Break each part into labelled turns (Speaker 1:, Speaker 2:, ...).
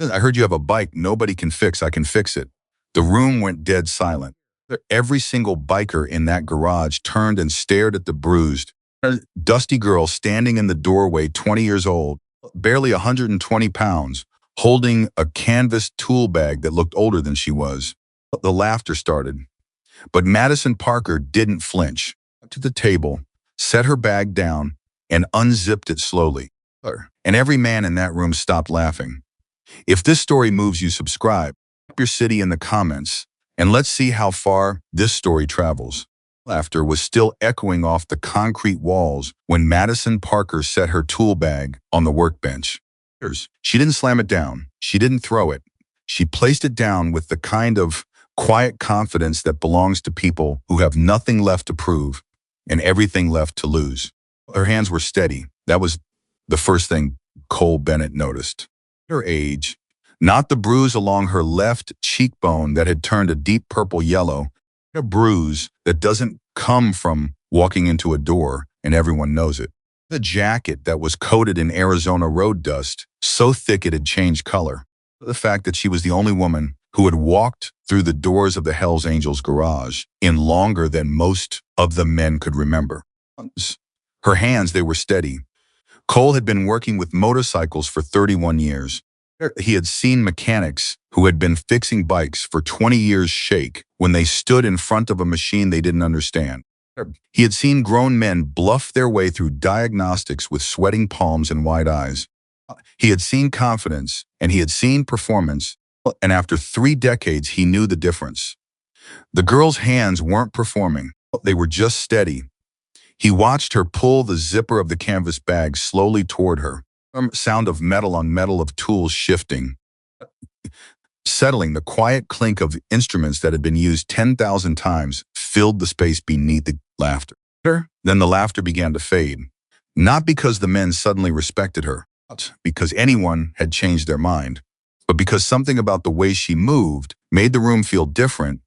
Speaker 1: I heard you have a bike nobody can fix. I can fix it. The room went dead silent. Every single biker in that garage turned and stared at the bruised, dusty girl standing in the doorway, 20 years old, barely 120 pounds, holding a canvas tool bag that looked older than she was. The laughter started, but Madison Parker didn't flinch. To the table, set her bag down, and unzipped it slowly. And every man in that room stopped laughing. If this story moves you, subscribe. Up your city in the comments, and let's see how far this story travels. Laughter was still echoing off the concrete walls when Madison Parker set her tool bag on the workbench. She didn't slam it down. She didn't throw it. She placed it down with the kind of quiet confidence that belongs to people who have nothing left to prove and everything left to lose. Her hands were steady. That was the first thing Cole Bennett noticed. Her age, not the bruise along her left cheekbone that had turned a deep purple yellow, a bruise that doesn't come from walking into a door and everyone knows it. The jacket that was coated in Arizona road dust, so thick it had changed color. The fact that she was the only woman who had walked through the doors of the Hells Angels garage in longer than most of the men could remember. Her hands, they were steady. Cole had been working with motorcycles for 31 years. He had seen mechanics who had been fixing bikes for 20 years shake when they stood in front of a machine they didn't understand. He had seen grown men bluff their way through diagnostics with sweating palms and wide eyes. He had seen confidence, and he had seen performance, and after 3 decades, he knew the difference. The girl's hands weren't performing. They were just steady. He watched her pull the zipper of the canvas bag slowly toward her. Sound of metal on metal, of tools shifting, settling. The quiet clink of instruments that had been used 10,000 times filled the space beneath the laughter. Then the laughter began to fade, not because the men suddenly respected her, because anyone had changed their mind, but because something about the way she moved made the room feel different.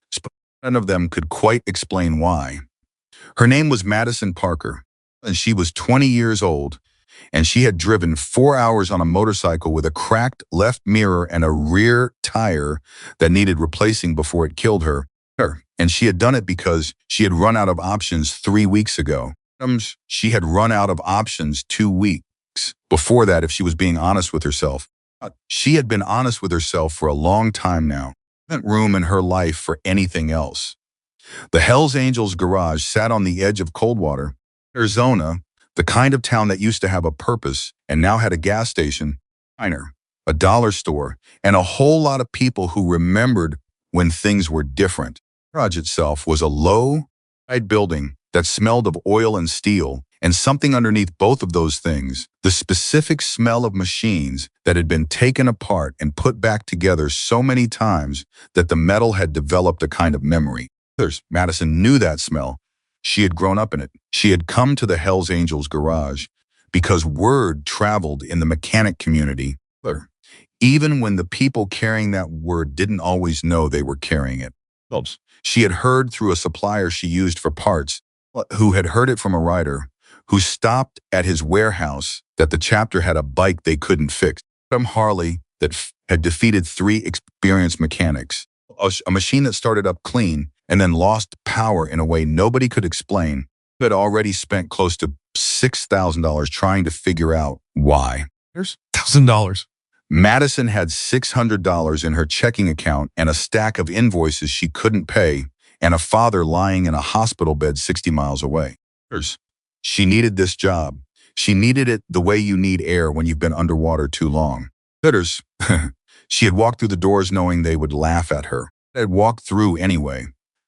Speaker 1: None of them could quite explain why. Her name was Madison Parker, and she was 20 years old, and she had driven 4 hours on a motorcycle with a cracked left mirror and a rear tire that needed replacing before it killed her. And she had done it because she had run out of options 3 weeks ago. She had run out of options 2 weeks before that, if she was being honest with herself. She had been honest with herself for a long time now. There wasn't room in her life for anything else. The Hells Angels garage sat on the edge of Coldwater, Arizona, the kind of town that used to have a purpose and now had a gas station, diner, a dollar store, and a whole lot of people who remembered when things were different. The garage itself was a low, wide building that smelled of oil and steel, and something underneath both of those things, the specific smell of machines that had been taken apart and put back together so many times that the metal had developed a kind of memory. Madison knew that smell. She had grown up in it. She had come to the Hells Angels garage because word traveled in the mechanic community, even when the people carrying that word didn't always know they were carrying it. She had heard through a supplier she used for parts, who had heard it from a rider, who stopped at his warehouse, that the chapter had a bike they couldn't fix. Some Harley that had defeated 3 experienced mechanics. A machine that started up clean and then lost power in a way nobody could explain. Who had already spent close to $6,000 trying to figure out why.
Speaker 2: Here's $1,000.
Speaker 1: Madison had $600 in her checking account and a stack of invoices she couldn't pay, and a father lying in a hospital bed 60 miles away. She needed this job. She needed it the way you need air when you've been underwater too long. She had walked through the doors knowing they would laugh at her. They had walked through anyway.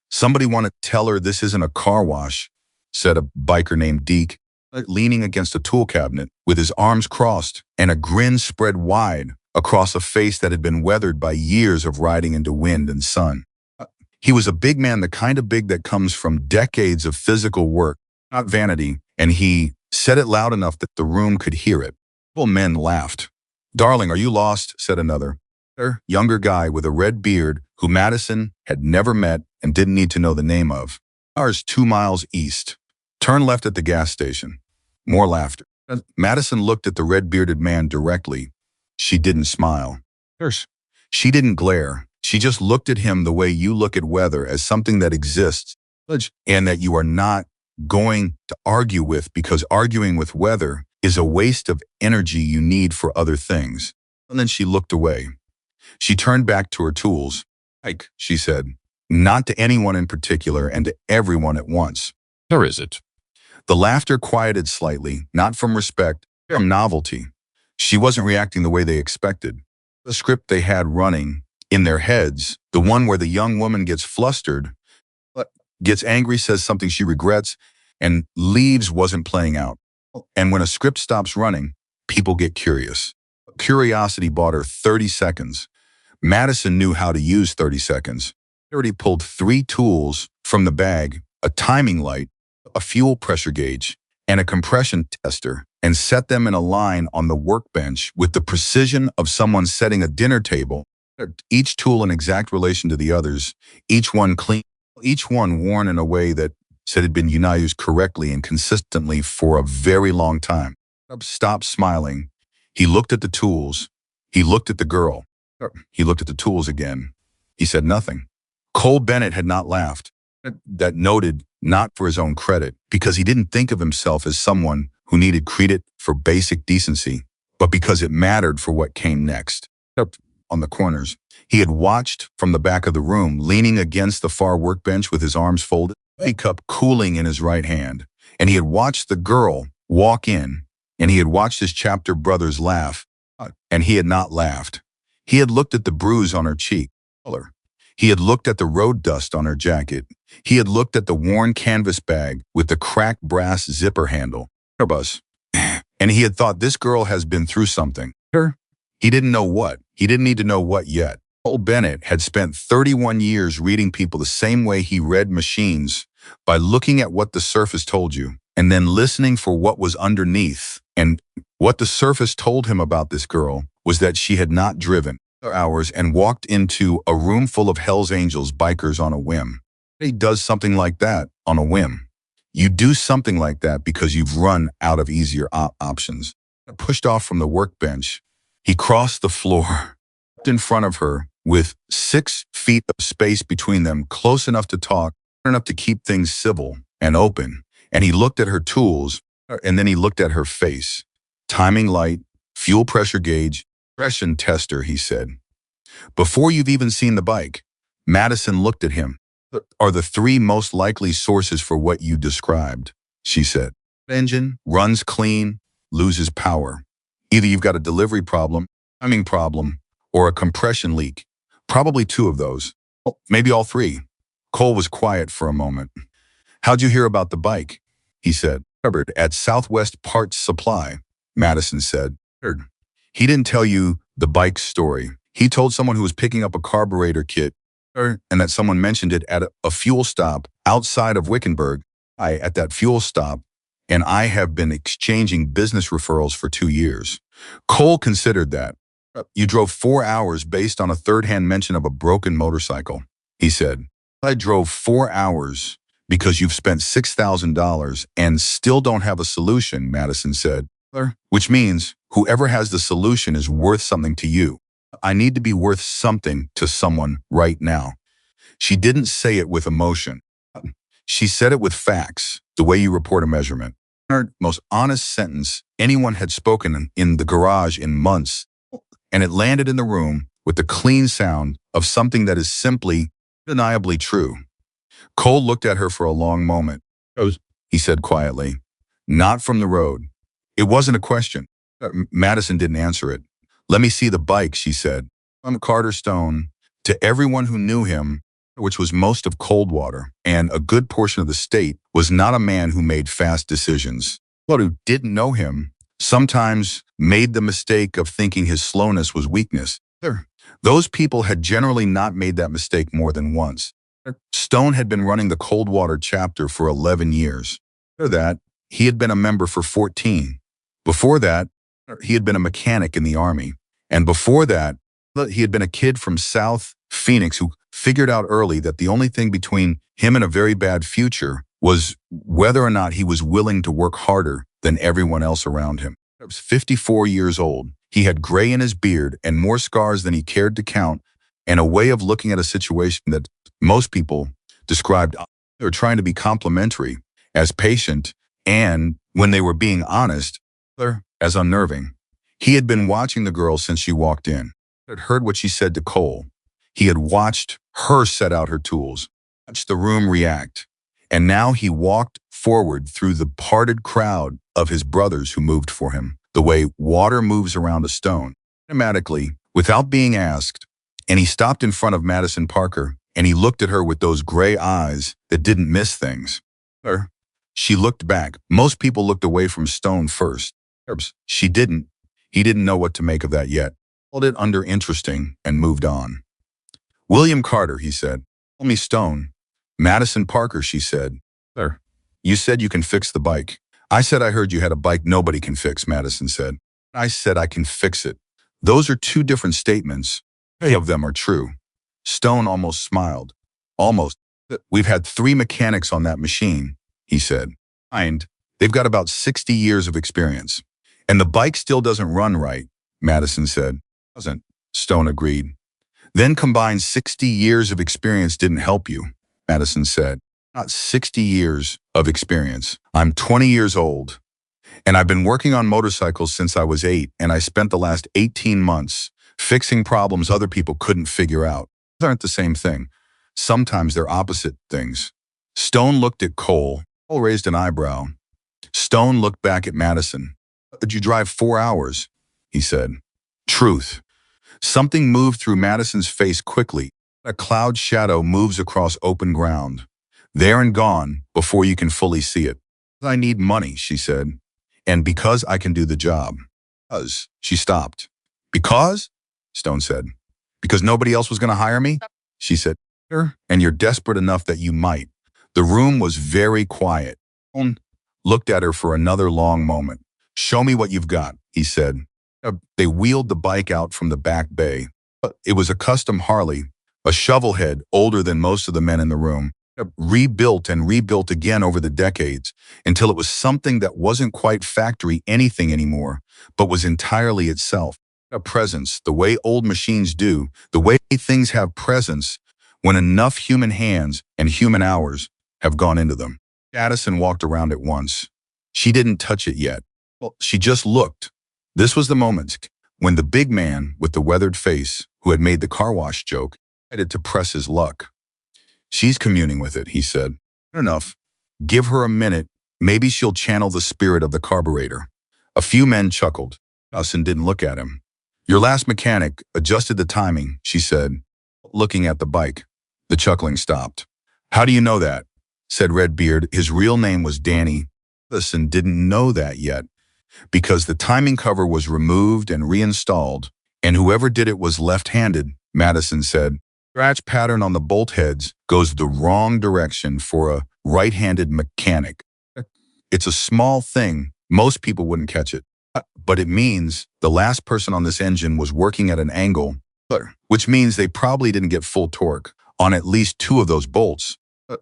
Speaker 1: Somebody wanted to tell her this isn't a car wash, said a biker named Deke, leaning against a tool cabinet with his arms crossed and a grin spread wide across a face that had been weathered by years of riding into wind and sun. He was a big man, the kind of big that comes from decades of physical work, not vanity, and he said it loud enough that the room could hear it. Several men laughed. "Darling, are you lost?" said another. A younger guy with a red beard who Madison had never met and didn't need to know the name of. Ours 2 miles east. Turn left at the gas station. More laughter. Madison looked at the red-bearded man directly. She didn't smile. Nurse. She didn't glare. She just looked at him the way you look at weather, as something that exists and that you are not going to argue with, because arguing with weather is a waste of energy you need for other things. And then she looked away. She turned back to her tools. Ike, she said, not to anyone in particular and to everyone at once. Or is it? The laughter quieted slightly, not from respect, from novelty. She wasn't reacting the way they expected. The script they had running in their heads, the one where the young woman gets flustered, gets angry, says something she regrets, and leaves, wasn't playing out. And when a script stops running, people get curious. Curiosity bought her 30 seconds. Madison knew how to use 30 seconds. She already pulled 3 tools from the bag, a timing light, a fuel pressure gauge, and a compression tester, and set them in a line on the workbench with the precision of someone setting a dinner table, each tool in exact relation to the others, each one clean, each one worn in a way that said had been used correctly and consistently for a very long time. Stopped smiling. He looked at the tools. He looked at the girl. He looked at the tools again. He said nothing. Cole Bennett had not laughed. That noted not for his own credit, because he didn't think of himself as someone who needed credit for basic decency, but because it mattered for what came next. Up on the corners, he had watched from the back of the room, leaning against the far workbench with his arms folded, a cup cooling in his right hand, and he had watched the girl walk in, and he had watched his chapter brothers laugh, and he had not laughed. He had looked at the bruise on her cheek, color. He had looked at the road dust on her jacket. He had looked at the worn canvas bag with the cracked brass zipper handle. Her buzz. And he had thought, this girl has been through something. He didn't know what. He didn't need to know what yet. Cole Bennett had spent 31 years reading people the same way he read machines, by looking at what the surface told you, and then listening for what was underneath. And what the surface told him about this girl was that she had not driven hours and walked into a room full of Hell's Angels bikers on a whim. He does something like that on a whim. You do something like that because you've run out of easier options. Pushed off from the workbench, he crossed the floor in front of her with 6 feet of space between them, close enough to talk, enough to keep things civil and open. And he looked at her tools, and then he looked at her face. Timing light, fuel pressure gauge, compression tester, he said. Before you've even seen the bike, Madison looked at him. Are the 3 most likely sources for what you described, she said. Engine runs clean, loses power. Either you've got a delivery problem, timing problem, or a compression leak. Probably 2 of those. Maybe all 3. Cole was quiet for a moment. How'd you hear about the bike? He said. At Southwest Parts Supply, Madison said. He didn't tell you the bike story. He told someone who was picking up a carburetor kit, and that someone mentioned it at a fuel stop outside of Wickenburg. At that fuel stop, and I have been exchanging business referrals for 2 years. Cole considered that. You drove 4 hours based on a third-hand mention of a broken motorcycle, he said. I drove 4 hours because you've spent $6,000 and still don't have a solution, Madison said. Which means whoever has the solution is worth something to you. I need to be worth something to someone right now. She didn't say it with emotion. She said it with facts, the way you report a measurement. Her most honest sentence anyone had spoken in the garage in months, and it landed in the room with the clean sound of something that is simply, undeniably true. Cole looked at her for a long moment. He said quietly, not from the road. It wasn't a question. Madison didn't answer it. Let me see the bike, she said. Carter Stone, to everyone who knew him, which was most of Coldwater and a good portion of the state, was not a man who made fast decisions. But who didn't know him sometimes made the mistake of thinking his slowness was weakness. Those people had generally not made that mistake more than once. Stone had been running the Coldwater chapter for 11 years. After that, he had been a member for 14. Before that, he had been a mechanic in the Army. And before that, he had been a kid from South Phoenix who figured out early that the only thing between him and a very bad future was whether or not he was willing to work harder than everyone else around him. He was 54 years old. He had gray in his beard and more scars than he cared to count, and a way of looking at a situation that most people described they were trying to be complimentary, as patient, and, when they were being honest, as unnerving. He had been watching the girl since she walked in. He had heard what she said to Cole. He had watched her set out her tools, watched the room react, and now he walked forward through the parted crowd of his brothers who moved for him, the way water moves around a stone, automatically, without being asked, and he stopped in front of Madison Parker, and he looked at her with those gray eyes that didn't miss things. She looked back. Most people looked away from Stone first. She didn't. He didn't know what to make of that yet. Held it under interesting and moved on. William Carter, he said. Tell me, Stone. Madison Parker, she said. Sir, you said you can fix the bike. I said I heard you had a bike nobody can fix, Madison said. I said I can fix it. Those are two different statements. Any of them are true. Stone almost smiled. Almost. We've had 3 mechanics on that machine, he said. And they've got about 60 years of experience. And the bike still doesn't run right, Madison said. Doesn't, Stone agreed. Then combined 60 years of experience didn't help you, Madison said. Not 60 years of experience. I'm 20 years old, and I've been working on motorcycles since I was 8, and I spent the last 18 months fixing problems other people couldn't figure out. Those aren't the same thing. Sometimes they're opposite things. Stone looked at Cole. Cole raised an eyebrow. Stone looked back at Madison. Did you drive 4 hours? He said. Truth. Something moved through Madison's face quickly. A cloud shadow moves across open ground. There and gone before you can fully see it. I need money, she said. And because I can do the job. Because, she stopped. Because? Stone said. Because nobody else was going to hire me? She said. And you're desperate enough that you might. The room was very quiet. Stone looked at her for another long moment. Show me what you've got, he said. They wheeled the bike out from the back bay. It was a custom Harley, a shovelhead older than most of the men in the room, rebuilt and rebuilt again over the decades until it was something that wasn't quite factory anything anymore, but was entirely itself. A presence, the way old machines do, the way things have presence when enough human hands and human hours have gone into them. Addison walked around it once. She didn't touch it yet. Well, she just looked. This was the moment when the big man with the weathered face who had made the car wash joke decided to press his luck. She's communing with it, he said. Enough. Give her a minute. Maybe she'll channel the spirit of the carburetor. A few men chuckled. Dawson didn't look at him. Your last mechanic adjusted the timing, she said, looking at the bike. The chuckling stopped. How do you know that? Said Redbeard. His real name was Danny. Dawson didn't know that yet, because the timing cover was removed and reinstalled, and whoever did it was left-handed, Madison said. Scratch pattern on the bolt heads goes the wrong direction for a right-handed mechanic. It's a small thing. Most people wouldn't catch it. But it means the last person on this engine was working at an angle, which means they probably didn't get full torque on at least 2 of those bolts,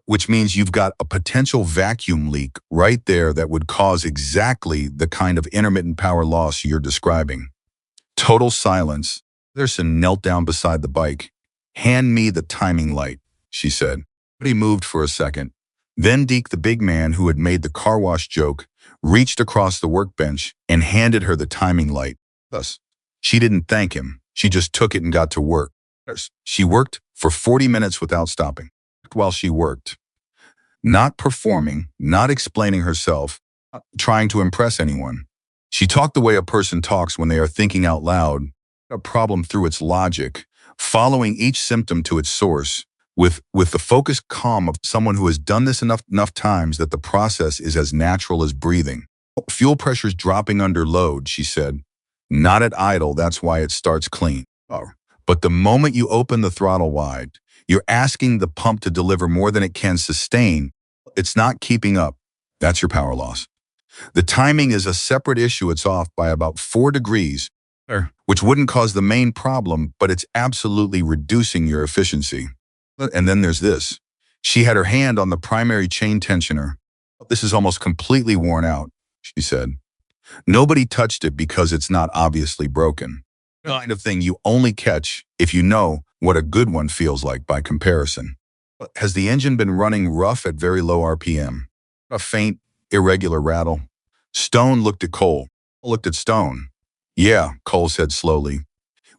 Speaker 1: which means you've got a potential vacuum leak right there that would cause exactly the kind of intermittent power loss you're describing. Total silence. Anderson knelt down beside the bike. Hand me the timing light, she said. But he moved for a second. Then Deke, the big man who had made the car wash joke, reached across the workbench and handed her the timing light. Thus, she didn't thank him. She just took it and got to work. She worked for 40 minutes without stopping. While she worked, not performing, not explaining herself, not trying to impress anyone. She talked the way a person talks when they are thinking out loud, a problem through its logic, following each symptom to its source, with the focused calm of someone who has done this enough times that the process is as natural as breathing. Fuel pressure's dropping under load, she said. Not at idle, that's why it starts clean. But the moment you open the throttle wide, you're asking the pump to deliver more than it can sustain. It's not keeping up. That's your power loss. The timing is a separate issue. It's off by about 4 degrees, which wouldn't cause the main problem, but it's absolutely reducing your efficiency. And then there's this. She had her hand on the primary chain tensioner. This is almost completely worn out, she said. Nobody touched it because it's not obviously broken. The kind of thing you only catch if you know what a good one feels like by comparison. Has the engine been running rough at very low RPM? A faint, irregular rattle? Stone looked at Cole. Looked at Stone. Yeah, Cole said slowly.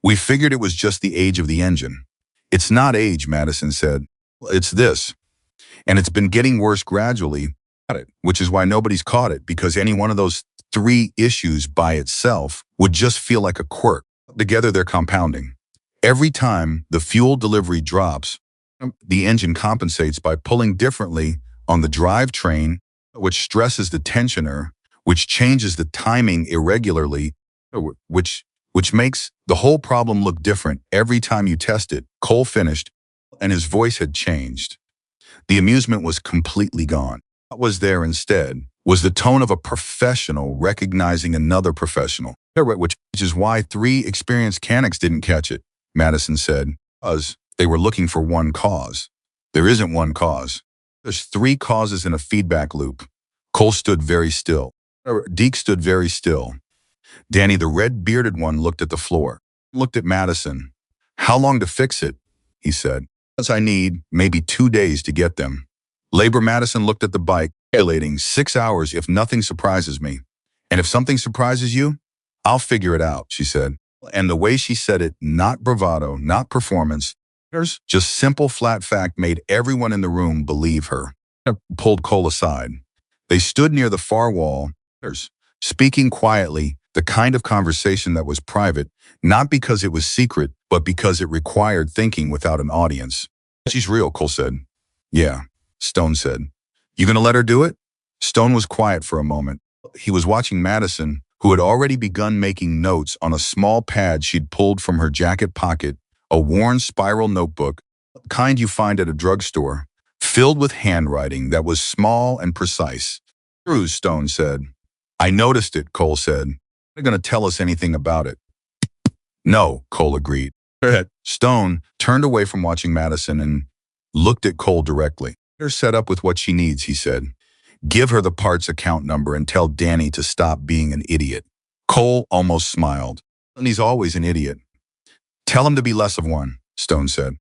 Speaker 1: We figured it was just the age of the engine. It's not age, Madison said. It's this. And it's been getting worse gradually, which is why nobody's caught it, because any one of those three issues by itself would just feel like a quirk. Together, they're compounding. Every time the fuel delivery drops, the engine compensates by pulling differently on the drivetrain, which stresses the tensioner, which changes the timing irregularly, which makes the whole problem look different every time you test it. Cole finished, and his voice had changed. The amusement was completely gone. What was there instead was the tone of a professional recognizing another professional, which is why three experienced mechanics didn't catch it, Madison said, because they were looking for one cause. There isn't one cause. There's three causes in a feedback loop. Cole stood very still. Deke stood very still. Danny, the red-bearded one, looked at the floor, looked at Madison. How long to fix it? He said. I need maybe 2 days to get them. Labor Madison looked at the bike, calculating 6 hours if nothing surprises me. And if something surprises you, I'll figure it out, she said. And the way she said it, not bravado, not performance, just simple flat fact made everyone in the room believe her. Pulled Cole aside. They stood near the far wall, speaking quietly, the kind of conversation that was private, not because it was secret, but because it required thinking without an audience. She's real, Cole said. Yeah, Stone said. You gonna let her do it? Stone was quiet for a moment. He was watching Madison, who had already begun making notes on a small pad she'd pulled from her jacket pocket, a worn spiral notebook, the kind you find at a drugstore, filled with handwriting that was small and precise. Bruised, Stone said. I noticed it, Cole said. Are you going to tell us anything about it? No, Cole agreed. Stone turned away from watching Madison and looked at Cole directly. Get her set up with what she needs, he said. Give her the parts account number and tell Danny to stop being an idiot. Cole almost smiled. And he's always an idiot. Tell him to be less of one, Stone said.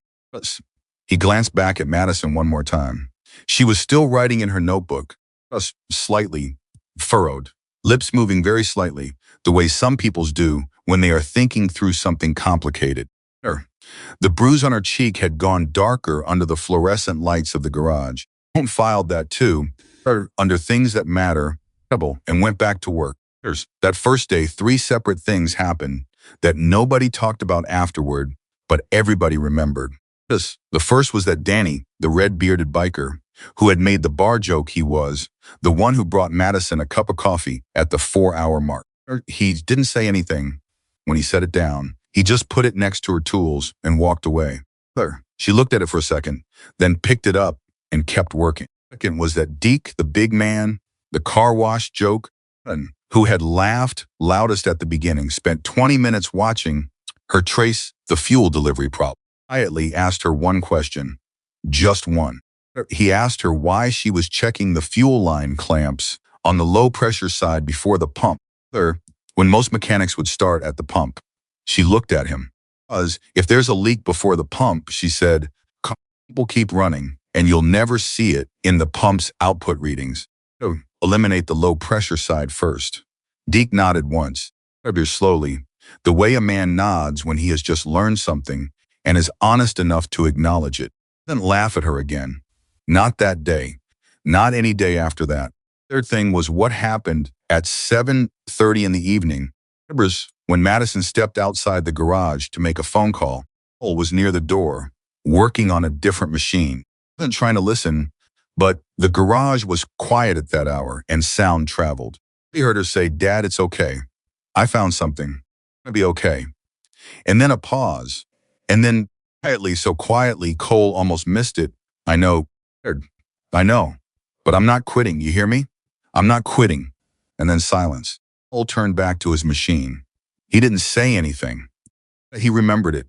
Speaker 1: He glanced back at Madison one more time. She was still writing in her notebook, slightly furrowed, lips moving very slightly, the way some people's do when they are thinking through something complicated. The bruise on her cheek had gone darker under the fluorescent lights of the garage. Stone filed that too, under things that matter, and went back to work. That first day, 3 separate things happened that nobody talked about afterward, but everybody remembered. The first was that Danny, the red-bearded biker, who had made the bar joke he was, the one who brought Madison a cup of coffee at the 4-hour mark. He didn't say anything when he set it down. He just put it next to her tools and walked away. She looked at it for a second, then picked it up and kept working. Second was that Deke, the big man, the car wash joke, who had laughed loudest at the beginning, spent 20 minutes watching her trace the fuel delivery problem. Quietly asked her one question, just one. He asked her why she was checking the fuel line clamps on the low-pressure side before the pump, when most mechanics would start at the pump. She looked at him. If there's a leak before the pump, she said, will keep running, and you'll never see it in the pump's output readings. Eliminate the low-pressure side first. Deke nodded once, slowly, the way a man nods when he has just learned something and is honest enough to acknowledge it. Then laugh at her again. Not that day. Not any day after that. Third thing was what happened at 7:30 in the evening. When Madison stepped outside the garage to make a phone call, Cole was near the door, working on a different machine. He wasn't trying to listen, but the garage was quiet at that hour and sound traveled. He heard her say, Dad, it's okay. I found something. It'll be okay. And then a pause. And then quietly, so quietly, Cole almost missed it. I know, but I'm not quitting. You hear me? I'm not quitting. And then silence. Cole turned back to his machine. He didn't say anything. He remembered it.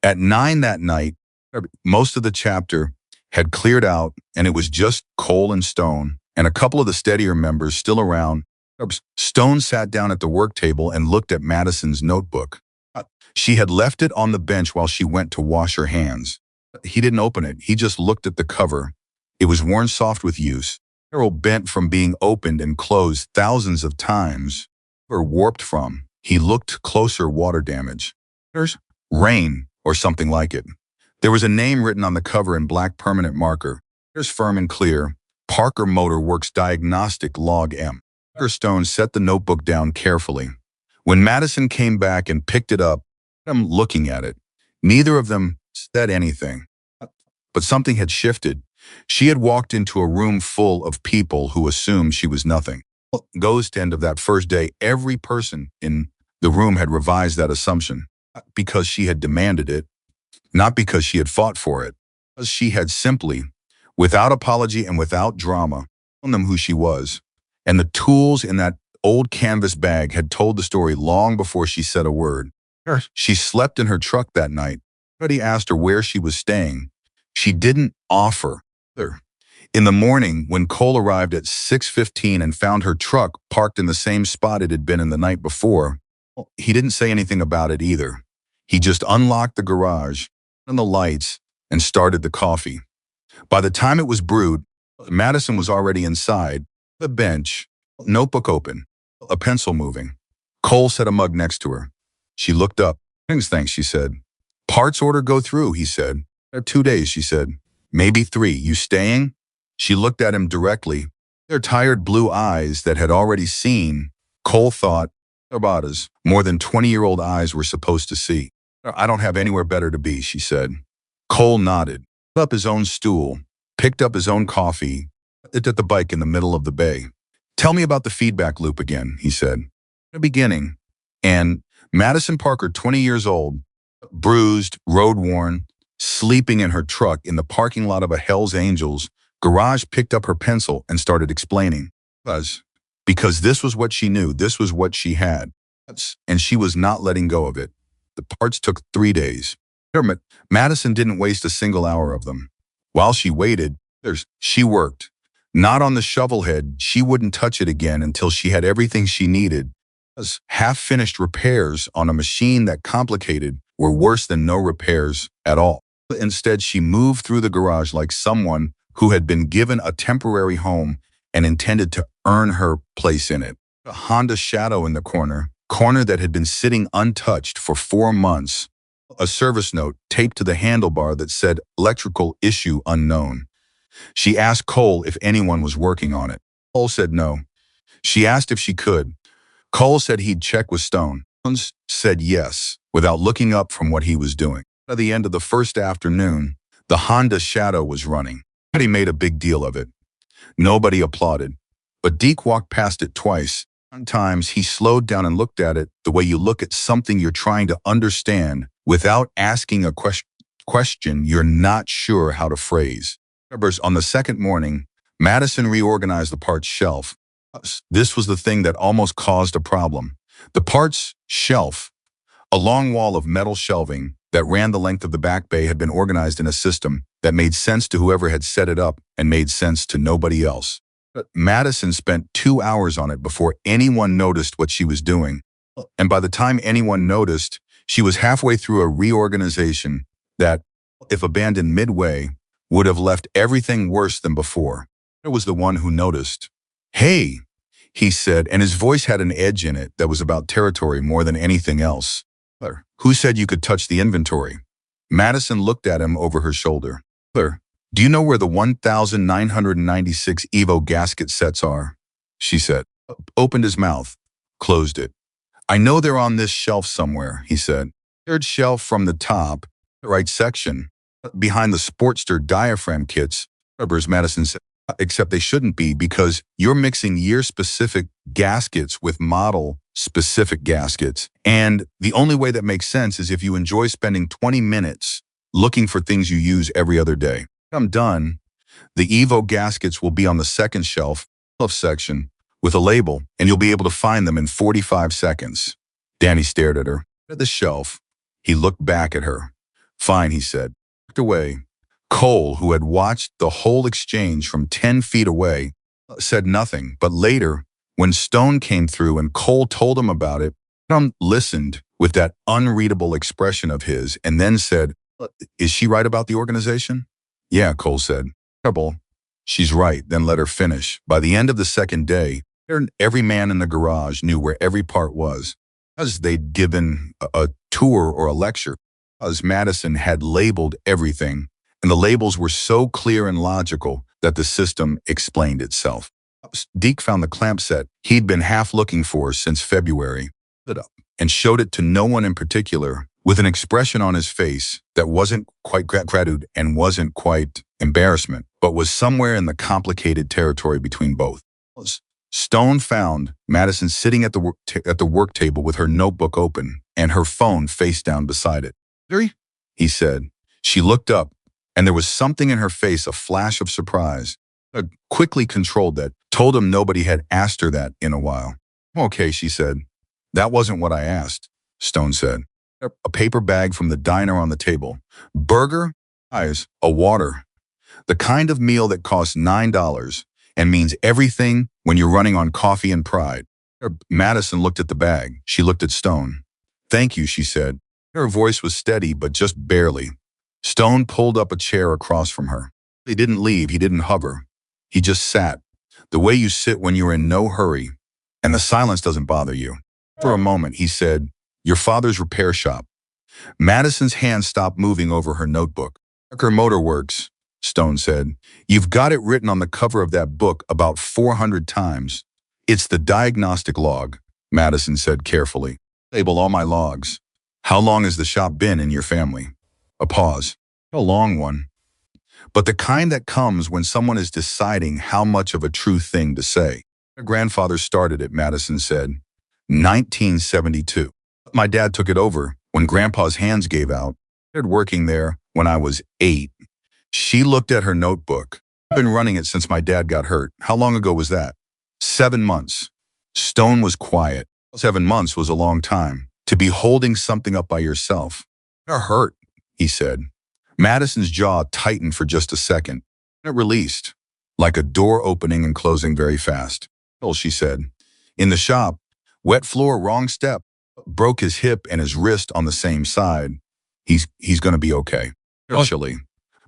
Speaker 1: At 9 that night, most of the chapter had cleared out, and it was just Cole and Stone and a couple of the steadier members still around, Stone sat down at the work table and looked at Madison's notebook. She had left it on the bench while she went to wash her hands. He didn't open it. He just looked at the cover. It was worn soft with use. Arrow bent from being opened and closed thousands of times, or warped from. He looked closer. Water damage. There's rain or something like it. There was a name written on the cover in black permanent marker. There's firm and clear. Parker Motor Works Diagnostic Log M. Stone set the notebook down carefully. When Madison came back and picked it up, I'm looking at it. Neither of them said anything. But something had shifted. She had walked into a room full of people who assumed she was nothing. Ghost end of that first day, every person in the room had revised that assumption. Not because she had demanded it, not because she had fought for it, because she had simply, without apology and without drama, told them who she was. And the tools in that old canvas bag had told the story long before she said a word. She slept in her truck that night. Somebody asked her where she was staying. She didn't offer. In the morning, when Cole arrived at 6:15 and found her truck parked in the same spot it had been in the night before, he didn't say anything about it either. He just unlocked the garage, turned on the lights, and started the coffee. By the time it was brewed, Madison was already inside, the bench, notebook open, a pencil moving. Cole set a mug next to her. She looked up. Thanks, she said. Parts order go through, he said. 2 days, she said. Maybe 3. You staying? She looked at him directly. Their tired blue eyes that had already seen, Cole thought, about as more than 20-year-old eyes were supposed to see. I don't have anywhere better to be, she said. Cole nodded, picked up his own stool, picked up his own coffee, it at the bike in the middle of the bay. Tell me about the feedback loop again, he said. In the beginning, and Madison Parker, 20 years old, bruised, road-worn, sleeping in her truck in the parking lot of a Hell's Angels garage, picked up her pencil and started explaining. Because this was what she knew, this was what she had, and she was not letting go of it. The parts took 3 days. Madison didn't waste a single hour of them. While she waited, she worked. Not on the shovel head, she wouldn't touch it again until she had everything she needed. Half-finished repairs on a machine that complicated were worse than no repairs at all. Instead, she moved through the garage like someone who had been given a temporary home and intended to earn her place in it. A Honda Shadow in the corner that had been sitting untouched for 4 months. A service note taped to the handlebar that said, "Electrical issue unknown." She asked Cole if anyone was working on it. Cole said no. She asked if she could. Cole said he'd check with Stone. Stone said yes, without looking up from what he was doing. By the end of the first afternoon, the Honda Shadow was running. Nobody made a big deal of it. Nobody applauded. But Deke walked past it twice. Sometimes he slowed down and looked at it the way you look at something you're trying to understand without asking a question you're not sure how to phrase. On the second morning, Madison reorganized the parts shelf. This was the thing that almost caused a problem. The parts shelf, a long wall of metal shelving that ran the length of the back bay, had been organized in a system that made sense to whoever had set it up and made sense to nobody else. But Madison spent 2 hours on it before anyone noticed what she was doing. And by the time anyone noticed, she was halfway through a reorganization that, if abandoned midway, would have left everything worse than before. It was the one who noticed. "Hey," he said, and his voice had an edge in it that was about territory more than anything else. "Who said you could touch the inventory?" Madison looked at him over her shoulder. "Do you know where the 1,996 Evo gasket sets are?" she said. Opened his mouth, closed it. "I know they're on this shelf somewhere," he said. "Third shelf from the top, the right section, behind the Sportster diaphragm kits," Madison said. "Except they shouldn't be, because you're mixing year-specific gaskets with model-specific gaskets. And the only way that makes sense is if you enjoy spending 20 minutes looking for things you use every other day. When I'm done, the Evo gaskets will be on the second shelf section with a label, and you'll be able to find them in 45 seconds. Danny stared at her. At the shelf, he looked back at her. "Fine," he said. Looked away. Cole, who had watched the whole exchange from 10 feet away, said nothing, but later, When Stone came through and Cole told him about it, Tom listened with that unreadable expression of his and then said, "Is she right about the organization?" "Yeah," Cole said. "Trouble. She's right." Then let her finish. By the end of the second day, every man in the garage knew where every part was, as they'd given a tour or a lecture, as Madison had labeled everything, and the labels were so clear and logical that the system explained itself. Deke found the clamp set he'd been half looking for since February, lit up, and showed it to no one in particular, with an expression on his face that wasn't quite gratitude and wasn't quite embarrassment, but was somewhere in the complicated territory between both. Stone found Madison sitting at the work table with her notebook open and her phone face down beside it. "Very?" he said. She looked up, and there was something in her face, a flash of surprise. Quickly controlled that, told him nobody had asked her that in a while. "Okay," she said. "That wasn't what I asked," Stone said. A paper bag from the diner on the table. "Burger, fries, a water. The kind of meal that costs $9 and means everything when you're running on coffee and pride." Madison looked at the bag. She looked at Stone. "Thank you," she said. Her voice was steady, but just barely. Stone pulled up a chair across from her. He didn't leave. He didn't hover. He just sat, the way you sit when you're in no hurry, and the silence doesn't bother you. For a moment, he said, "Your father's repair shop." Madison's hand stopped moving over her notebook. "Parker Motor Works," Stone said. "You've got it written on the cover of that book about 400 times. "It's the diagnostic log," Madison said carefully. "Label all my logs. How long has the shop been in your family?" A pause. "A long one. But the kind that comes when someone is deciding how much of a true thing to say." "My grandfather started it," Madison said. 1972. "My dad took it over when Grandpa's hands gave out. I started working there when I was 8. She looked at her notebook. "I've been running it since my dad got hurt." "How long ago was that?" 7 months. Stone was quiet. 7 months was a long time to be holding something up by yourself. "It hurt," he said. Madison's jaw tightened for just a second. It released, like a door opening and closing very fast. "Well," she said. "In the shop, wet floor, wrong step. Broke his hip and his wrist on the same side. He's going to be okay. Chilly.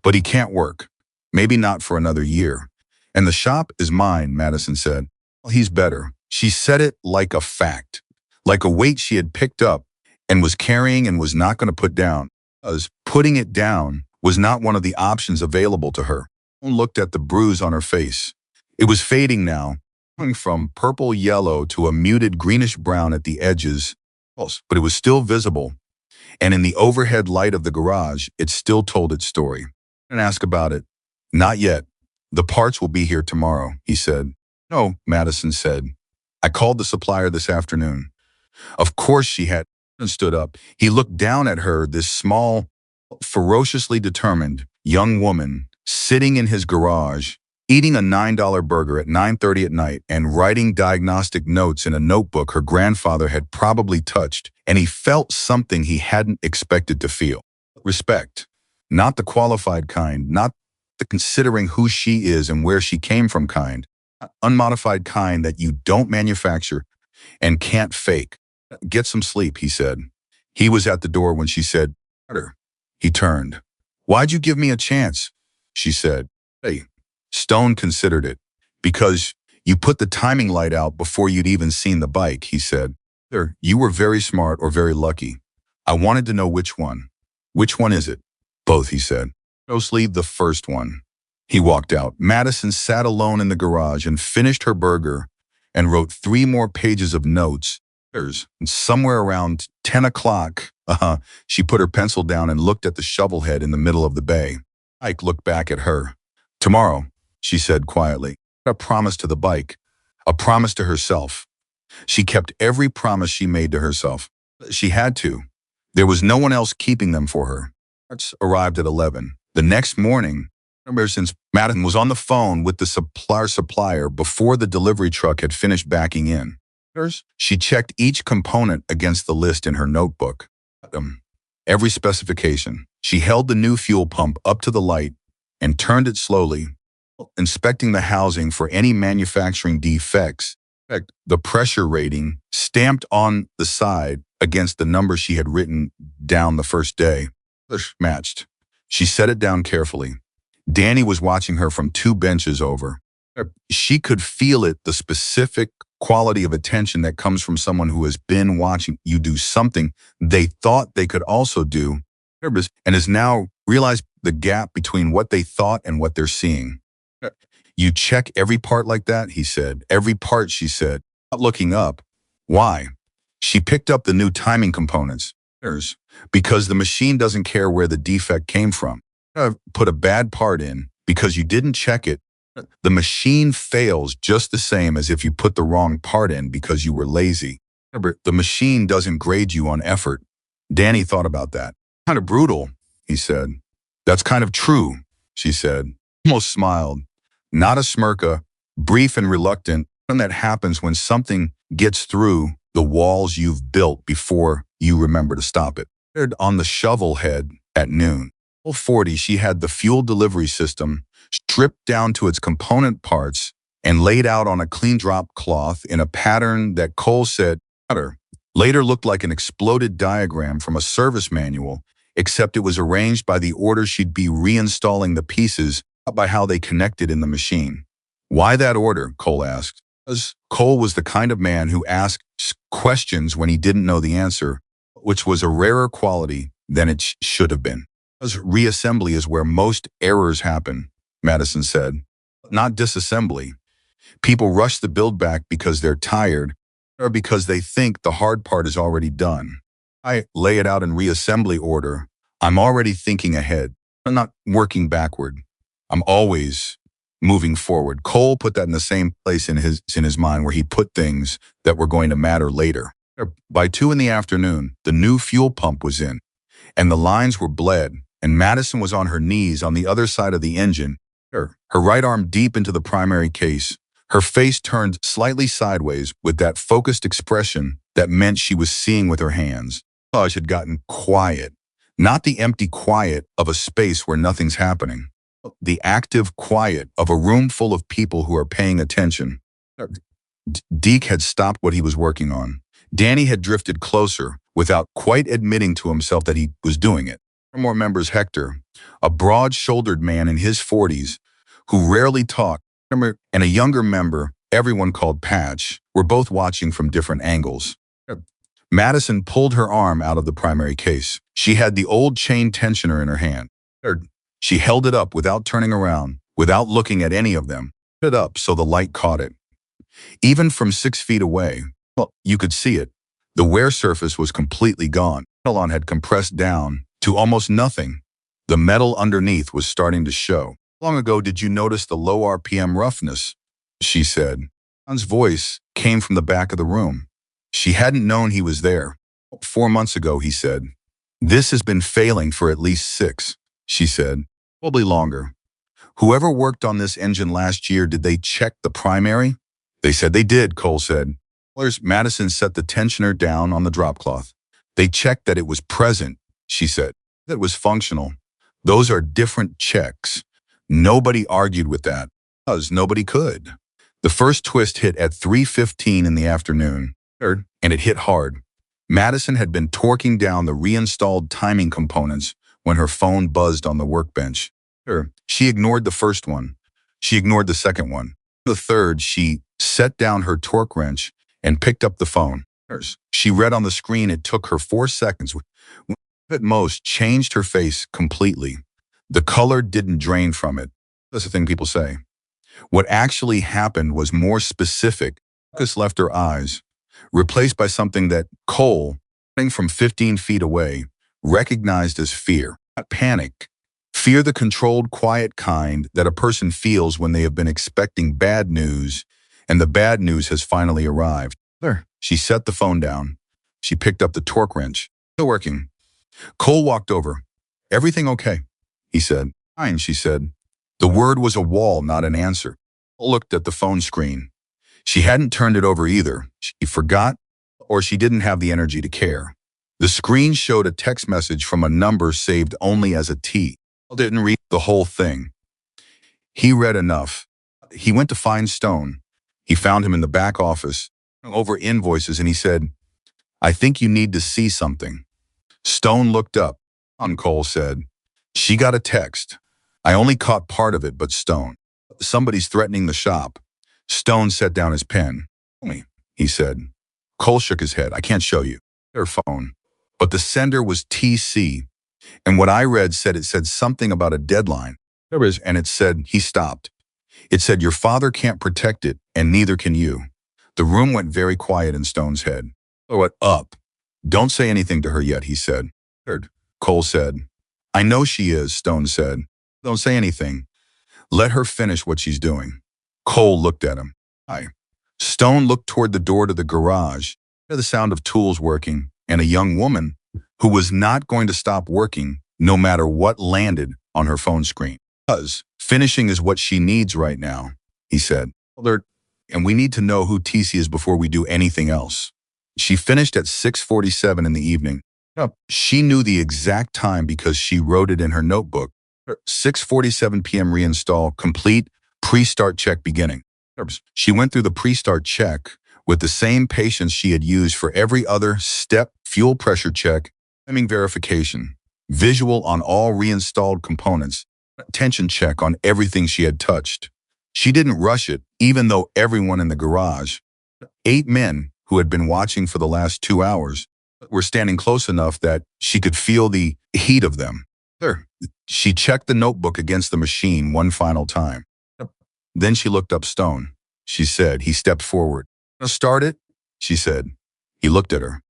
Speaker 1: But he can't work. Maybe not for another year. And the shop is mine," Madison said. "Well, he's better." She said it like a fact, like a weight she had picked up and was carrying and was not going to put down. As putting it down was not one of the options available to her. She looked at the bruise on her face. It was fading now, going from purple yellow to a muted greenish brown at the edges, but it was still visible. And in the overhead light of the garage, it still told its story. "And ask about it." "Not yet. The parts will be here tomorrow," he said. "No," Madison said. "I called the supplier this afternoon." Of course she had. And stood up. He looked down at her, this small, ferociously determined young woman sitting in his garage, eating a $9 burger at 9:30 at night and writing diagnostic notes in a notebook her grandfather had probably touched, and he felt something he hadn't expected to feel. Respect. Not the qualified kind, not the considering who she is and where she came from kind, unmodified kind that you don't manufacture and can't fake. "Get some sleep," he said. He was at the door when she said, "Carter." He turned. "Why'd you give me a chance?" she said. "Hey." Stone considered it. "Because you put the timing light out before you'd even seen the bike," he said. "You were very smart or very lucky. I wanted to know which one." "Which one is it?" "Both," he said. "Mostly the first one." He walked out. Madison sat alone in the garage and finished her burger and wrote 3 more pages of notes. And somewhere around 10 o'clock, she put her pencil down and looked at the shovel head in the middle of the bay. Ike looked back at her. "Tomorrow," she said quietly. A promise to the bike. A promise to herself. She kept every promise she made to herself. She had to. There was no one else keeping them for her. Parts arrived at 11. The next morning, since Madison was on the phone with the supplier before the delivery truck had finished backing in. She checked each component against the list in her notebook. Every specification. She held the new fuel pump up to the light and turned it slowly, inspecting the housing for any manufacturing defects. fact, the pressure rating stamped on the side against the number she had written down the first day. Matched. She set it down carefully. Danny was watching her from 2 benches over. She could feel it, the specific quality of attention that comes from someone who has been watching you do something they thought they could also do, and has now realized the gap between what they thought and what they're seeing. You check every part like that, he said. Every part, she said, not looking up. Why? She picked up the new timing components. Because the machine doesn't care where the defect came from. Put a bad part in because you didn't check it. The machine fails just the same as if you put the wrong part in because you were lazy. Remember, the machine doesn't grade you on effort. Danny thought about that. Kind of brutal, he said. That's kind of true, she said. Almost smiled. Not a smirka, brief and reluctant, and that happens when something gets through the walls you've built before you remember to stop it. On the shovel head at noon. 40, she had the fuel delivery system stripped down to its component parts and laid out on a clean drop cloth in a pattern that Cole said later looked like an exploded diagram from a service manual, except it was arranged by the order she'd be reinstalling the pieces, not by how they connected in the machine. Why that order? Cole asked. Because Cole was the kind of man who asked questions when he didn't know the answer, which was a rarer quality than it should have been. Because reassembly is where most errors happen, Madison said. Not disassembly. People rush the build back because they're tired or because they think the hard part is already done. I lay it out in reassembly order. I'm already thinking ahead. I'm not working backward. I'm always moving forward. Cole put that in the same place in his mind where he put things that were going to matter later. By 2 in the afternoon, the new fuel pump was in, and the lines were bled, and Madison was on her knees on the other side of the engine, her right arm deep into the primary case, her face turned slightly sideways with that focused expression that meant she was seeing with her hands. Raj had gotten quiet, not the empty quiet of a space where nothing's happening, the active quiet of a room full of people who are paying attention. Deke had stopped what he was working on. Danny had drifted closer without quite admitting to himself that he was doing it. More members, Hector, a broad-shouldered man in his 40s who rarely talked, and a younger member, everyone called Patch, were both watching from different angles. Madison pulled her arm out of the primary case. She had the old chain tensioner in her hand. She held it up without turning around, without looking at any of them. It up so the light caught it. Even from 6 feet away, you could see it. The wear surface was completely gone. Nylon had compressed down to almost nothing. The metal underneath was starting to show. Long ago, did you notice the low RPM roughness? She said. John's voice came from the back of the room. She hadn't known he was there. 4 months ago, he said. This has been failing for at least 6, she said. Probably longer. Whoever worked on this engine last year, did they check the primary? They said they did, Cole said. Madison set the tensioner down on the drop cloth. They checked that it was present, she said. That it was functional. Those are different checks. Nobody argued with that, because nobody could. The first twist hit at 3:15 in the afternoon, and it hit hard. Madison had been torquing down the reinstalled timing components when her phone buzzed on the workbench. She ignored the first one. She ignored the second one. The third, she set down her torque wrench and picked up the phone. She read on the screen it took her 4 seconds. At most, changed her face completely. The color didn't drain from it. That's the thing people say. What actually happened was more specific. Focus left her eyes, replaced by something that Cole, from 15 feet away, recognized as fear. Not panic. Fear, the controlled, quiet kind that a person feels when they have been expecting bad news, and the bad news has finally arrived. There. She set the phone down. She picked up the torque wrench. Still working. Cole walked over. Everything okay? He said. Fine, she said. The word was a wall, not an answer. Cole looked at the phone screen. She hadn't turned it over either. She forgot, or she didn't have the energy to care. The screen showed a text message from a number saved only as a T. Cole didn't read the whole thing. He read enough. He went to find Stone. He found him in the back office over invoices and he said, "I think you need to see something." Stone looked up. Cole said, "She got a text. I only caught part of it, but Stone. Somebody's threatening the shop." Stone set down his pen. "Show me," he said. Cole shook his head. "I can't show you." Their phone. But the sender was TC, and what I read said it said something about a deadline. And it said, he stopped. It said, "Your father can't protect it, and neither can you." The room went very quiet in Stone's head. "What up? Don't say anything to her yet," he said. Cole said. "I know she is," Stone said. "Don't say anything. Let her finish what she's doing." Cole looked at him. "Hi." Stone looked toward the door to the garage, the sound of tools working, and a young woman who was not going to stop working no matter what landed on her phone screen. "Because finishing is what she needs right now," he said. "And we need to know who TC is before we do anything else." She finished at 6:47 in the evening. She knew the exact time because she wrote it in her notebook. 6:47 p.m. reinstall complete, pre-start check beginning. She went through the pre-start check with the same patience she had used for every other step: fuel pressure check, timing verification, visual on all reinstalled components, tension check on everything she had touched. She didn't rush it, even though everyone in the garage, 8 men who had been watching for the last 2 hours, were standing close enough that she could feel the heat of them. She checked the notebook against the machine one final time. Then she looked up Stone. She said. He stepped forward. "Start it?" she said. He looked at her.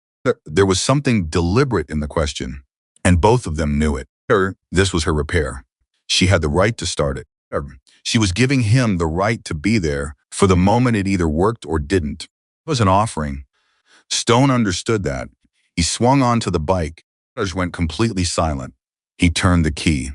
Speaker 1: There was something deliberate in the question, and both of them knew it. This was her repair. She had the right to start it. She was giving him the right to be there for the moment it either worked or didn't. It was an offering. Stone understood that. He swung onto the bike. Went completely silent. He turned the key.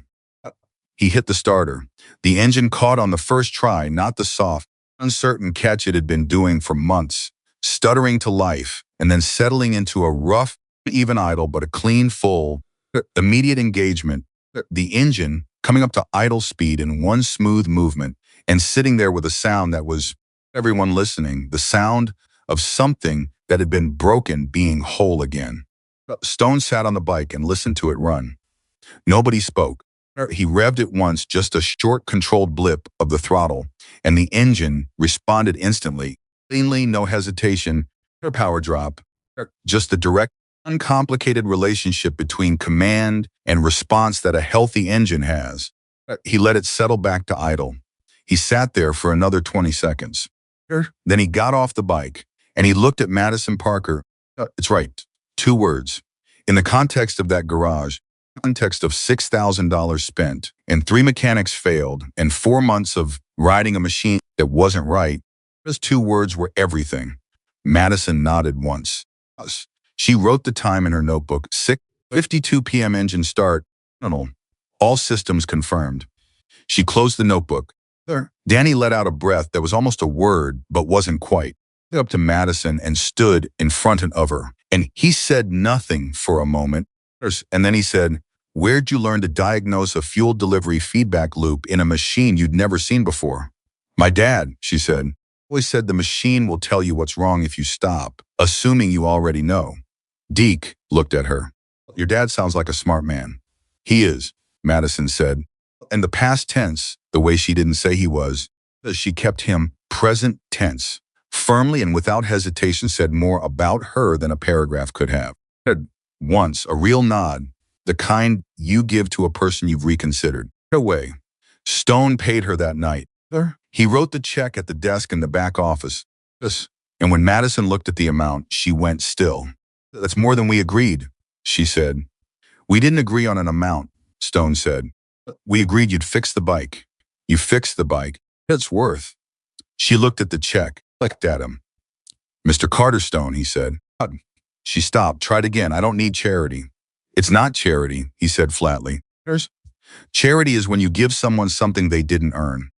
Speaker 1: He hit the starter. The engine caught on the first try, not the soft, uncertain catch it had been doing for months, stuttering to life and then settling into a rough, even idle, but a clean, full, immediate engagement. The engine coming up to idle speed in one smooth movement and sitting there with a sound that was, everyone listening, the sound of something that had been broken being whole again. Stone sat on the bike and listened to it run. Nobody spoke. He revved it once, just a short controlled blip of the throttle, and the engine responded instantly. Cleanly, no hesitation, no power drop, just the direct, uncomplicated relationship between command and response that a healthy engine has. He let it settle back to idle. He sat there for another 20 seconds. Then he got off the bike, and he looked at Madison Parker. It's right, 2 words. In the context of that garage, context of $6,000 spent, and 3 mechanics failed, and 4 months of riding a machine that wasn't right, those 2 words were everything. Madison nodded once. She wrote the time in her notebook. 6:52 p.m. engine start. All systems confirmed. She closed the notebook. Danny let out a breath that was almost a word, but wasn't quite. He up to Madison and stood in front of her. And he said nothing for a moment. And then he said, "Where'd you learn to diagnose a fuel delivery feedback loop in a machine you'd never seen before?" "My dad," she said, "always said the machine will tell you what's wrong if you stop, assuming you already know." Deke looked at her. "Your dad sounds like a smart man." "He is," Madison said. And the past tense, the way she didn't say he was, she kept him present tense, firmly and without hesitation said more about her than a paragraph could have. Once, a real nod, the kind you give to a person you've reconsidered. Away. Stone paid her that night. He wrote the check at the desk in the back office. And when Madison looked at the amount, she went still. "That's more than we agreed," she said. "We didn't agree on an amount," Stone said. "We agreed you'd fix the bike." "You fixed the bike. It's worth." She looked at the check, looked at him. "Mr. Carterstone," he said. She stopped, tried again. "I don't need charity." "It's not charity," he said flatly. "Charity is when you give someone something they didn't earn."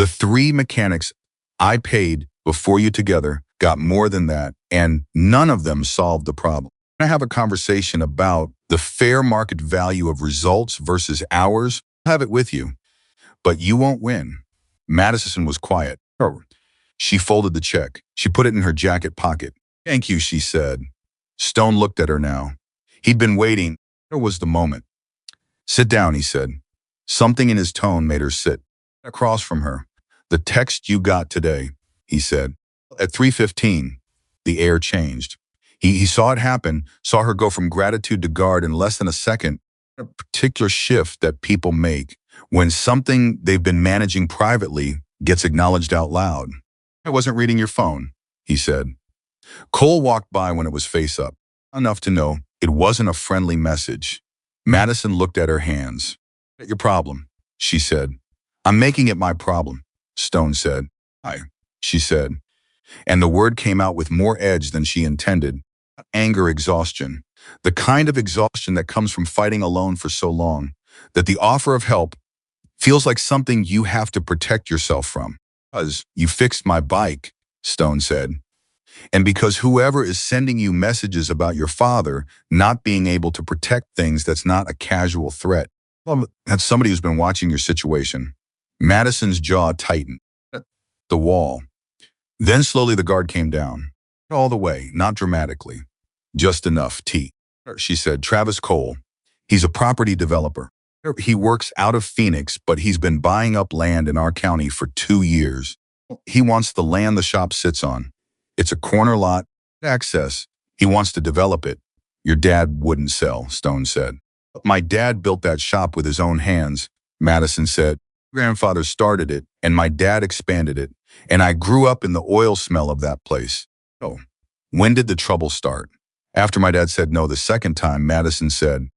Speaker 1: The 3 mechanics I paid before you together got more than that, and none of them solved the problem. I have a conversation about the fair market value of results versus hours. I'll have it with you, but you won't win. Madison was quiet. She folded the check. She put it in her jacket pocket. Thank you, she said. Stone looked at her now. He'd been waiting. There was the moment. Sit down, he said. Something in his tone made her sit. Across from her. The text you got today, he said. At 3:15, the air changed. He saw it happen, saw her go from gratitude to guard in less than a second. A particular shift that people make when something they've been managing privately gets acknowledged out loud. I wasn't reading your phone, he said. Cole walked by when it was face up, enough to know it wasn't a friendly message. Madison looked at her hands. Your problem, she said. I'm making it my problem, Stone said. She said. And the word came out with more edge than she intended. Anger exhaustion. The kind of exhaustion that comes from fighting alone for so long that the offer of help feels like something you have to protect yourself from. Because you fixed my bike, Stone said. And because whoever is sending you messages about your father not being able to protect things, that's not a casual threat. Well, that's somebody who's been watching your situation. Madison's jaw tightened. The wall. Then slowly the guard came down. Not all the way, not dramatically. Just enough, she said. Travis Cole. He's a property developer. He works out of Phoenix, but he's been buying up land in our county for 2 years. He wants the land the shop sits on. It's a corner lot, access. He wants to develop it. Your dad wouldn't sell, Stone said. My dad built that shop with his own hands, Madison said. Grandfather started it, and my dad expanded it, and I grew up in the oil smell of that place. Oh, when did the trouble start? After my dad said no the second time, Madison said,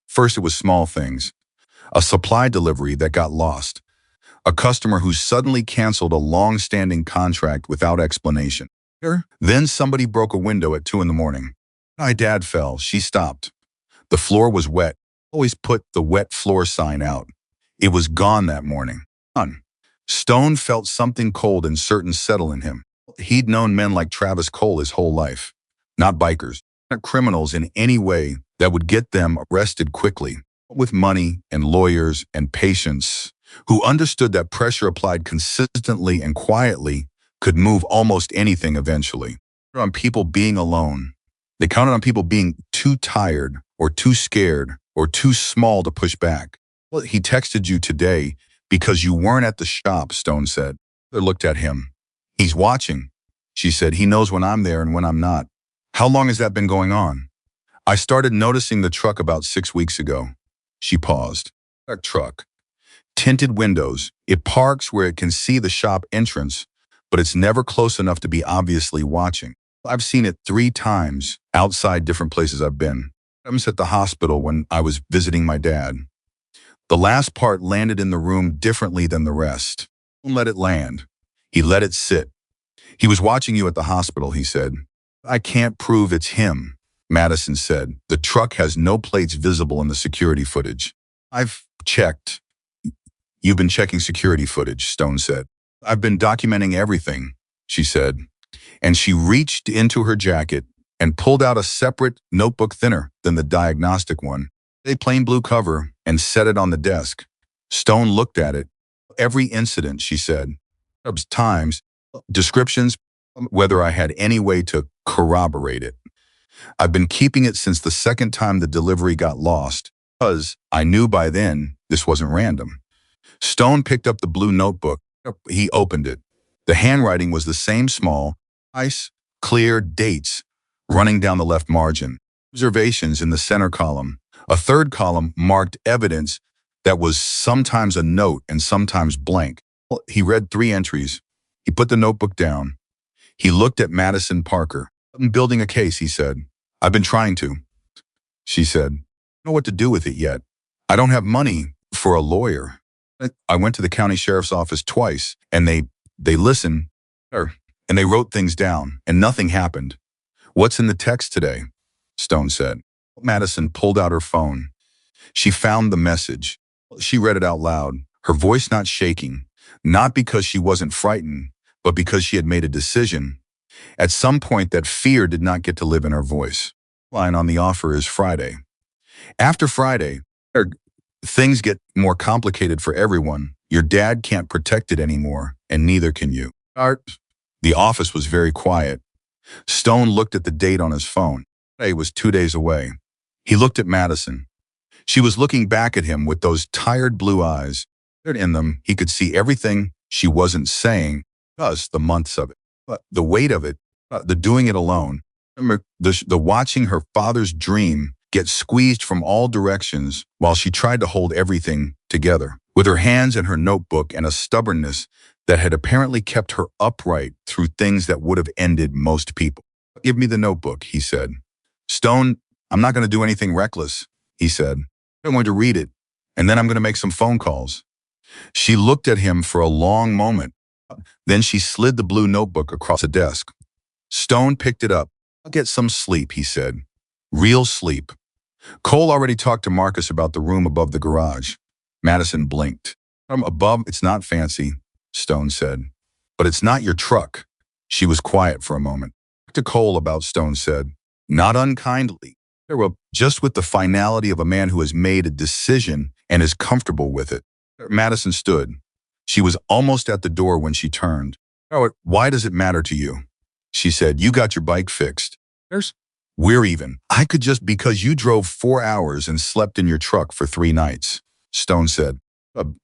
Speaker 1: first it was small things. A supply delivery that got lost. A customer who suddenly canceled a long-standing contract without explanation. Then somebody broke a window at 2 a.m. My dad fell. She stopped. The floor was wet. Always put the wet floor sign out. It was gone that morning. Stone felt something cold and certain settle in him. He'd known men like Travis Cole his whole life. Not bikers, not criminals in any way that would get them arrested quickly. With money and lawyers and patience, who understood that pressure applied consistently and quietly could move almost anything eventually. On people being alone. They counted on people being too tired or too scared or too small to push back. Well, he texted you today because you weren't at the shop, Stone said. They looked at him. He's watching, she said. He knows when I'm there and when I'm not. How long has that been going on? I started noticing the truck about 6 weeks ago. She paused. That truck. Tinted windows. It parks where it can see the shop entrance, but it's never close enough to be obviously watching. I've seen it 3 times outside different places I've been. I was at the hospital when I was visiting my dad. The last part landed in the room differently than the rest. Don't let it land. He let it sit. He was watching you at the hospital, he said. I can't prove it's him, Madison said. The truck has no plates visible in the security footage. I've checked. You've been checking security footage, Stone said. I've been documenting everything, she said. And she reached into her jacket and pulled out a separate notebook thinner than the diagnostic one. A plain blue cover and set it on the desk. Stone looked at it. Every incident, she said. Times, descriptions, whether I had any way to corroborate it. I've been keeping it since the second time the delivery got lost, because I knew by then this wasn't random. Stone picked up the blue notebook. He opened it. The handwriting was the same small, nice, clear dates running down the left margin. Observations in the center column. A third column marked evidence that was sometimes a note and sometimes blank. He read 3 entries. He put the notebook down. He looked at Madison Parker. I'm building a case, he said. I've been trying to, she said. I don't know what to do with it yet. I don't have money for a lawyer. I went to the county sheriff's office twice, and they listened, and they wrote things down, and nothing happened. What's in the text today? Stone said. Madison pulled out her phone. She found the message. She read it out loud, her voice not shaking, not because she wasn't frightened, but because she had made a decision. At some point, that fear did not get to live in her voice. Line on the offer is Friday. After Friday, things get more complicated for everyone. Your dad can't protect it anymore, and neither can you. Art, The office was very quiet. Stone looked at the date on his phone. It was 2 days away. He looked at Madison. She was looking back at him with those tired blue eyes. In them, he could see everything she wasn't saying, plus the months of it. But the weight of it, the doing it alone, remember the watching her father's dream get squeezed from all directions while she tried to hold everything together, with her hands in her notebook and a stubbornness that had apparently kept her upright through things that would have ended most people. Give me the notebook, he said. Stone, I'm not going to do anything reckless, he said. I'm going to read it, and then I'm going to make some phone calls. She looked at him for a long moment. Then she slid the blue notebook across the desk. Stone picked it up. I'll get some sleep, he said. Real sleep. Cole already talked to Marcus about the room above the garage. Madison blinked. From above, it's not fancy, Stone said. But it's not your truck. She was quiet for a moment. To Cole about, Stone said. Not unkindly. Just with the finality of a man who has made a decision and is comfortable with it. Madison stood. She was almost at the door when she turned. Why does it matter to you? She said, you got your bike fixed. We're even. I could just because you drove 4 hours and slept in your truck for 3 nights, Stone said.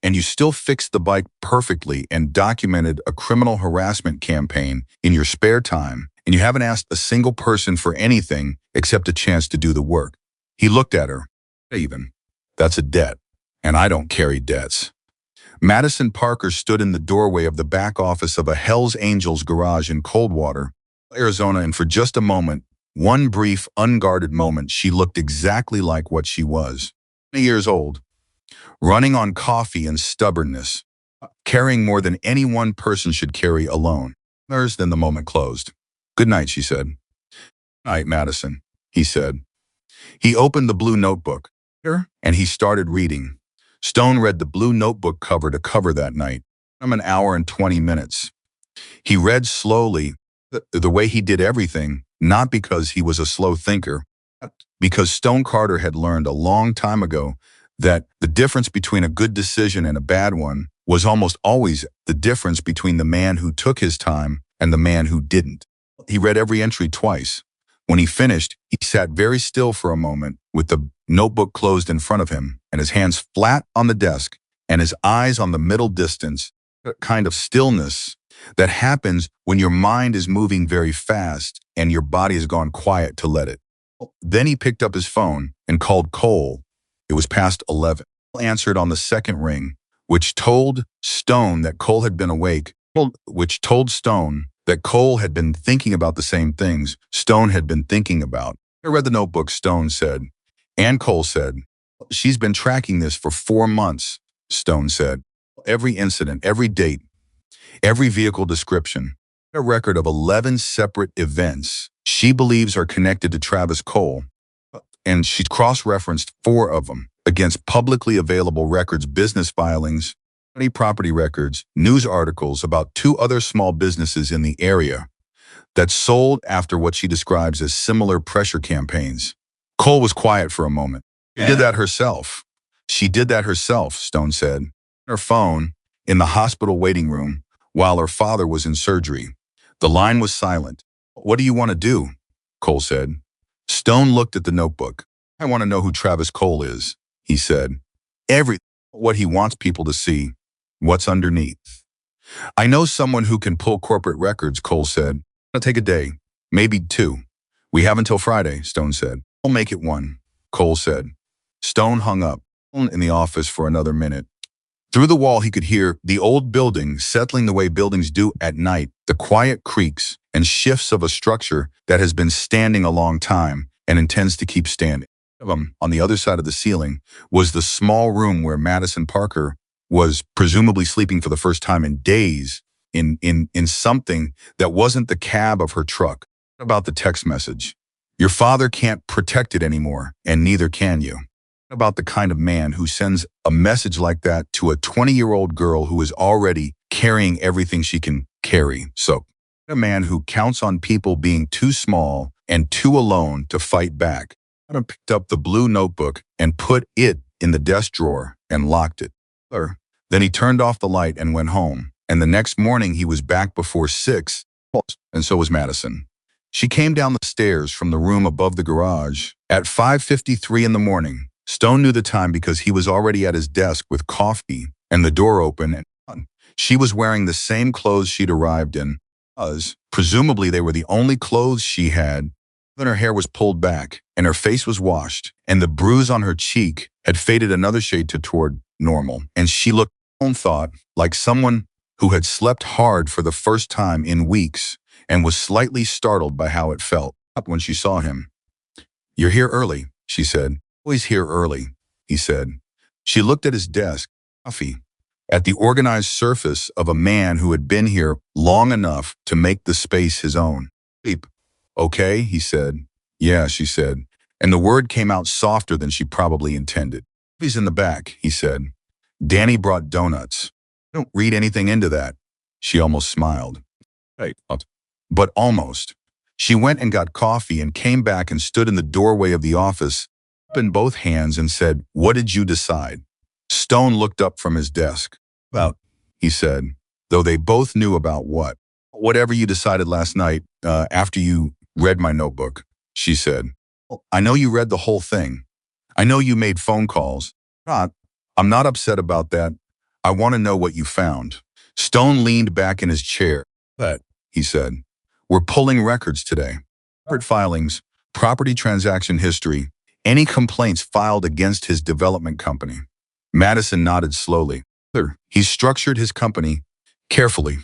Speaker 1: And you still fixed the bike perfectly and documented a criminal harassment campaign in your spare time, and you haven't asked a single person for anything except a chance to do the work. He looked at her. Even. That's a debt, and I don't carry debts. Madison Parker stood in the doorway of the back office of a Hells Angels garage in Coldwater, Arizona, and for just a moment, one brief, unguarded moment, she looked exactly like what she was. 20 years old, running on coffee and stubbornness, carrying more than any one person should carry alone. Then the moment closed. Good night, she said. Night, Madison, he said. He opened the blue notebook, and he started reading. Stone read the blue notebook cover to cover that night. An hour and 20 minutes. He read slowly, the way he did everything, not because he was a slow thinker, because Stone Carter had learned a long time ago that the difference between a good decision and a bad one was almost always the difference between the man who took his time and the man who didn't. He read every entry twice. When he finished, he sat very still for a moment with the notebook closed in front of him and his hands flat on the desk and his eyes on the middle distance, a kind of stillness that happens when your mind is moving very fast and your body has gone quiet to let it. Then he picked up his phone and called Cole. It was past 11. Cole answered on the second ring, which told Stone that Cole had been awake, which told Stone that Cole had been thinking about the same things Stone had been thinking about. I read the notebook, Stone said. And Cole said, she's been tracking this for 4 months, Stone said. Every incident, every date, every vehicle description, a record of 11 separate events she believes are connected to Travis Cole. And she cross-referenced 4 of them against publicly available records, business filings, property records, news articles about 2 other small businesses in the area that sold after what she describes as similar pressure campaigns. Cole was quiet for a moment. She did that herself. She did that herself, Stone said. Her phone, in the hospital waiting room, while her father was in surgery. The line was silent. What do you want to do? Cole said. Stone looked at the notebook. I want to know who Travis Cole is, he said. What he wants people to see. What's underneath. I know someone who can pull corporate records, Cole said. It'll take a day, maybe 2. We have until Friday, Stone said. I'll make it 1, Cole said. Stone hung up in the office for another minute. Through the wall, he could hear the old building settling the way buildings do at night, the quiet creaks and shifts of a structure that has been standing a long time and intends to keep standing. On the other side of the ceiling was the small room where Madison Parker was presumably sleeping for the first time in days in something that wasn't the cab of her truck. About the text message. Your father can't protect it anymore, and neither can you. About the kind of man who sends a message like that to a 20-year-old girl who is already carrying everything she can carry. So, a man who counts on people being too small and too alone to fight back. Adam picked up the blue notebook and put it in the desk drawer and locked it. Then he turned off the light and went home, and the next morning he was back before 6 And so was Madison. She came down the stairs from the room above the garage at 5:53 in the morning. Stone knew the time because he was already at his desk with coffee and the door open. And she was wearing the same clothes she'd arrived in. Presumably they were the only clothes she had. Then her hair was pulled back and her face was washed, and the bruise on her cheek had faded another shade to toward normal. And she looked, Stone thought, like someone who had slept hard for the first time in weeks and was slightly startled by how it felt when she saw him. "You're here early," she said. "Always here early," he said. She looked at his desk, coffee, at the organized surface of a man who had been here long enough to make the space his own. "Sleep. Okay," he said. "Yeah," she said, and the word came out softer than she probably intended. "He's in the back," he said. "Danny brought donuts." "Don't read anything into that." She almost smiled. "Hey." But almost. She went and got coffee and came back and stood in the doorway of the office, opened both hands and said, "What did you decide?" Stone looked up from his desk. "About," he said, though they both knew about what. "Whatever you decided last night after you read my notebook," she said. "I know you read the whole thing. I know you made phone calls. I'm not upset about that. I want to know what you found." Stone leaned back in his chair. "But," he said, "we're pulling records today. Corporate filings, property transaction history, any complaints filed against his development company." Madison nodded slowly. "He's structured his company carefully."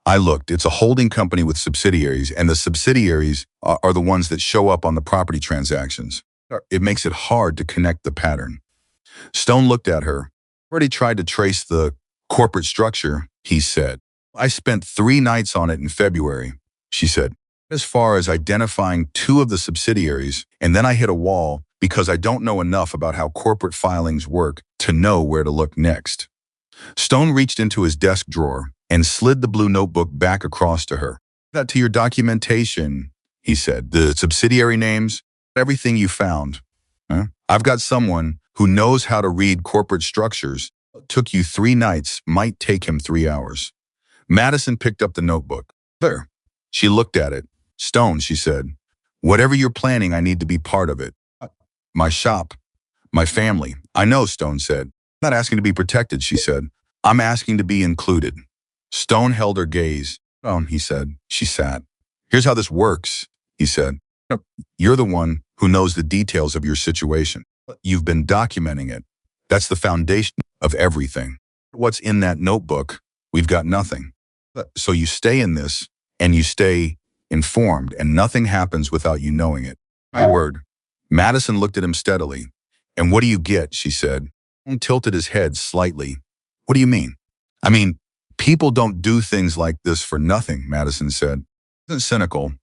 Speaker 1: I looked. "It's a holding company with subsidiaries, and the subsidiaries are the ones that show up on the property transactions. It makes it hard to connect the pattern." Stone looked at her. "Already tried to trace the corporate structure," he said. "I spent 3 nights on it in February," she said, "as far as identifying 2 of the subsidiaries, and then I hit a wall because I don't know enough about how corporate filings work to know where to look next." Stone reached into his desk drawer and slid the blue notebook back across to her. "That to your documentation," he said. "The subsidiary names, everything you found. I've got someone who knows how to read corporate structures. It took you 3 nights, might take him 3 hours." Madison picked up the notebook. "There." She looked at it. "Stone," she said, "whatever you're planning, I need to be part of it. My shop, my family." "I know," Stone said. "I'm not asking to be protected," she said. "I'm asking to be included." Stone held her gaze. "Oh," he said. She sat. "Here's how this works," he said. "You're the one who knows the details of your situation. You've been documenting it. That's the foundation of everything. What's in that notebook? We've got nothing. So you stay in this, and you stay informed, and nothing happens without you knowing it." "My word." Madison looked at him steadily. "And what do you get?" she said. He tilted his head slightly. "What do you mean?" "I mean, people don't do things like this for nothing," Madison said. It wasn't cynical.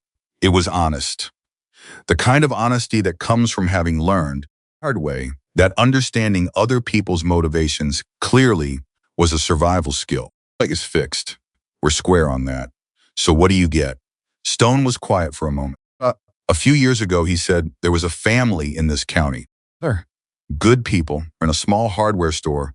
Speaker 1: It was honest. The kind of honesty that comes from having learned, the hard way, that understanding other people's motivations clearly was a survival skill. "Like it's fixed. We're square on that. So what do you get?" Stone was quiet for a moment. A few years ago," he said, "there was a family in this county. They're good people, in a small hardware store,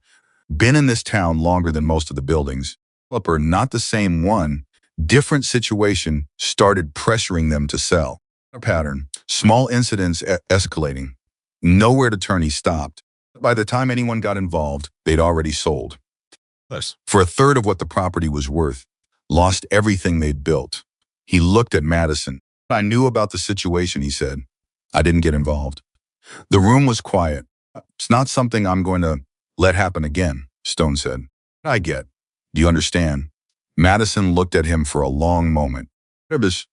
Speaker 1: been in this town longer than most of the buildings. Developer, not the same one, different situation, started pressuring them to sell. A pattern, small incidents escalating. Nowhere to turn, he stopped. By the time anyone got involved, they'd already sold. Yes. For a third of what the property was worth, lost everything they'd built." He looked at Madison. "I knew about the situation," he said. "I didn't get involved." The room was quiet. "It's not something I'm going to let happen again," Stone said. "I get. Do you understand?" Madison looked at him for a long moment.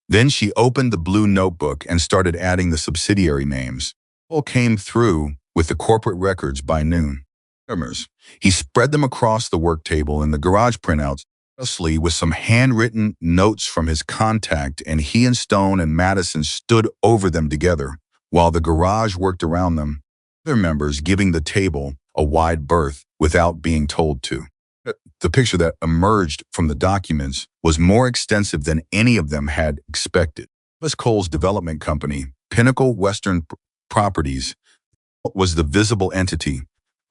Speaker 1: Then she opened the blue notebook and started adding the subsidiary names. All came through with the corporate records by noon. He spread them across the work table and the garage printouts, with some handwritten notes from his contact, and he and Stone and Madison stood over them together while the garage worked around them, other members giving the table a wide berth without being told to. The picture that emerged from the documents was more extensive than any of them had expected. Thomas Cole's development company, Pinnacle Western Properties, was the visible entity,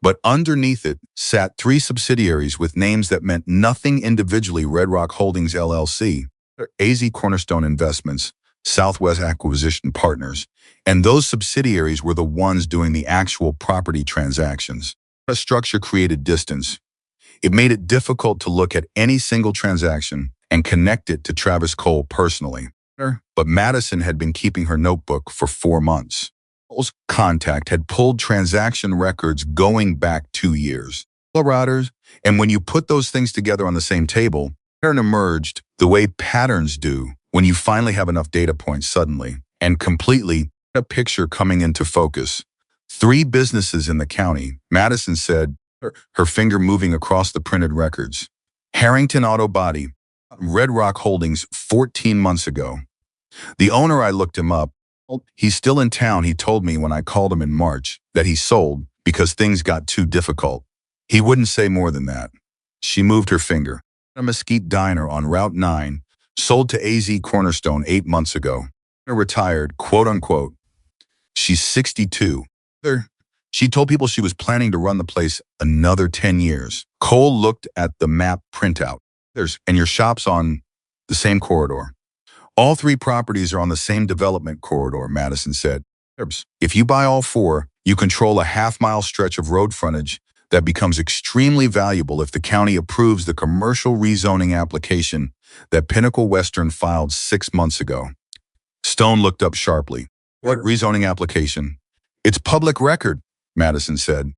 Speaker 1: but underneath it sat 3 subsidiaries with names that meant nothing individually: Red Rock Holdings LLC, AZ Cornerstone Investments, Southwest Acquisition Partners, and those subsidiaries were the ones doing the actual property transactions. The structure created distance. It made it difficult to look at any single transaction and connect it to Travis Cole personally. But Madison had been keeping her notebook for 4 months. Cole's contact had pulled transaction records going back 2 years. Routers, and when you put those things together on the same table, pattern emerged the way patterns do when you finally have enough data points suddenly and completely a picture coming into focus. 3 businesses in the county, Madison said, her finger moving across the printed records. Harrington Auto Body, Red Rock Holdings 14 months ago. The owner, I looked him up. He's still in town. He told me when I called him in March that he sold because things got too difficult. He wouldn't say more than that. She moved her finger. A Mesquite Diner on Route 9, sold to AZ Cornerstone 8 months ago. Retired, quote unquote. She's 62. She told people she was planning to run the place another 10 years. Cole looked at the map printout. And your shop's on the same corridor. All 3 properties are on the same development corridor, Madison said. If you buy all 4, you control a half-mile stretch of road frontage that becomes extremely valuable if the county approves the commercial rezoning application that Pinnacle Western filed 6 months ago. Stone looked up sharply. What rezoning application? It's public record, Madison said.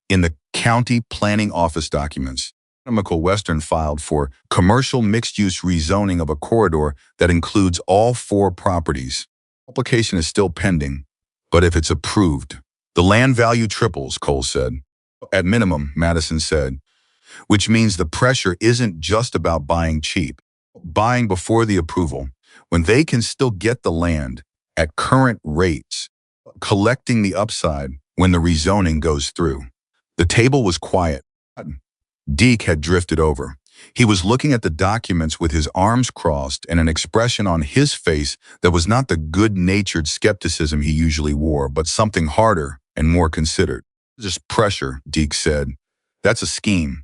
Speaker 1: In the county planning office documents. Pinnacle Western filed for commercial mixed-use rezoning of a corridor that includes all 4 properties. Application is still pending, but if it's approved, the land value triples, Cole said. At minimum, Madison said, which means the pressure isn't just about buying cheap. Buying before the approval, when they can still get the land at current rates, collecting the upside when the rezoning goes through. The table was quiet. Deke had drifted over. He was looking at the documents with his arms crossed and an expression on his face that was not the good-natured skepticism he usually wore, but something harder and more considered. Just pressure, Deke said. That's a scheme.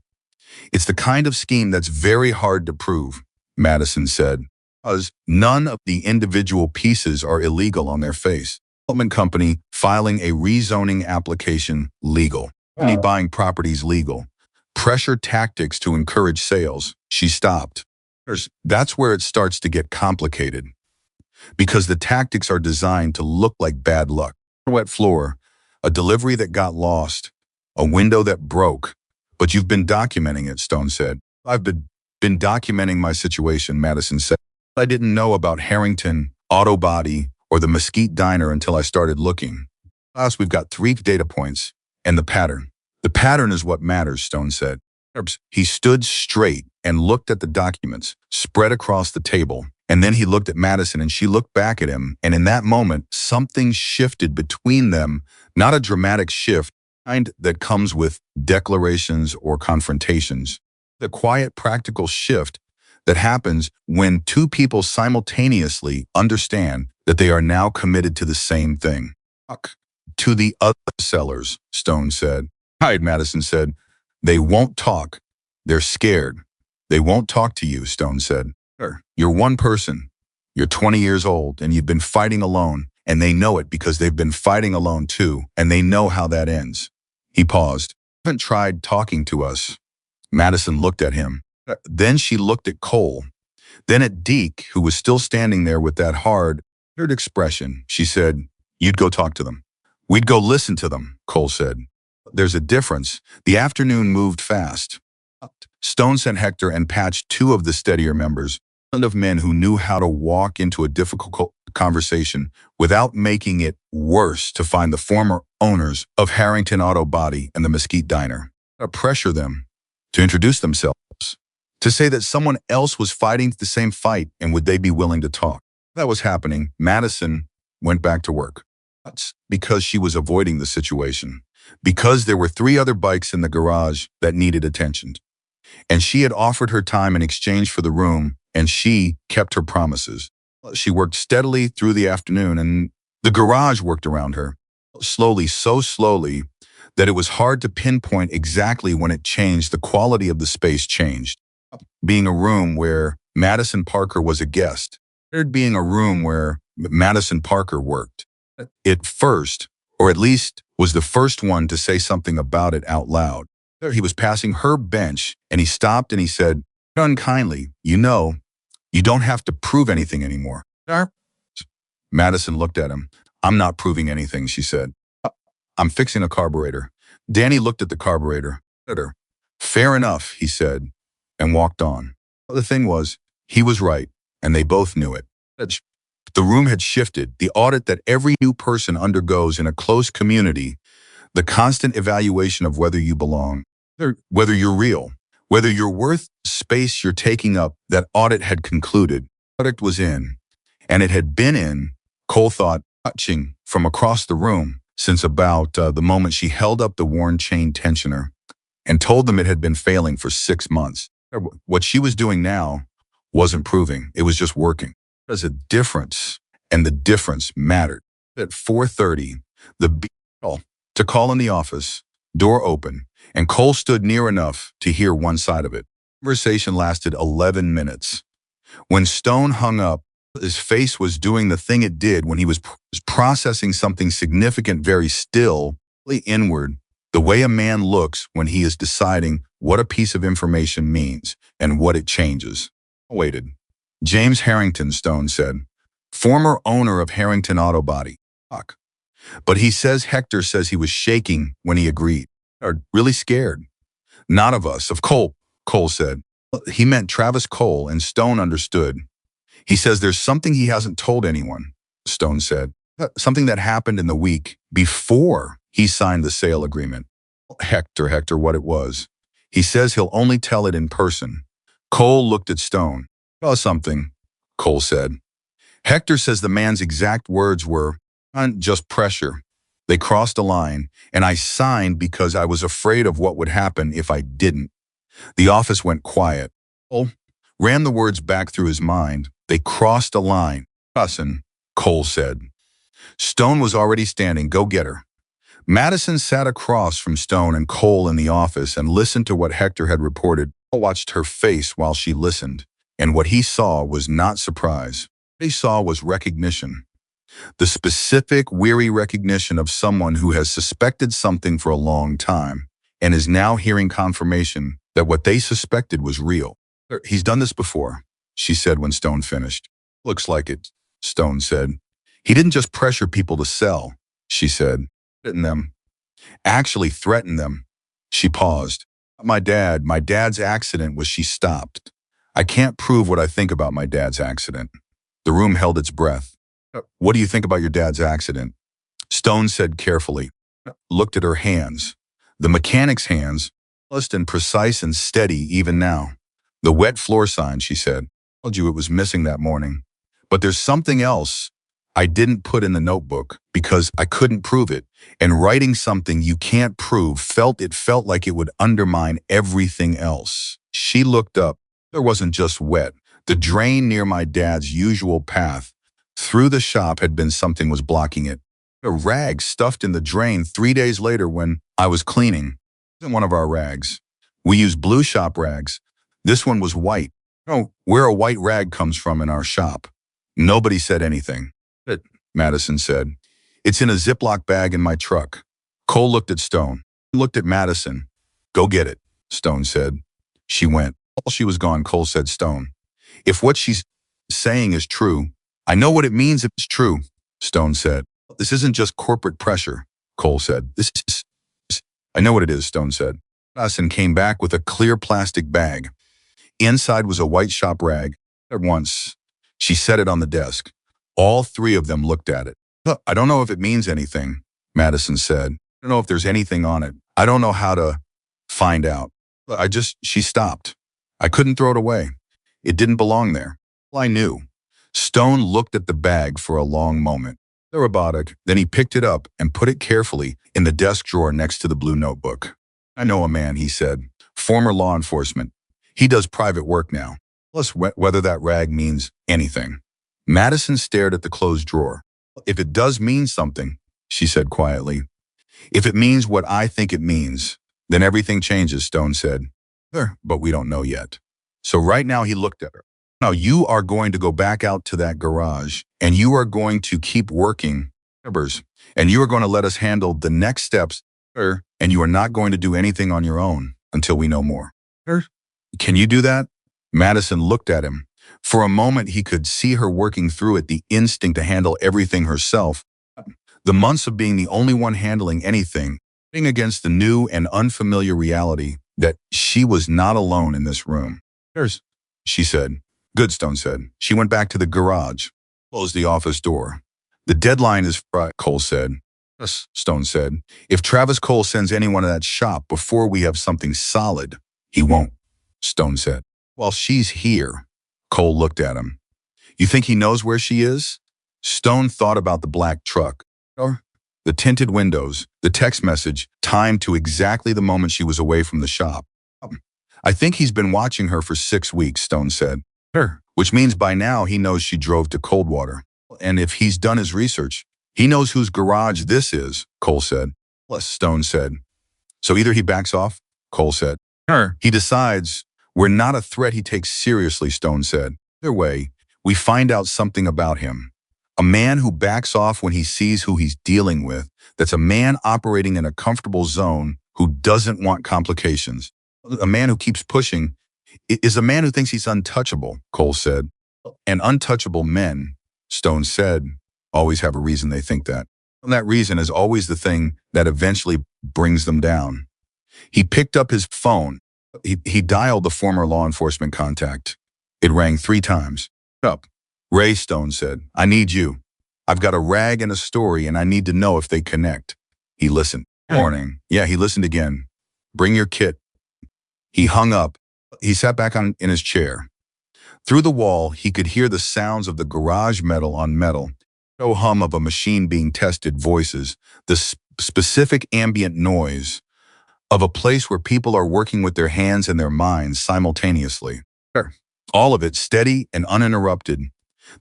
Speaker 1: It's the kind of scheme that's very hard to prove, Madison said, because none of the individual pieces are illegal on their face. Development company filing a rezoning application legal. Company buying properties legal. Pressure tactics to encourage sales. She stopped. That's where it starts to get complicated. Because the tactics are designed to look like bad luck. Wet floor, a delivery that got lost, a window that broke. But you've been documenting it, Stone said. I've been documenting my situation, Madison said. I didn't know about Harrington, Auto Body, or the Mesquite Diner until I started looking. Last, we've got 3 data points and the pattern. The pattern is what matters, Stone said. He stood straight and looked at the documents spread across the table. And then he looked at Madison and she looked back at him. And in that moment, something shifted between them, not a dramatic shift, kind that comes with declarations or confrontations. The quiet, practical shift that happens when 2 people simultaneously understand that they are now committed to the same thing. To the other sellers, Stone said. Right, Madison said. They won't talk. They're scared. They won't talk to you, Stone said. You're one person. You're 20 years old and you've been fighting alone. And they know it because they've been fighting alone too. And they know how that ends. He paused. You haven't tried talking to us. Madison looked at him. Then she looked at Cole. Then at Deke, who was still standing there with that hard expression. She said, you'd go talk to them. We'd go listen to them, Cole said. There's a difference. The afternoon moved fast. Stone sent Hector and Patch 2 of the steadier members, of men who knew how to walk into a difficult conversation without making it worse, to find the former owners of Harrington Auto Body and the Mesquite Diner. To pressure them to introduce themselves, to say that someone else was fighting the same fight and would they be willing to talk. That was happening. Madison went back to work. That's because she was avoiding the situation. Because there were 3 other bikes in the garage that needed attention. And she had offered her time in exchange for the room, and she kept her promises. She worked steadily through the afternoon, and the garage worked around her. Slowly, so slowly, that it was hard to pinpoint exactly when it changed. The quality of the space changed. Being a room where Madison Parker was a guest. There'd being a room where Madison Parker worked. It first, or at least was the first one to say something about it out loud. He was passing her bench, and he stopped and he said, unkindly, you don't have to prove anything anymore. Madison looked at him. I'm not proving anything, she said. I'm fixing a carburetor. Danny looked at the carburetor. Fair enough, he said, and walked on. The thing was, he was right, and they both knew it. The room had shifted, the audit that every new person undergoes in a close community, the constant evaluation of whether you belong, whether you're real, whether you're worth space you're taking up. That audit had concluded. The product was in, and it had been in, Cole thought, touching from across the room since about the moment she held up the worn chain tensioner and told them it had been failing for 6 months. What she was doing now wasn't proving, it was just working. There's a difference, and the difference mattered. At 4:30, the call to call in the office, door open, and Cole stood near enough to hear one side of it. Conversation lasted 11 minutes. When Stone hung up, his face was doing the thing it did when he was processing something significant, very still, inward, the way a man looks when he is deciding what a piece of information means and what it changes. Waited. James Harrington, Stone said, former owner of Harrington Auto Body. Fuck. But he says Hector says he was shaking when he agreed. Or really scared. Not of us, of Cole, Cole said. He meant Travis Cole, and Stone understood. He says there's something he hasn't told anyone, Stone said. Something that happened in the week before he signed the sale agreement. Hector, what it was. He says he'll only tell it in person. Cole looked at Stone. Something, Cole said. Hector says the man's exact words were, just pressure. They crossed a line, and I signed because I was afraid of what would happen if I didn't. The office went quiet. Cole ran the words back through his mind. They crossed a line. Cousin, Cole said. Stone was already standing. Go get her. Madison sat across from Stone and Cole in the office and listened to what Hector had reported. Cole watched her face while she listened, and what he saw was not surprise. What he saw was recognition. The specific, weary recognition of someone who has suspected something for a long time and is now hearing confirmation that what they suspected was real. He's done this before, she said when Stone finished. Looks like it, Stone said. He didn't just pressure people to sell, she said. Threaten them. Actually threaten them. She paused. My dad's accident was she stopped. I can't prove what I think about my dad's accident. The room held its breath. What do you think about your dad's accident? Stone said carefully. Looked at her hands. The mechanic's hands, polished and precise and steady even now. The wet floor sign, she said. I told you it was missing that morning. But there's something else I didn't put in the notebook because I couldn't prove it. And writing something you can't prove felt like it would undermine everything else. She looked up. There wasn't just wet. The drain near my dad's usual path through the shop had been something was blocking it. A rag stuffed in the drain 3 days later when I was cleaning. It wasn't one of our rags. We use blue shop rags. This one was white. Where a white rag comes from in our shop. Nobody said anything. Madison said. It's in a Ziploc bag in my truck. Cole looked at Stone. He looked at Madison. Go get it, Stone said. She went. While she was gone, Cole said, Stone, if what she's saying is true, I know what it means if it's true, Stone said. This isn't just corporate pressure, Cole said. I know what it is, Stone said. Madison came back with a clear plastic bag. Inside was a white shop rag. At once, she set it on the desk. All three of them looked at it. I don't know if it means anything, Madison said. I don't know if there's anything on it. I don't know how to find out. She stopped. I couldn't throw it away. It didn't belong there. Well, I knew. Stone looked at the bag for a long moment. Robotic. Then he picked it up and put it carefully in the desk drawer next to the blue notebook. I know a man, he said. Former law enforcement. He does private work now. Plus whether that rag means anything. Madison stared at the closed drawer. If it does mean something, she said quietly. If it means what I think it means, then everything changes, Stone said. But we don't know yet. So right now he looked at her. Now you are going to go back out to that garage and you are going to keep working, and you are going to let us handle the next steps, and you are not going to do anything on your own until we know more. Can you do that? Madison looked at him. For a moment, he could see her working through it, the instinct to handle everything herself. The months of being the only one handling anything, fighting against the new and unfamiliar reality that she was not alone in this room. She said. Good, Stone said. She went back to the garage, closed the office door. The deadline is Friday, Cole said. Yes, Stone said. If Travis Cole sends anyone to that shop before we have something solid, he won't, Stone said. Well, she's here. Cole looked at him. You think he knows where she is? Stone thought about the black truck, the tinted windows, the text message timed to exactly the moment she was away from the shop. I think he's been watching her for 6 weeks, Stone said. Which means by now he knows she drove to Coldwater. And if he's done his research, he knows whose garage this is, Cole said. Plus, Stone said. So either he backs off, Cole said. He decides we're not a threat he takes seriously, Stone said. Either way, we find out something about him. A man who backs off when he sees who he's dealing with. That's a man operating in a comfortable zone who doesn't want complications. A man who keeps pushing is a man who thinks he's untouchable, Cole said. And untouchable men, Stone said, always have a reason they think that. And that reason is always the thing that eventually brings them down. He picked up his phone. He dialed the former law enforcement contact. It rang 3 times. Up. Ray, Stone said, I need you. I've got a rag and a story and I need to know if they connect. He listened. Morning. Yeah, he listened again. Bring your kit. He hung up. He sat back in his chair. Through the wall, he could hear the sounds of the garage metal on metal, no hum of a machine being tested, voices, the specific ambient noise of a place where people are working with their hands and their minds simultaneously. All of it steady and uninterrupted.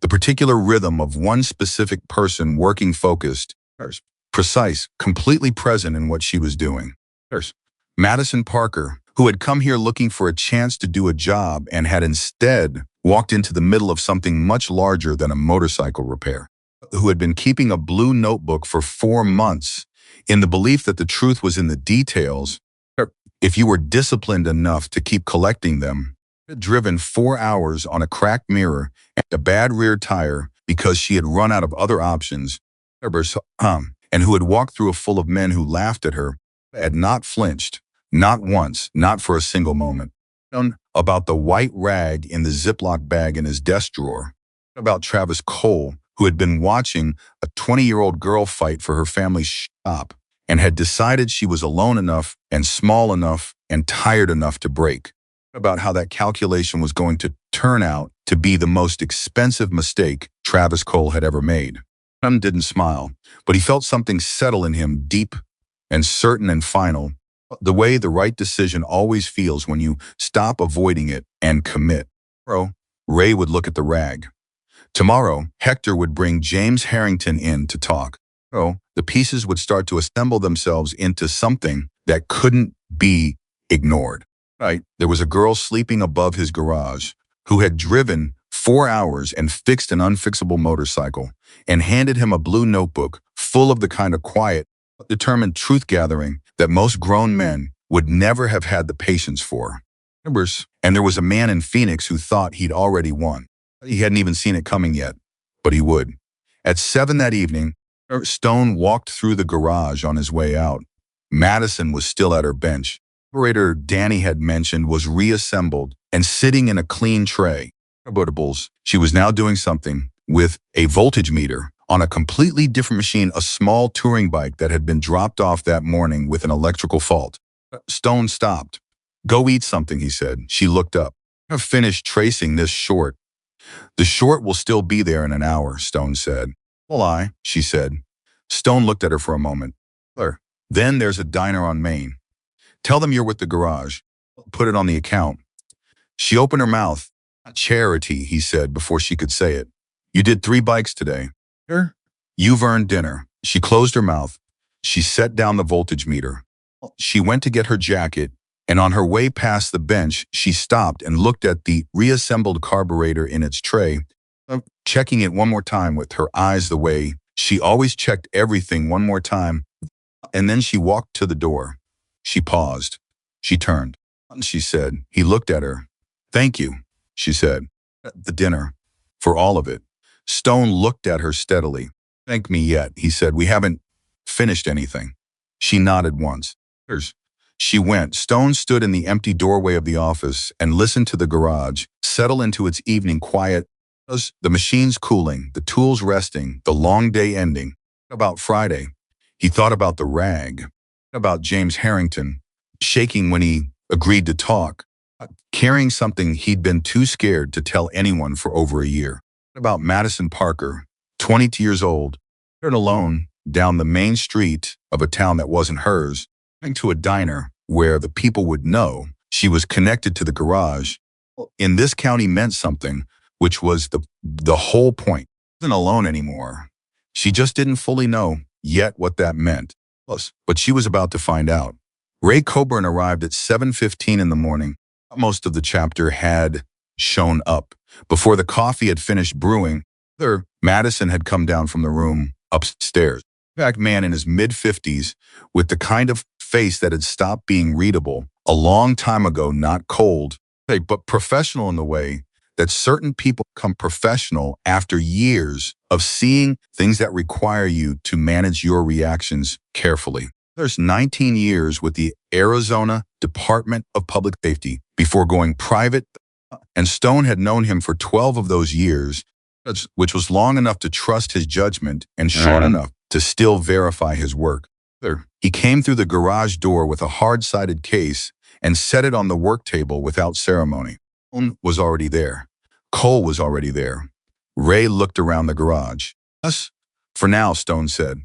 Speaker 1: The particular rhythm of one specific person working focused, precise, completely present in what she was doing. Madison Parker, who had come here looking for a chance to do a job and had instead walked into the middle of something much larger than a motorcycle repair, who had been keeping a blue notebook for 4 months in the belief that the truth was in the details. If you were disciplined enough to keep collecting them, had driven 4 hours on a cracked mirror and a bad rear tire because she had run out of other options, and who had walked through a full of men who laughed at her, had not flinched. Not once, not for a single moment. About the white rag in the Ziploc bag in his desk drawer. About Travis Cole, who had been watching a 20-year-old girl fight for her family's shop and had decided she was alone enough and small enough and tired enough to break. About how that calculation was going to turn out to be the most expensive mistake Travis Cole had ever made. Tom didn't smile, but he felt something settle in him, deep and certain and final. The way the right decision always feels when you stop avoiding it and commit. Tomorrow, Ray would look at the rag. Tomorrow, Hector would bring James Harrington in to talk. The pieces would start to assemble themselves into something that couldn't be ignored. There was a girl sleeping above his garage who had driven 4 hours and fixed an unfixable motorcycle and handed him a blue notebook full of the kind of quiet, determined truth-gathering that most grown men would never have had the patience for. And there was a man in Phoenix who thought he'd already won. He hadn't even seen it coming yet, but he would. At 7 that evening, Stone walked through the garage on his way out. Madison was still at her bench. Operator Danny had mentioned was reassembled and sitting in a clean tray. She was now doing something with a voltage meter on a completely different machine, a small touring bike that had been dropped off that morning with an electrical fault. Stone stopped. Go eat something, he said. She looked up. I've finished tracing this short. The short will still be there in an hour, Stone said. Well, she said. Stone looked at her for a moment. Then there's a diner on Main. Tell them you're with the garage. Put it on the account. She opened her mouth. Charity, he said before she could say it. You did 3 bikes today. You've earned dinner. She closed her mouth. She set down the voltage meter. She went to get her jacket And on her way past the bench, she stopped and looked at the reassembled carburetor in its tray, checking it one more time with her eyes the way she always checked everything one more time. And then she walked to the door. She paused. She turned. She said. He looked at her. "Thank you," she said. "The dinner. For all of it." Stone looked at her steadily. "Thank me yet," he said. "We haven't finished anything." She nodded once. She went. Stone stood in the empty doorway of the office and listened to the garage settle into its evening quiet. The machines cooling, the tools resting, the long day ending. About Friday, he thought about the rag, about James Harrington, shaking when he agreed to talk, carrying something he'd been too scared to tell anyone for over a year. About Madison Parker, 22 years old, turned alone down the main street of a town that wasn't hers, going to a diner where the people would know she was connected to the garage. In this county meant something, which was the whole point. She wasn't alone anymore. She just didn't fully know yet what that meant. But she was about to find out. Ray Coburn arrived at 7:15 in the morning. Most of the chapter had shown up. Before the coffee had finished brewing, Madison had come down from the room upstairs. In fact, man in his mid-50s with the kind of face that had stopped being readable a long time ago, not cold, but professional in the way that certain people become professional after years of seeing things that require you to manage your reactions carefully. There's 19 years with the Arizona Department of Public Safety before going private, and Stone had known him for 12 of those years, which was long enough to trust his judgment and short enough to still verify his work. He came through the garage door with a hard-sided case and set it on the work table without ceremony. Stone was already there. Cole was already there. Ray looked around the garage. "Us? For now," Stone said.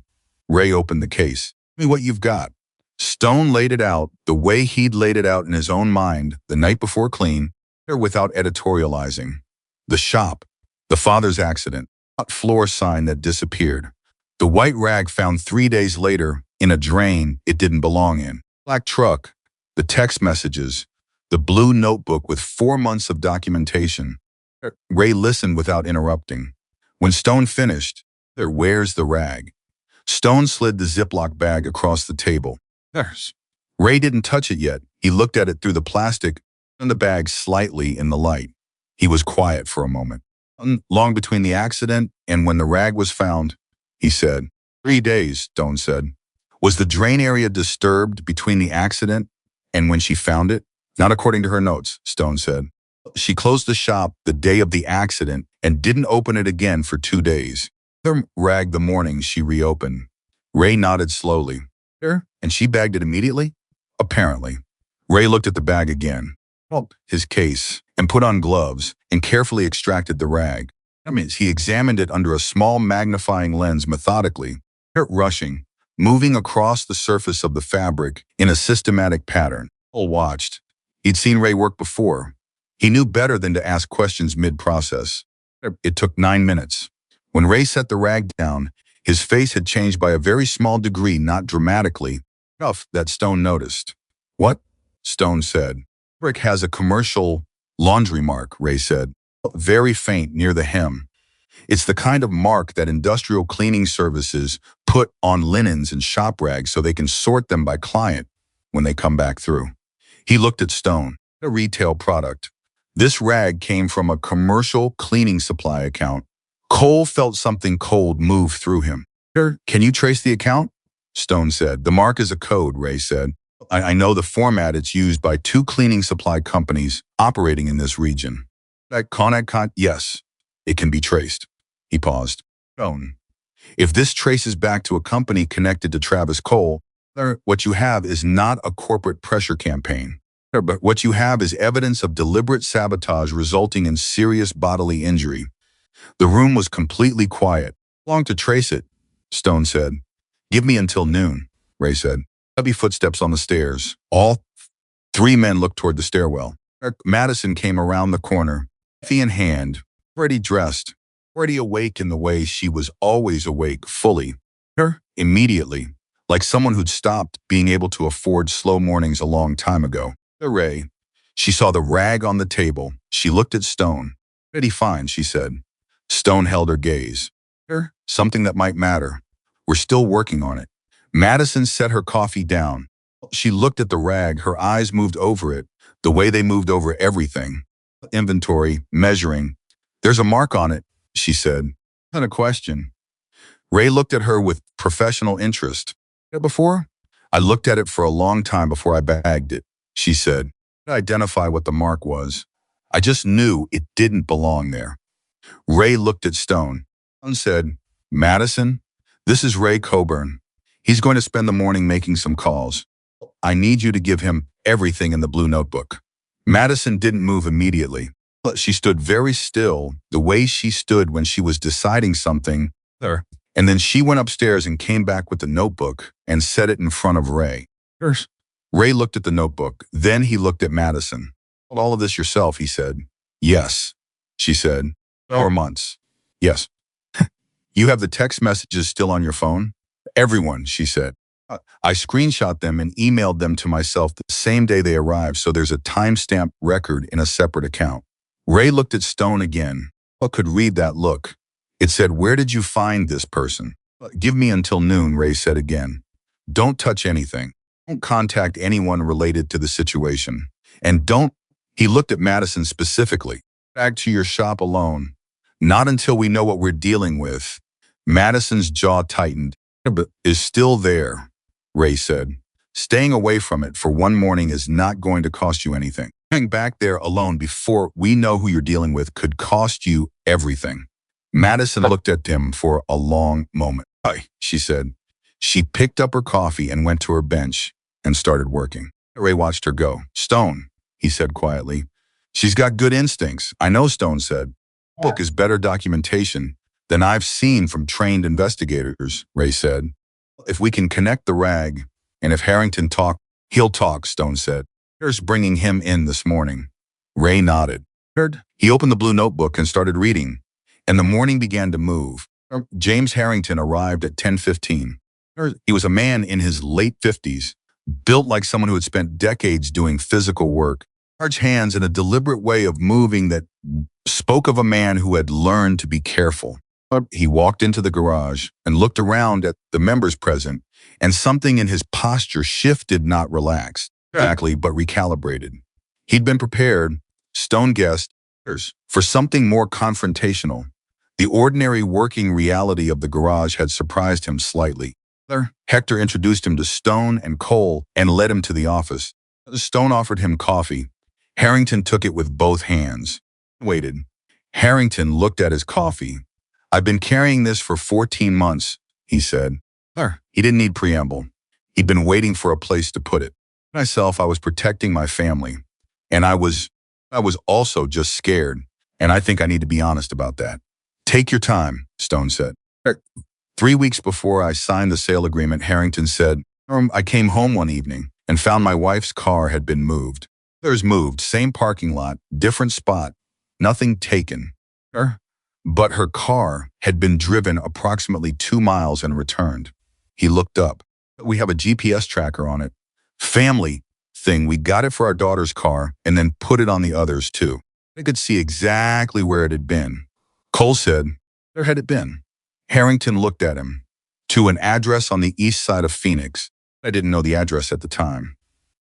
Speaker 1: Ray opened the case. "Tell me what you've got." Stone laid it out the way he'd laid it out in his own mind the night before clean, without editorializing. The shop, the father's accident, hot floor sign that disappeared, the white rag found 3 days later in a drain it didn't belong in, black truck, the text messages, the blue notebook with 4 months of documentation. Ray listened without interrupting. When Stone finished, "Where's the rag?" Stone slid the Ziploc bag across the table. "There's." Ray didn't touch it yet. He looked at it through the plastic and the bag slightly in the light. He was quiet for a moment. "Long between the accident and when the rag was found," he said. 3 days, Stone said. "Was the drain area disturbed between the accident and when she found it?" "Not according to her notes," Stone said. "She closed the shop the day of the accident and didn't open it again for 2 days. The rag the morning she reopened." Ray nodded slowly. "And she bagged it immediately?" "Apparently." Ray looked at the bag again, his case, and put on gloves and carefully extracted the rag. He examined it under a small magnifying lens methodically, rushing, moving across the surface of the fabric in a systematic pattern. Cole watched. He'd seen Ray work before. He knew better than to ask questions mid-process. It took 9 minutes. When Ray set the rag down, his face had changed by a very small degree, not dramatically, enough that Stone noticed. "What?" Stone said. "Fabric has a commercial laundry mark," Ray said. "Very faint near the hem. It's the kind of mark that industrial cleaning services put on linens and shop rags so they can sort them by client when they come back through." He looked at Stone. "A retail product. This rag came from a commercial cleaning supply account." Cole felt something cold move through him. "Can you trace the account?" Stone said. "The mark is a code," Ray said. I know the format it's used by 2 cleaning supply companies operating in this region." "Yes, it can be traced." He paused. "Stone, if this traces back to a company connected to Travis Cole, what you have is not a corporate pressure campaign. But what you have is evidence of deliberate sabotage resulting in serious bodily injury." The room was completely quiet. "How long to trace it?" Stone said. "Give me until noon," Ray said. Heavy footsteps on the stairs. All 3 men looked toward the stairwell. Madison came around the corner, coffee in hand, already dressed, already awake in the way she was always awake, fully. Immediately, like someone who'd stopped being able to afford slow mornings a long time ago. Ray. She saw the rag on the table. She looked at Stone. Pretty fine, she said. Stone held her gaze. Something that might matter. We're still working on it. Madison set her coffee down. She looked at the rag. Her eyes moved over it, the way they moved over everything. Inventory, measuring. There's a mark on it, she said. Not a question. Ray looked at her with professional interest. Before? I looked at it for a long time before I bagged it, she said. I identify what the mark was. I just knew it didn't belong there. Ray looked at Stone and said, Madison, this is Ray Coburn. He's going to spend the morning making some calls. I need you to give him everything in the blue notebook. Madison didn't move immediately. She stood very still, the way she stood when she was deciding something. And then she went upstairs and came back with the notebook and set it in front of Ray. Ray looked at the notebook. Then he looked at Madison. All of this yourself, he said. Yes, she said. 4 months. Yes. You have the text messages still on your phone? Everyone, she said. I screenshot them and emailed them to myself the same day they arrived, so there's a timestamp record in a separate account. Ray looked at Stone again. What could read that look? It said, where did you find this person? Give me until noon, Ray said again. Don't touch anything. Don't contact anyone related to the situation. And don't, he looked at Madison specifically, back to your shop alone. Not until we know what we're dealing with. Madison's jaw tightened. But is still there, Ray said. Staying away from it for one morning is not going to cost you anything. Going back there alone before we know who you're dealing with could cost you everything. Madison looked at him for a long moment. Hi, she said. She picked up her coffee and went to her bench and started working. Ray watched her go. Stone, he said quietly. She's got good instincts. I know, Stone said. The book is better documentation than I've seen from trained investigators, Ray said. If we can connect the rag, and if Harrington talk, he'll talk, Stone said. Here's bringing him in this morning. Ray nodded. He opened the blue notebook and started reading, and the morning began to move. James Harrington arrived at 10:15. He was a man in his late 50s, built like someone who had spent decades doing physical work, large hands and a deliberate way of moving that spoke of a man who had learned to be careful. He walked into the garage and looked around at the members present, and something in his posture shifted, not relaxed, exactly, but recalibrated. He'd been prepared, Stone guessed, for something more confrontational. The ordinary working reality of the garage had surprised him slightly. Hector introduced him to Stone and Cole and led him to the office. Stone offered him coffee. Harrington took it with both hands. Waited. Harrington looked at his coffee. I've been carrying this for 14 months, he said. He didn't need preamble. He'd been waiting for a place to put it. Myself, I was protecting my family. And I was also just scared. And I think I need to be honest about that. Take your time, Stone said. 3 weeks before I signed the sale agreement, Harrington said, I came home one evening and found my wife's car had been moved. Theirs moved, same parking lot, different spot, nothing taken. But her car had been driven approximately 2 miles and returned. He looked up. We have a GPS tracker on it. Family thing. We got it for our daughter's car and then put it on the others too. They could see exactly where it had been. Cole said, where had it been? Harrington looked at him. To an address on the east side of Phoenix. I didn't know the address at the time.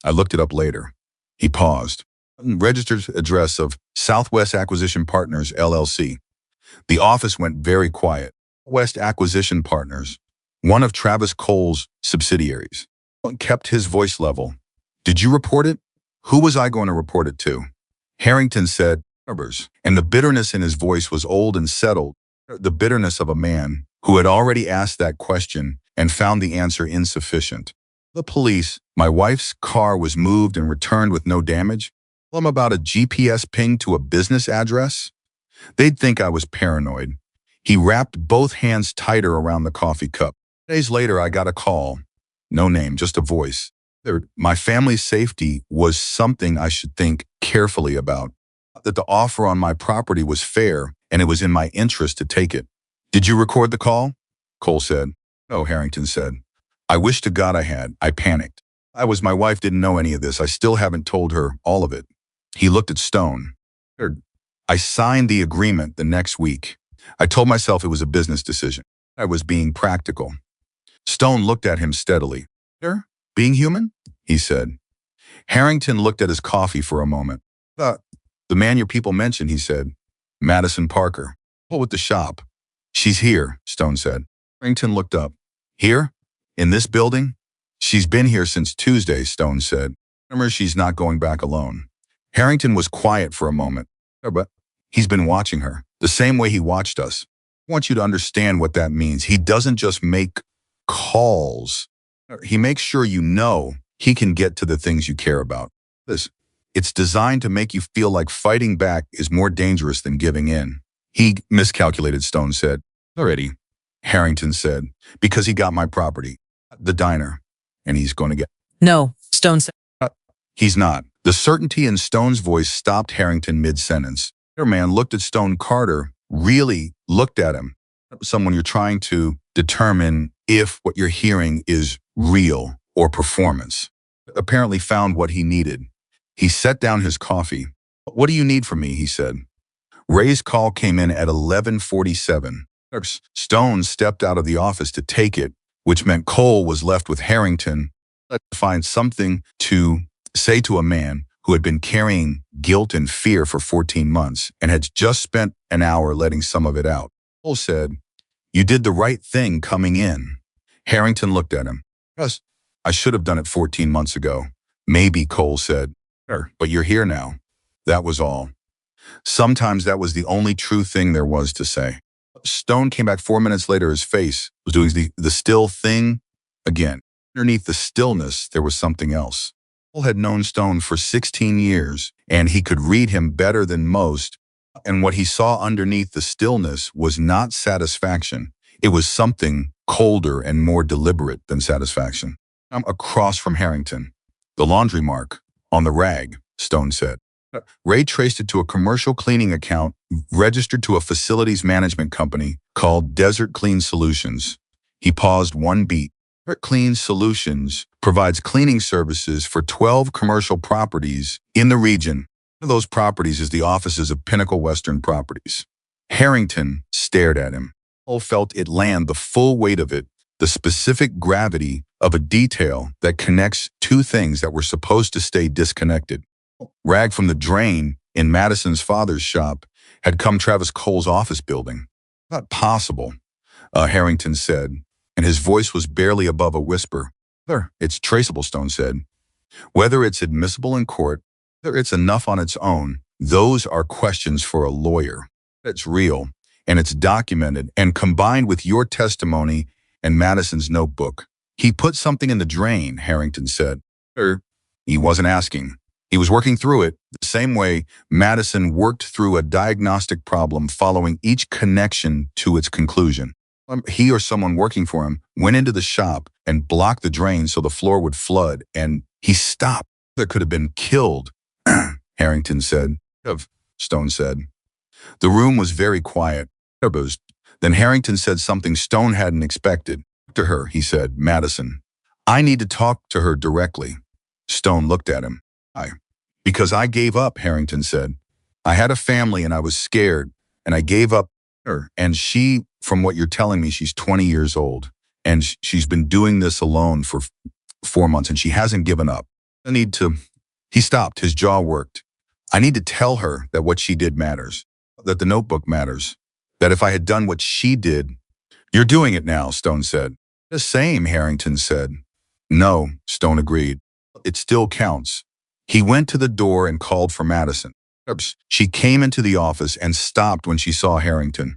Speaker 1: I looked it up later. He paused. Registered address of Southwest Acquisition Partners, LLC. The office went very quiet. West Acquisition Partners, one of Travis Cole's subsidiaries, kept his voice level. Did you report it? Who was I going to report it to? Harrington said, and the bitterness in his voice was old and settled, the bitterness of a man who had already asked that question and found the answer insufficient. The police, my wife's car was moved and returned with no damage. Tell them about a GPS ping to a business address? They'd think I was paranoid. He wrapped both hands tighter around the coffee cup. Days later, I got a call. No name, just a voice. My family's safety was something I should think carefully about. That the offer on my property was fair, and it was in my interest to take it. Did you record the call? Cole said. No, Harrington said. I wish to God I had. I panicked. My wife didn't know any of this. I still haven't told her all of it. He looked at Stone. I signed the agreement the next week. I told myself it was a business decision. I was being practical. Stone looked at him steadily. Being human? He said. Harrington looked at his coffee for a moment. The man your people mentioned, he said. Madison Parker. What with the shop? She's here, Stone said. Harrington looked up. Here? In this building? She's been here since Tuesday, Stone said. Remember, she's not going back alone. Harrington was quiet for a moment. But he's been watching her, the same way he watched us. I want you to understand what that means. He doesn't just make calls. He makes sure you know he can get to the things you care about. It's designed to make you feel like fighting back is more dangerous than giving in. He miscalculated, Stone said. Already, Harrington said, because he got my property, the diner, and he's going to get...
Speaker 2: No, Stone said.
Speaker 1: He's not. The certainty in Stone's voice stopped Harrington mid-sentence. The man looked at Stone. Carter really looked at him. Someone you're trying to determine if what you're hearing is real or performance. Apparently found what he needed. He set down his coffee. What do you need from me? He said. Ray's call came in at 11:47. Stone stepped out of the office to take it, which meant Cole was left with Harrington to find something to say to a man who had been carrying guilt and fear for 14 months and had just spent an hour letting some of it out. Cole said, "You did the right thing coming in." Harrington looked at him. "Yes, I should have done it 14 months ago." "Maybe," Cole said. "Sure, but you're here now." That was all. Sometimes that was the only true thing there was to say. Stone came back 4 minutes later. His face was doing the still thing again. Underneath the stillness, there was something else. Cole had known Stone for 16 years, and he could read him better than most. And what he saw underneath the stillness was not satisfaction. It was something colder and more deliberate than satisfaction. I'm across from Harrington. The laundry mark on the rag, Stone said. Ray traced it to a commercial cleaning account registered to a facilities management company called Desert Clean Solutions. He paused one beat. Desert Clean Solutions provides cleaning services for 12 commercial properties in the region. One of those properties is the offices of Pinnacle Western Properties. Harrington stared at him. Cole felt it land, the full weight of it, the specific gravity of a detail that connects two things that were supposed to stay disconnected. Rag from the drain in Madison's father's shop had come Travis Cole's office building. Not possible, Harrington said, and his voice was barely above a whisper. It's traceable, Stone said. Whether it's admissible in court, whether it's enough on its own, those are questions for a lawyer. It's real, and it's documented, and combined with your testimony and Madison's notebook. He put something in the drain, Harrington said. He wasn't asking. He was working through it the same way Madison worked through a diagnostic problem following each connection to its conclusion. He or someone working for him went into the shop and blocked the drain so the floor would flood, and he stopped. There could have been killed, Harrington said. Stone said. The room was very quiet. Then Harrington said something Stone hadn't expected. To her, he said, Madison. I need to talk to her directly. Stone looked at him. Because I gave up, Harrington said. I had a family and I was scared, and I gave up her. And she, from what you're telling me, she's 20 years old, and she's been doing this alone for 4 months, and she hasn't given up. He stopped, his jaw worked. I need to tell her that what she did matters, that the notebook matters, that if I had done what she did. You're doing it now, Stone said. The same, Harrington said. No, Stone agreed. It still counts. He went to the door and called for Madison. She came into the office and stopped when she saw Harrington.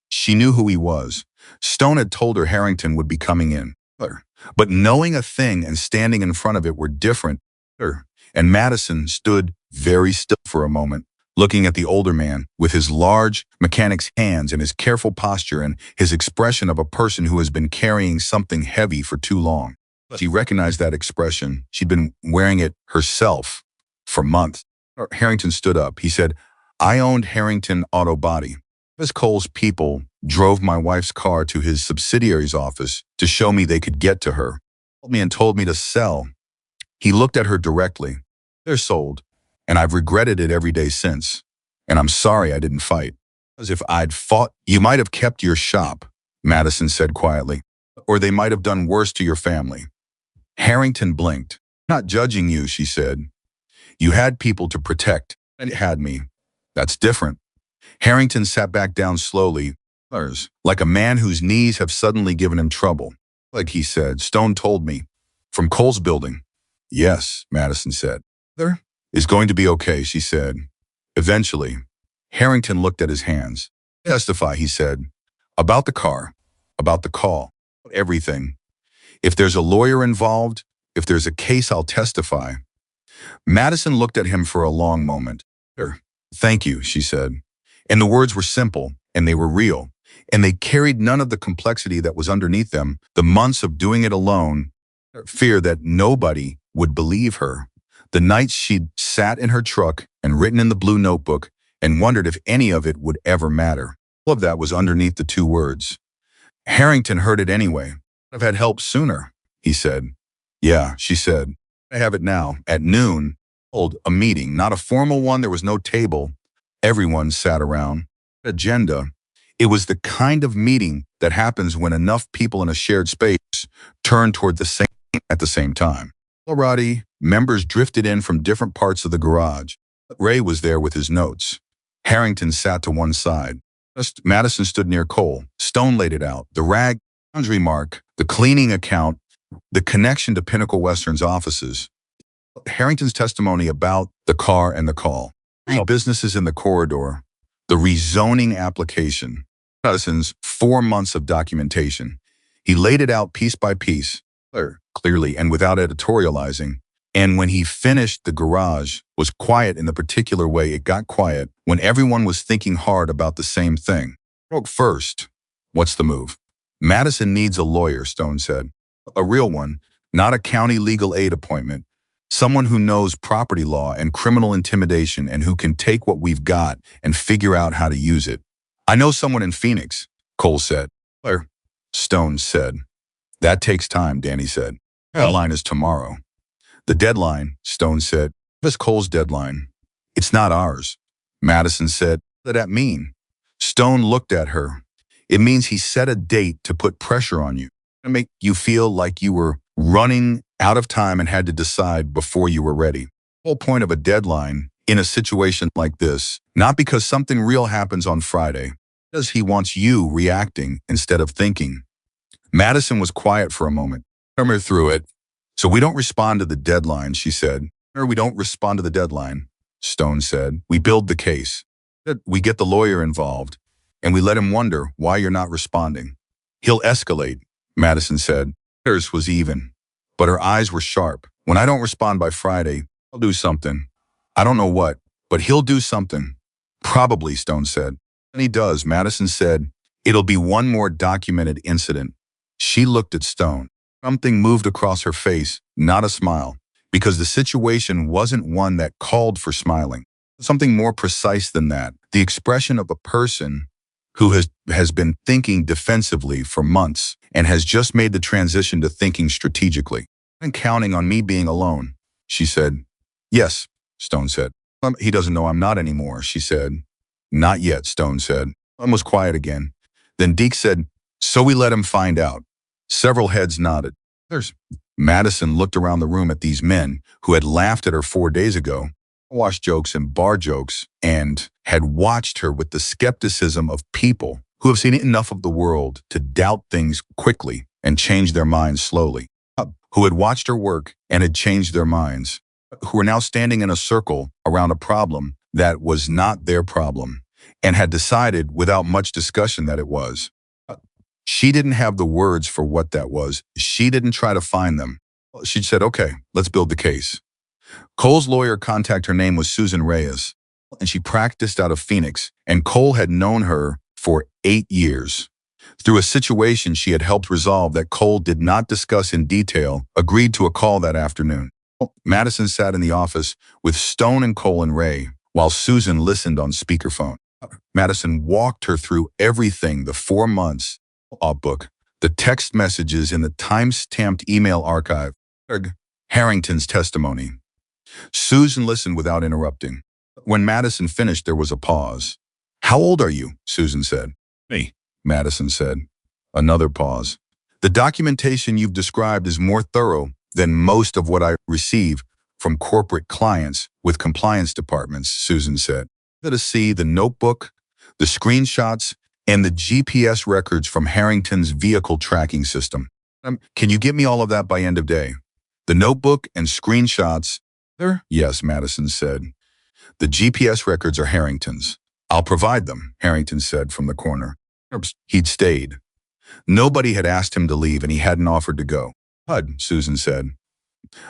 Speaker 1: She knew who he was. Stone had told her Harrington would be coming in. But knowing a thing and standing in front of it were different. And Madison stood very still for a moment, looking at the older man with his large mechanic's hands and his careful posture and his expression of a person who has been carrying something heavy for too long. She recognized that expression. She'd been wearing it herself for months. Harrington stood up. He said, I owned Harrington Auto Body. Miss Cole's people drove my wife's car to his subsidiary's office to show me they could get to her. Told me to sell. He looked at her directly. They're sold, and I've regretted it every day since. And I'm sorry I didn't fight. As if I'd fought, you might have kept your shop, Madison said quietly, or they might have done worse to your family. Harrington blinked. Not judging you, she said. You had people to protect, and it had me. That's different. Harrington sat back down slowly, like a man whose knees have suddenly given him trouble. Like he said, Stone told me. From Cole's building. Yes, Madison said. There is going to be okay, she said. Eventually. Harrington looked at his hands. Testify, he said. About the car. About the call. Everything. If there's a lawyer involved, if there's a case, I'll testify. Madison looked at him for a long moment. Thank you, she said. And the words were simple, and they were real, and they carried none of the complexity that was underneath them, the months of doing it alone, fear that nobody would believe her, the nights she'd sat in her truck and written in the blue notebook and wondered if any of it would ever matter. All of that was underneath the two words. Harrington heard it anyway. I've had help sooner, he said. Yeah, she said. I have it now. At noon, hold a meeting, not a formal one. There was no table. Everyone sat around. Agenda. It was the kind of meeting that happens when enough people in a shared space turn toward the same at the same time. Alrighty, members drifted in from different parts of the garage. Ray was there with his notes. Harrington sat to one side. Madison stood near Cole. Stone laid it out. The rag, laundry mark, the cleaning account, the connection to Pinnacle Western's offices. Harrington's testimony about the car and the call. Businesses in the corridor. The rezoning application. Madison's 4 months of documentation. He laid it out piece by piece, clearly and without editorializing. And when he finished, the garage was quiet in the particular way it got quiet when everyone was thinking hard about the same thing. First, what's the move? Madison needs a lawyer, Stone said. A real one, not a county legal aid appointment. Someone who knows property law and criminal intimidation and who can take what we've got and figure out how to use it. I know someone in Phoenix, Cole said. Stone said. That takes time, Danny said. The deadline is tomorrow. The deadline, Stone said. What's Cole's deadline? It's not ours. Madison said. What does that mean? Stone looked at her. It means he set a date to put pressure on you, to make you feel like you were running out of time and had to decide before you were ready. The whole point of a deadline in a situation like this, not because something real happens on Friday, because he wants you reacting instead of thinking. Madison was quiet for a moment. Hammer through it. So we don't respond to the deadline, she said. Or we don't respond to the deadline, Stone said. We build the case. We get the lawyer involved, and we let him wonder why you're not responding. He'll escalate, Madison said. Hers was even, but her eyes were sharp. When I don't respond by Friday, I'll do something. I don't know what, but he'll do something. Probably, Stone said. And he does, Madison said. It'll be one more documented incident. She looked at Stone. Something moved across her face, not a smile, because the situation wasn't one that called for smiling. Something more precise than that, the expression of a person who has been thinking defensively for months and has just made the transition to thinking strategically. And counting on me being alone, she said. Yes, Stone said. He doesn't know I'm not anymore, she said. Not yet, Stone said. Was quiet again. Then Deke said, so we let him find out. Several heads nodded. Madison looked around the room at these men who had laughed at her 4 days ago, wash jokes and bar jokes, and had watched her with the skepticism of people who have seen enough of the world to doubt things quickly and change their minds slowly, who had watched her work and had changed their minds, who were now standing in a circle around a problem that was not their problem and had decided without much discussion that it was. She didn't have the words for what that was. She didn't try to find them. She said, okay, let's build the case. Cole's lawyer contact, her name was Susan Reyes, and she practiced out of Phoenix, and Cole had known her for 8 years. Through a situation she had helped resolve that Cole did not discuss in detail, agreed to a call that afternoon. Madison sat in the office with Stone and Cole and Ray, while Susan listened on speakerphone. Madison walked her through everything, the 4 months, book, the text messages in the time-stamped email archive. Harrington's testimony. Susan listened without interrupting. When Madison finished, there was a pause. How old are you? Susan said. Me, Madison said. Another pause. The documentation you've described is more thorough than most of what I receive from corporate clients with compliance departments, Susan said. To see the notebook, the screenshots, and the GPS records from Harrington's vehicle tracking system. Can you get me all of that by end of day? The notebook and screenshots. Yes, Madison said. The GPS records are Harrington's. I'll provide them, Harrington said from the corner. He'd stayed. Nobody had asked him to leave and he hadn't offered to go. Susan said.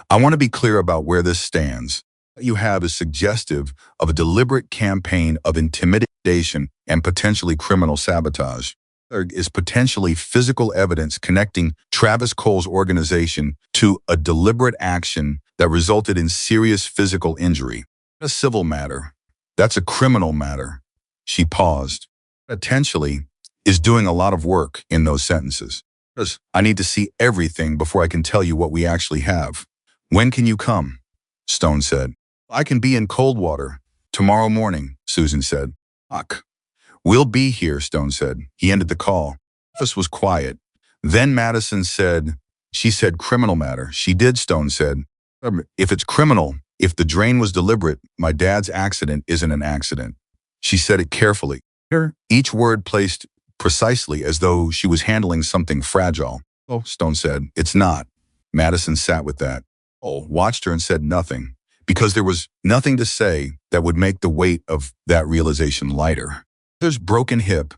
Speaker 1: I want to be clear about where this stands. What you have is suggestive of a deliberate campaign of intimidation and potentially criminal sabotage. There is potentially physical evidence connecting Travis Cole's organization to a deliberate action that resulted in serious physical injury. A civil matter. That's a criminal matter. She paused. Potentially is doing a lot of work in those sentences. Because I need to see everything before I can tell you what we actually have. When can you come? Stone said. I can be in Coldwater tomorrow morning, Susan said. Fuck. We'll be here, Stone said. He ended the call. The office was quiet. Then Madison said, she said criminal matter. She did, Stone said. If it's criminal, if the drain was deliberate, my dad's accident isn't an accident. She said it carefully. Each word placed precisely as though she was handling something fragile. Oh, Stone said, it's not. Madison sat with that. Oh, watched her and said nothing, because there was nothing to say that would make the weight of that realization lighter. There's broken hip,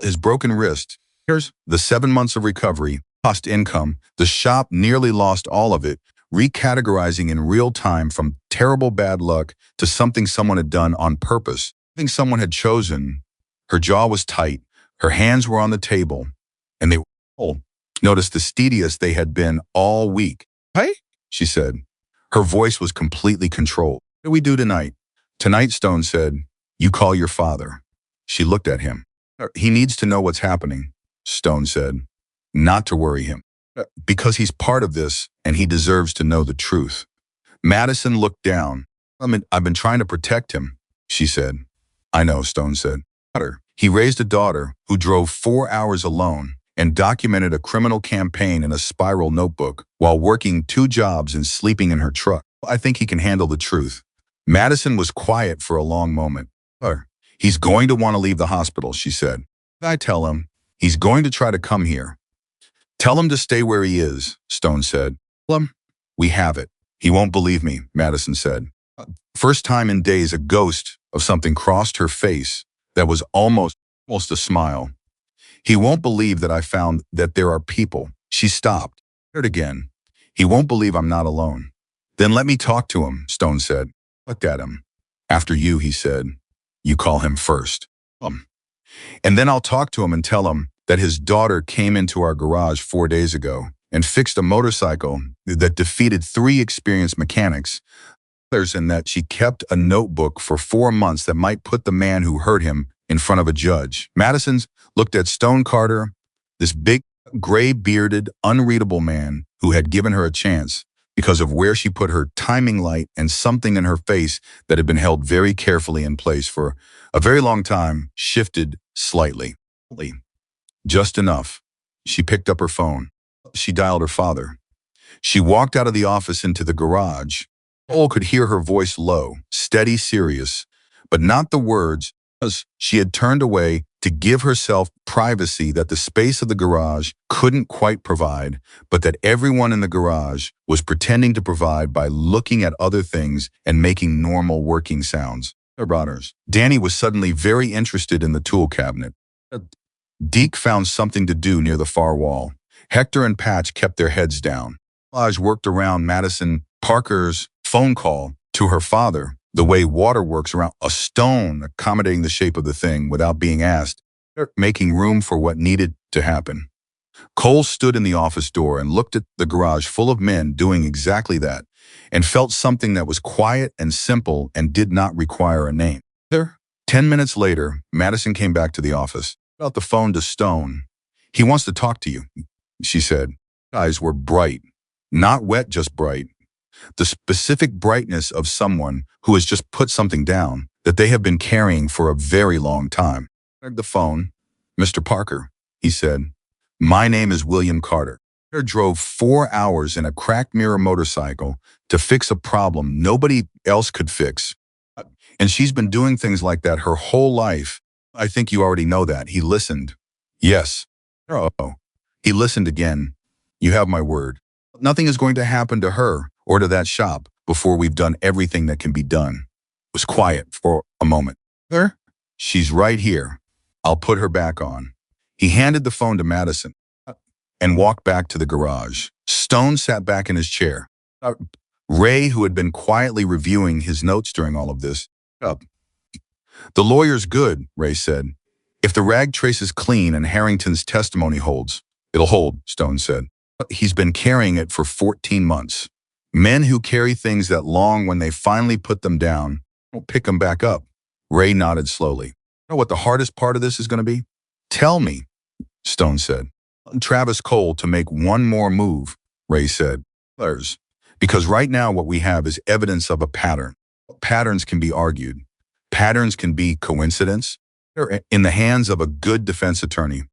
Speaker 1: his broken wrist. Here's the 7 months of recovery, lost income. The shop nearly lost all of it, recategorizing in real time from terrible bad luck to something someone had done on purpose, something someone had chosen. Her jaw was tight, her hands were on the table, and they were noticed the steadiest they had been all week. Hey, she said. Her voice was completely controlled. What do we do tonight? Tonight, Stone said, you call your father. She looked at him. He needs to know what's happening, Stone said. Not to worry him. Because he's part of this and he deserves to know the truth. Madison looked down. I've been trying to protect him, she said. I know, Stone said. He raised a daughter who drove 4 hours alone and documented a criminal campaign in a spiral notebook while working 2 jobs and sleeping in her truck. I think he can handle the truth. Madison was quiet for a long moment. He's going to want to leave the hospital, she said. I tell him, he's going to try to come here. Tell him to stay where he is, Stone said. Tell him, we have it. He won't believe me, Madison said. First time in days a ghost of something crossed her face that was almost a smile. He won't believe that I found that there are people. She stopped. Heard again. He won't believe I'm not alone. Then let me talk to him, Stone said. Looked at him. After you, he said. You call him first. And then I'll talk to him and tell him that his daughter came into our garage 4 days ago and fixed a motorcycle that defeated 3 experienced mechanics, and that she kept a notebook for 4 months that might put the man who hurt him in front of a judge. Madison looked at Stone Carter, this big, gray-bearded, unreadable man who had given her a chance because of where she put her timing light and something in her face that had been held very carefully in place for a very long time shifted slightly. Just enough. She picked up her phone. She dialed her father. She walked out of the office into the garage. Cole could hear her voice low, steady, serious, but not the words, because she had turned away to give herself privacy that the space of the garage couldn't quite provide, but that everyone in the garage was pretending to provide by looking at other things and making normal working sounds. Danny was suddenly very interested in the tool cabinet. Deke found something to do near the far wall. Hector and Patch kept their heads down. Lodge worked around Madison Parker's phone call to her father, the way water works around a stone, accommodating the shape of the thing without being asked, making room for what needed to happen. Cole stood in the office door and looked at the garage full of men doing exactly that, and felt something that was quiet and simple and did not require a name. 10 minutes later, Madison came back to the office. About the phone to Stone. He wants to talk to you, she said. Eyes were bright. Not wet, just bright. the specific brightness of someone who has just put something down that they have been carrying for a very long time. The phone. Mr. Parker, he said. My name is William Carter. I drove 4 hours in a cracked mirror motorcycle to fix a problem nobody else could fix. And she's been doing things like that her whole life. I think you already know that. He listened. Yes. Oh. He listened again. You have my word. Nothing is going to happen to her or to that shop before we've done everything that can be done. It was quiet for a moment. Her? She's right here. I'll put her back on. He handed the phone to Madison and walked back to the garage. Stone sat back in his chair. Ray, who had been quietly reviewing his notes during all of this, up. The lawyer's good, Ray said. If the rag trace is clean and Harrington's testimony holds, it'll hold, Stone said. He's been carrying it for 14 months. Men who carry things that long, when they finally put them down, don't pick them back up. Ray nodded slowly. You know what the hardest part of this is going to be? Tell me, Stone said. Travis Cole to make one more move, Ray said. Because right now what we have is evidence of a pattern. Patterns can be argued. Patterns can be coincidence. They're in the hands of a good defense attorney.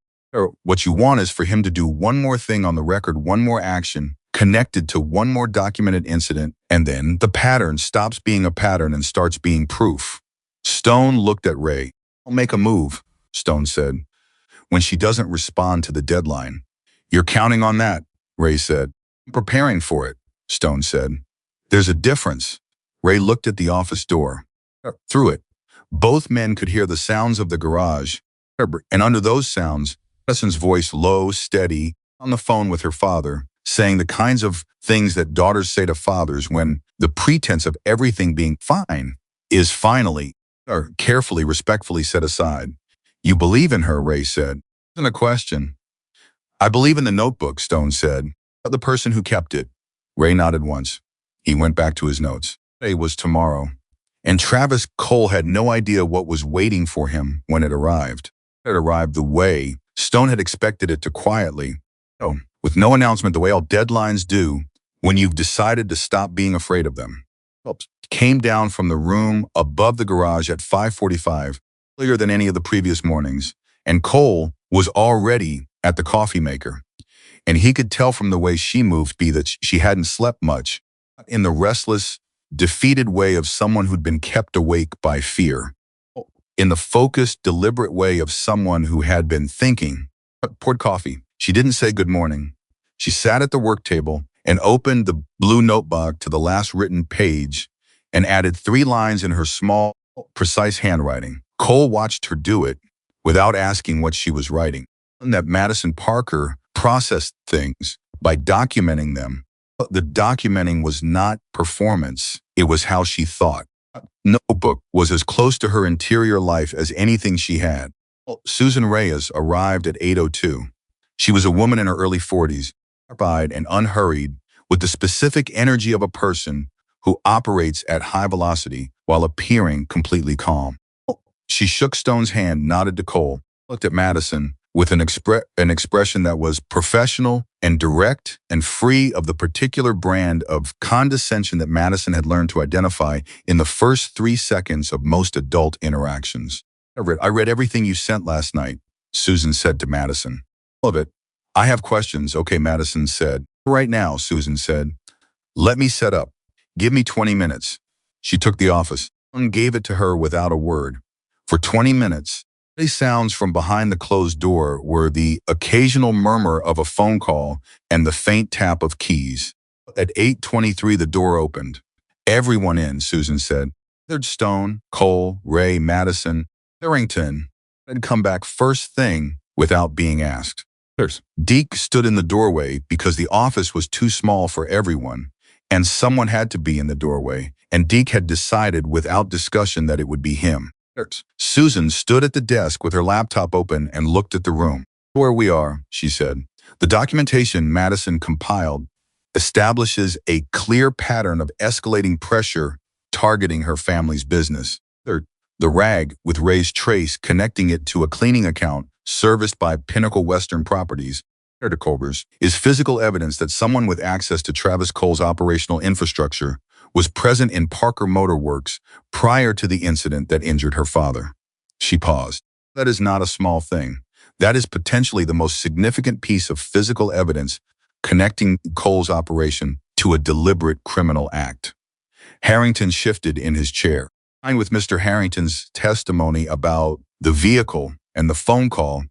Speaker 1: What you want is for him to do one more thing on the record, one more action connected to one more documented incident, and then the pattern stops being a pattern and starts being proof. Stone looked at Ray. I'll make a move, Stone said, when she doesn't respond to the deadline. You're counting on that, Ray said. I'm preparing for it, Stone said. There's a difference. Ray looked at the office door. Through it, both men could hear the sounds of the garage, and under those sounds, Madison's voice low, steady, on the phone with her father, saying the kinds of things that daughters say to fathers when the pretense of everything being fine is finally, or carefully, respectfully set aside. You believe in her, Ray said. Isn't a question. I believe in the notebook, Stone said. The person who kept it. Ray nodded once. He went back to his notes. Today was tomorrow. And Travis Cole had no idea what was waiting for him when it arrived. It arrived the way Stone had expected it to, quietly. Oh, with no announcement, the way all deadlines do when you've decided to stop being afraid of them. Came down from the room above the garage at 5:45, earlier than any of the previous mornings, and Cole was already at the coffee maker. And he could tell from the way she moved that she hadn't slept much, in the restless, defeated way of someone who'd been kept awake by fear, in the focused, deliberate way of someone who had been thinking. Poured coffee. She didn't say good morning. She sat at the work table and opened the blue notebook to the last written page and added 3 lines in her small, precise handwriting. Cole watched her do it without asking what she was writing. And that Madison Parker processed things by documenting them. The documenting was not performance. It was how she thought. Notebook was as close to her interior life as anything she had. Susan Reyes arrived at 8:02. She was a woman in her early 40s, sharp-eyed and unhurried, with the specific energy of a person who operates at high velocity while appearing completely calm. She shook Stone's hand, nodded to Cole, looked at Madison with an expression that was professional and direct and free of the particular brand of condescension that Madison had learned to identify in the first 3 seconds of most adult interactions. I read everything you sent last night, Susan said to Madison. All of it. I have questions, okay, Madison said. Right now, Susan said. Let me set up. Give me 20 minutes. She took the office and gave it to her without a word. For 20 minutes, the sounds from behind the closed door were the occasional murmur of a phone call and the faint tap of keys. At 8:23, the door opened. Everyone in, Susan said. There'd Stone, Cole, Ray, Madison, Harrington had come back first thing without being asked. Deke stood in the doorway because the office was too small for everyone, and someone had to be in the doorway, and Deke had decided without discussion that it would be him. Susan stood at the desk with her laptop open and looked at the room. Where we are, she said. The documentation Madison compiled establishes a clear pattern of escalating pressure targeting her family's business. The rag with Ray's trace connecting it to a cleaning account serviced by Pinnacle Western Properties to Culver's, is physical evidence that someone with access to Travis Cole's operational infrastructure was present in Parker Motor Works prior to the incident that injured her father. She paused. That is not a small thing. That is potentially the most significant piece of physical evidence connecting Cole's operation to a deliberate criminal act. Harrington shifted in his chair. With Mr. Harrington's testimony about the vehicle and the phone call,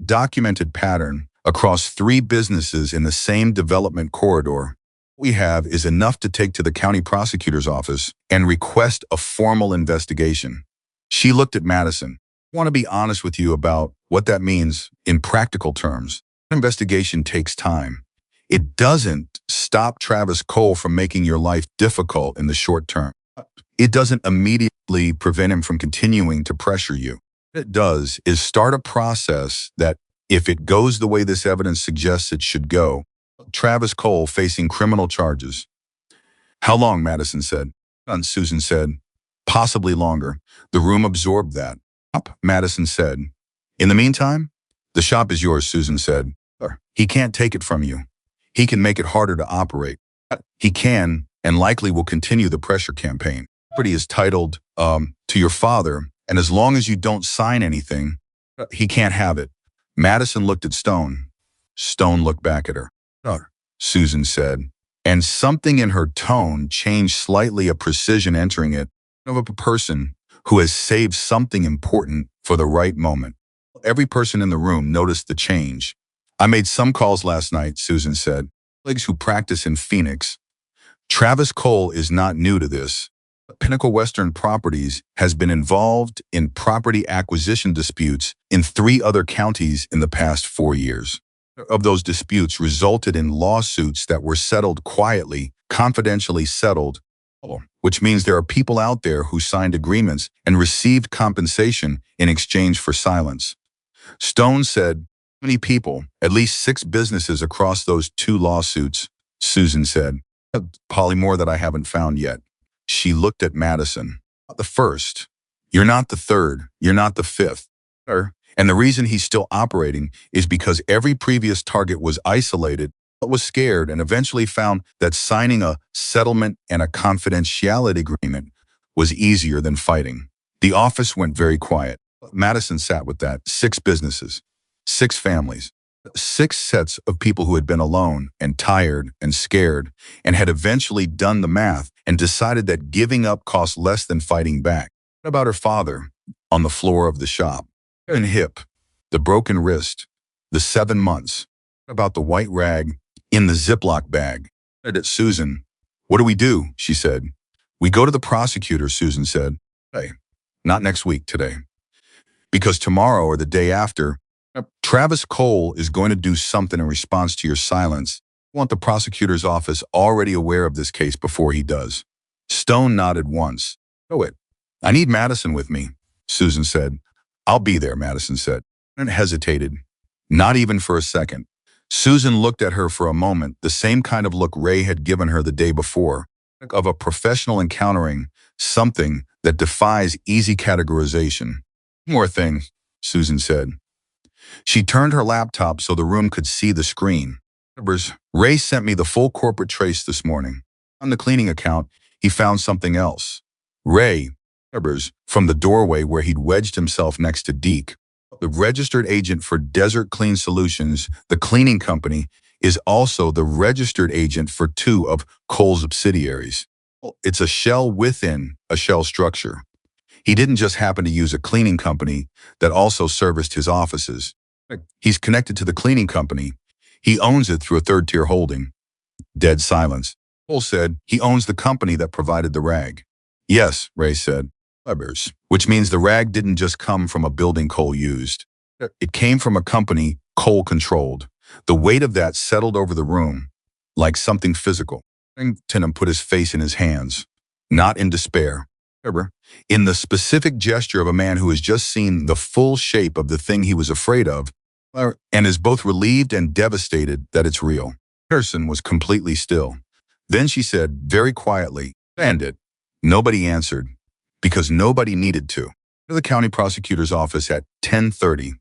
Speaker 1: documented pattern across 3 businesses in the same development corridor, what we have is enough to take to the county prosecutor's office and request a formal investigation. She looked at Madison. I want to be honest with you about what that means in practical terms. Investigation takes time. It doesn't stop Travis Cole from making your life difficult in the short term. It doesn't immediately prevent him from continuing to pressure you. What it does is start a process that, if it goes the way this evidence suggests it should go, Travis Cole facing criminal charges. How long, Madison said. And Susan said, possibly longer. The room absorbed that. Madison said. In the meantime, the shop is yours, Susan said. He can't take it from you. He can make it harder to operate. He can and likely will continue the pressure campaign. Property is titled to your father, and as long as you don't sign anything, he can't have it. Madison looked at Stone. Stone looked back at her. Susan said, and something in her tone changed slightly, a precision entering it, of a person who has saved something important for the right moment. Every person in the room noticed the change. I made some calls last night, Susan said. Colleagues who practice in Phoenix. Travis Cole is not new to this. Pinnacle Western Properties has been involved in property acquisition disputes in 3 other counties in the past 4 years. Of those disputes resulted in lawsuits that were settled quietly, confidentially settled, which means there are people out there who signed agreements and received compensation in exchange for silence. Stone said, many people, at least 6 businesses across those 2 lawsuits, Susan said. Probably more that I haven't found yet. She looked at Madison. The first. You're not the third. You're not the fifth. And the reason he's still operating is because every previous target was isolated, but was scared, and eventually found that signing a settlement and a confidentiality agreement was easier than fighting. The office went very quiet. Madison sat with that. 6 businesses, 6 families, 6 sets of people who had been alone and tired and scared and had eventually done the math and decided that giving up cost less than fighting back. What about her father on the floor of the shop? And hip, the broken wrist, the 7 months. What about the white rag in the Ziploc bag? At Susan. What do we do? She said. We go to the prosecutor, Susan said. Hey, not next week, today. Because tomorrow or the day after, Travis Cole is going to do something in response to your silence. I want the prosecutor's office already aware of this case before he does. Stone nodded once. Go it. I need Madison with me, Susan said. I'll be there, Madison said, and hesitated. Not even for a second. Susan looked at her for a moment, the same kind of look Ray had given her the day before, of a professional encountering something that defies easy categorization. One more thing, Susan said. She turned her laptop so the room could see the screen. Ray sent me the full corporate trace this morning. On the cleaning account, he found something else. Ray, from the doorway where he'd wedged himself next to Deke, the registered agent for Desert Clean Solutions, the cleaning company, is also the registered agent for 2 of Cole's subsidiaries. It's a shell within a shell structure. He didn't just happen to use a cleaning company that also serviced his offices. He's connected to the cleaning company. He owns it through a 3rd-tier holding. Dead silence. Cole said he owns the company that provided the rag. Yes, Ray said. Which means the rag didn't just come from a building Cole used. It came from a company Cole controlled. The weight of that settled over the room like something physical. Harrington put his face in his hands, not in despair. In the specific gesture of a man who has just seen the full shape of the thing he was afraid of and is both relieved and devastated that it's real. Pearson was completely still. Then she said very quietly, "And it." Nobody answered, because nobody needed to. To the county prosecutor's office at 10:30.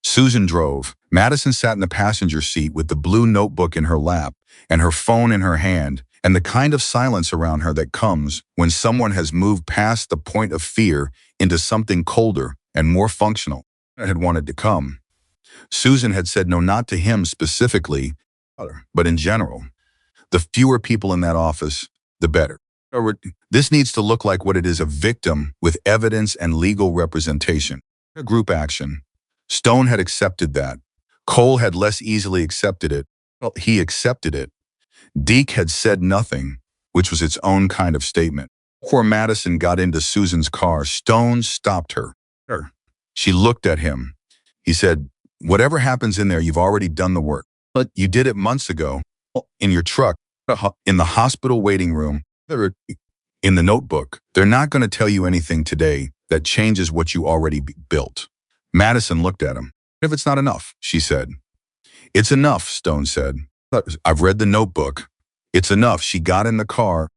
Speaker 1: Susan drove. Madison sat in the passenger seat with the blue notebook in her lap and her phone in her hand, and the kind of silence around her that comes when someone has moved past the point of fear into something colder and more functional. I had wanted to come. Susan had said no, not to him specifically, but in general. The fewer people in that office, the better. This needs to look like what it is, a victim with evidence and legal representation. A group action. Stone had accepted that. Cole had less easily accepted it. Well, he accepted it. Deke had said nothing, which was its own kind of statement. Before Madison got into Susan's car, Stone stopped her. She looked at him. He said, "Whatever happens in there, you've already done the work. But you did it months ago. In your truck, in the hospital waiting room, in the notebook. They're not going to tell you anything today that changes what you already built." Madison looked at him. "If it's not enough," she said. "It's enough," Stone said. "I've read the notebook. It's enough." She got in the car.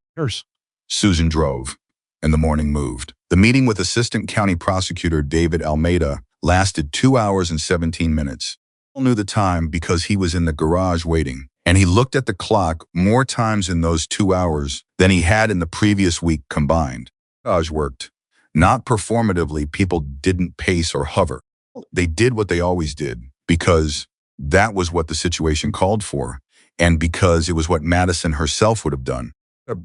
Speaker 1: Susan drove, and the morning moved. The meeting with Assistant County Prosecutor David Almeida lasted 2 hours and 17 minutes. He knew the time because he was in the garage waiting, and he looked at the clock more times in those 2 hours than he had in the previous week combined. The garage worked. Not performatively, people didn't pace or hover. They did what they always did because that was what the situation called for, and because it was what Madison herself would have done.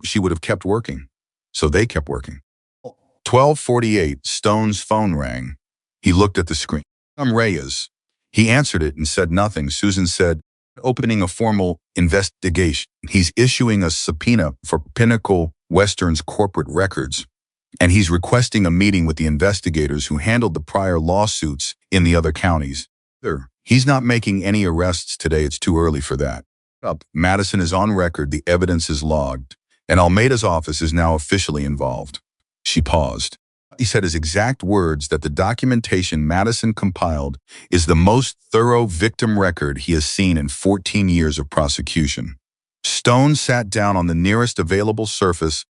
Speaker 1: She would have kept working, so they kept working. 12:48, Stone's phone rang. He looked at the screen. "I'm Reyes." He answered it and said nothing. Susan said, "Opening a formal investigation. He's issuing a subpoena for Pinnacle Western's corporate records, and he's requesting a meeting with the investigators who handled the prior lawsuits in the other counties. He's not making any arrests today. It's too early for that. Madison is on record. The evidence is logged, and Almeida's office is now officially involved." She paused. He said his exact words that the documentation Madison compiled is the most thorough victim record he has seen in 14 years of prosecution. Stone sat down on the nearest available surface,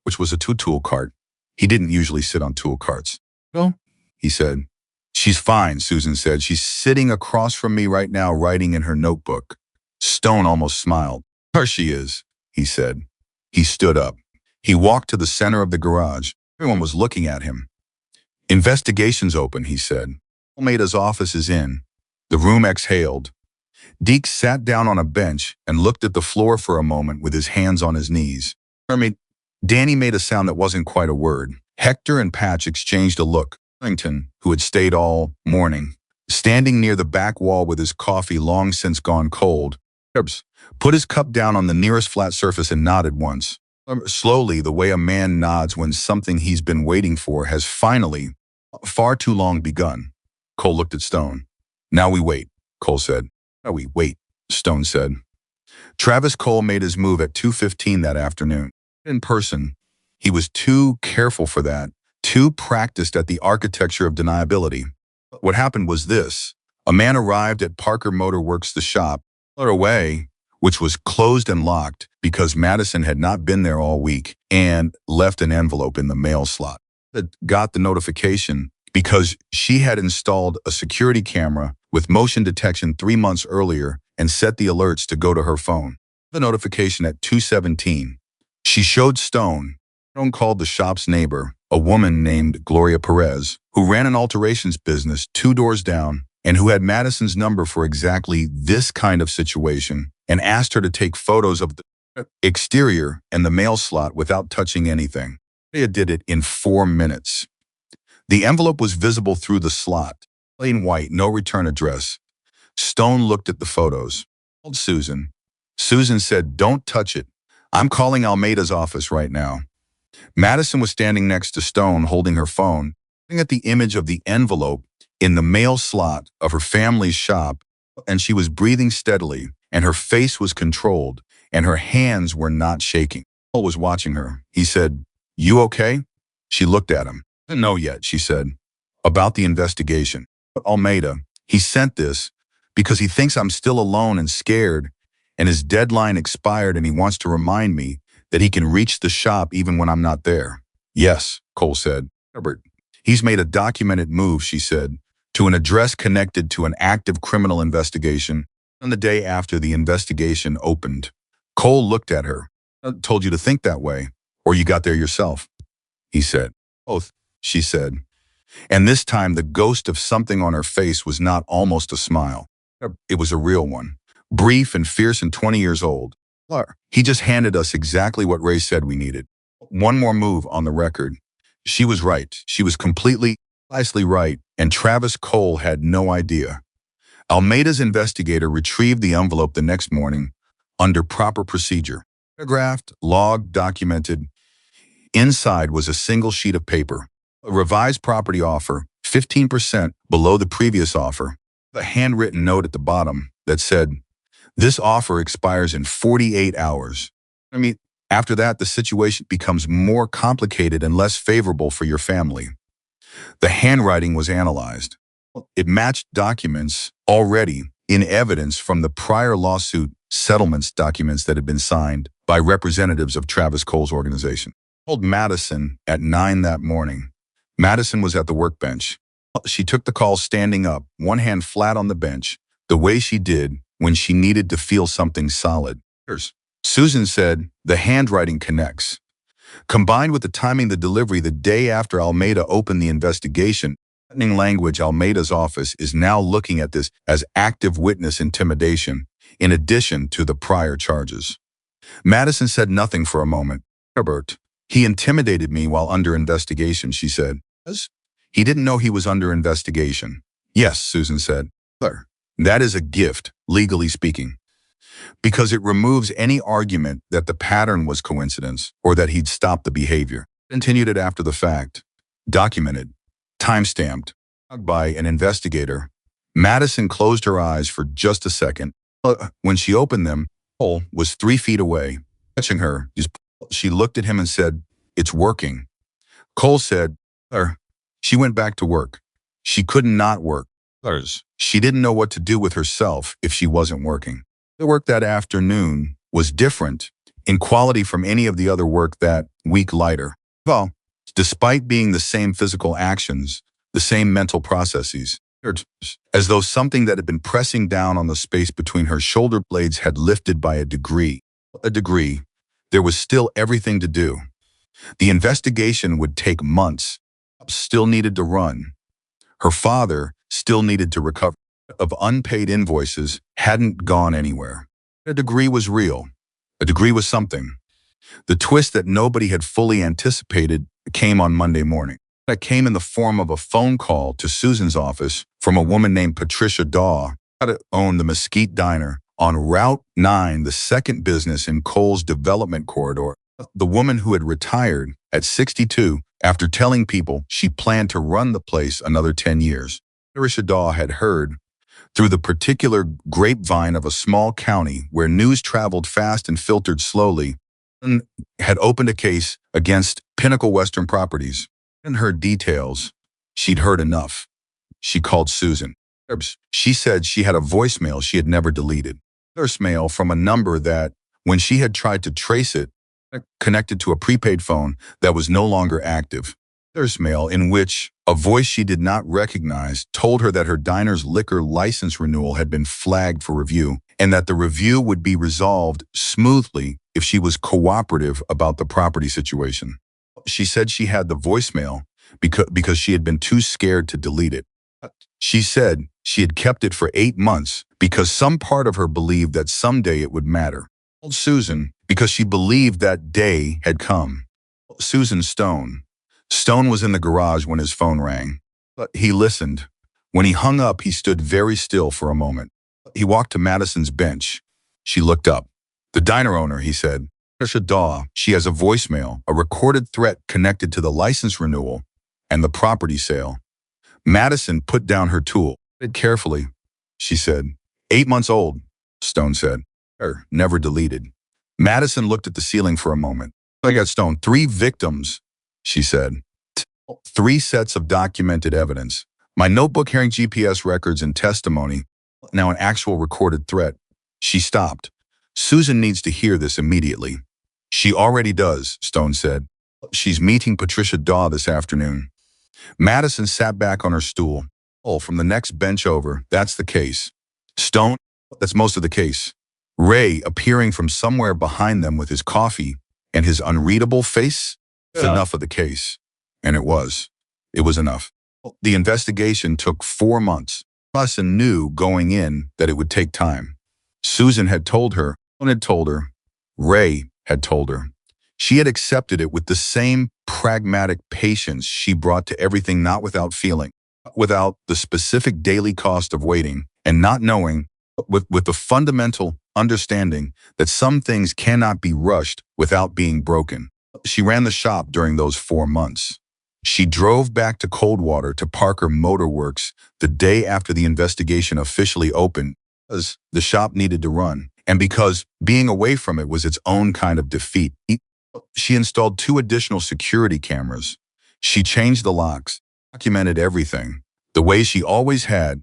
Speaker 1: which was a tool cart. He didn't usually sit on tool carts. "No," he said. "She's fine," Susan said. "She's sitting across from me right now, writing in her notebook." Stone almost smiled. "There she is," he said. He stood up. He walked to the center of the garage. Everyone was looking at him. "Investigation's open," he said. "Almeida's office is in." The room exhaled. Deke sat down on a bench and looked at the floor for a moment with his hands on his knees. Danny made a sound that wasn't quite a word. Hector and Patch exchanged a look. Wellington, who had stayed all morning, standing near the back wall with his coffee long since gone cold, put his cup down on the nearest flat surface and nodded once. Slowly, the way a man nods when something he's been waiting for has finally, far too long, begun. Cole looked at Stone. "Now we wait," Cole said. "Now we wait," Stone said. Travis Cole made his move at 2:15 that afternoon. In person, he was too careful for that, too practiced at the architecture of deniability. What happened was this. A man arrived at Parker Motor Works, the shop, far away, which was closed and locked because Madison had not been there all week, and left an envelope in the mail slot. That got the notification because she had installed a security camera with motion detection 3 months earlier and set the alerts to go to her phone. The notification at 2:17. She showed Stone. Stone called the shop's neighbor, a woman named Gloria Perez, who ran an alterations business 2 doors down and who had Madison's number for exactly this kind of situation, and asked her to take photos of the exterior and the mail slot without touching anything. Gloria did it in 4 minutes. The envelope was visible through the slot, plain white, no return address. Stone looked at the photos. Called Susan. Susan said, "Don't touch it. I'm calling Almeida's office right now." Madison was standing next to Stone, holding her phone, looking at the image of the envelope in the mail slot of her family's shop, and she was breathing steadily, and her face was controlled, and her hands were not shaking. Cole was watching her. He said, "You okay?" She looked at him. "I don't know yet," she said. "About the investigation. Almeida, he sent this because he thinks I'm still alone and scared, and his deadline expired, and he wants to remind me that he can reach the shop even when I'm not there." "Yes," Cole said. "Herbert, he's made a documented move," she said. to an address connected to an active criminal investigation. On the day after the investigation opened, Cole looked at her. "I told you to think that way, or you got there yourself," he said. "Both," she said. And this time the ghost of something on her face was not almost a smile. It was a real one, brief and fierce and 20 years old. "He just handed us exactly what Ray said we needed. One more move on the record. She was right. She was precisely right, and Travis Cole had no idea." Almeida's investigator retrieved the envelope the next morning under proper procedure. Paragraphed, logged, documented. Inside was a single sheet of paper. A revised property offer, 15% below the previous offer. A handwritten note at the bottom that said, "This offer expires in 48 hours. After that, the situation becomes more complicated and less favorable for your family." The handwriting was analyzed. It matched documents already in evidence from the prior lawsuit settlements documents that had been signed by representatives of Travis Cole's organization. I called Madison at 9 that morning. Madison was at the workbench. She took the call standing up, one hand flat on the bench, the way she did when she needed to feel something solid. Susan said, "The handwriting connects." Combined with the timing of the delivery the day after Almeida opened the investigation, threatening language, Almeida's office is now looking at this as active witness intimidation, in addition to the prior charges. Madison said nothing for a moment. "Herbert, he intimidated me while under investigation," she said. "He didn't know he was under investigation." "Yes," Susan said. "That is a gift, legally speaking, because it removes any argument that the pattern was coincidence or that he'd stopped the behavior." Continued it after the fact. Documented. Timestamped. By an investigator. Madison closed her eyes for just a second. When she opened them, Cole was 3 feet away. Touching her, she looked at him and said, "It's working." Cole said, She went back to work. She couldn't not work. She didn't know what to do with herself if she wasn't working. The work that afternoon was different in quality from any of the other work that week lighter. Well, despite being the same physical actions, the same mental processes, as though something that had been pressing down on the space between her shoulder blades had lifted by a degree. There was still everything to do. The investigation would take months. Still needed to run. Her father still needed to recover. Of unpaid invoices hadn't gone anywhere. A degree was real. A degree was something. The twist that nobody had fully anticipated came on Monday morning. It came in the form of a phone call to Susan's office from a woman named Patricia Daw, who owned the Mesquite Diner on Route 9, the second business in Cole's development corridor. The woman who had retired at 62 after telling people she planned to run the place another 10 years. Patricia Daw had heard through the particular grapevine of a small county where news traveled fast and filtered slowly, and had opened a case against Pinnacle Western Properties. In her details, she'd heard enough. She called Susan. She said she had a voicemail she had never deleted. Voicemail from a number that, when she had tried to trace it, connected to a prepaid phone that was no longer active. Voicemail in which a voice she did not recognize told her that her diner's liquor license renewal had been flagged for review and that the review would be resolved smoothly if she was cooperative about the property situation. She said she had the voicemail because she had been too scared to delete it. She said she had kept it for 8 months because some part of her believed that someday it would matter. Called Susan because she believed that day had come. Susan Stone. Stone was in the garage when his phone rang. But he listened. When he hung up, he stood very still for a moment. He walked to Madison's bench. She looked up. "The diner owner," he said. "Patricia Daw. She has a voicemail, a recorded threat connected to the license renewal and the property sale." Madison put down her tool. "Read carefully," she said. 8 months old, Stone said. Never deleted. Madison looked at the ceiling for a moment. "I got Stone. 3 victims," she said. 3 sets of documented evidence. My notebook hearing GPS records and testimony. Now an actual recorded threat. She stopped. "Susan needs to hear this immediately." "She already does," Stone said. "She's meeting Patricia Daw this afternoon." Madison sat back on her stool. Oh, from the next bench over, that's the case. Stone, that's most of the case. Ray appearing from somewhere behind them with his coffee and his unreadable face. It's enough of the case. And it was. It was enough. The investigation took 4 months. Madison knew going in that it would take time. Susan had told her, Ray had told her. She had accepted it with the same pragmatic patience she brought to everything, not without feeling, without the specific daily cost of waiting, and not knowing, with the fundamental understanding that some things cannot be rushed without being broken. She ran the shop during those 4 months. She drove back to Coldwater to Parker Motor Works the day after the investigation officially opened, because the shop needed to run, and because being away from it was its own kind of defeat. She installed 2 additional security cameras. She changed the locks, documented everything, the way she always had,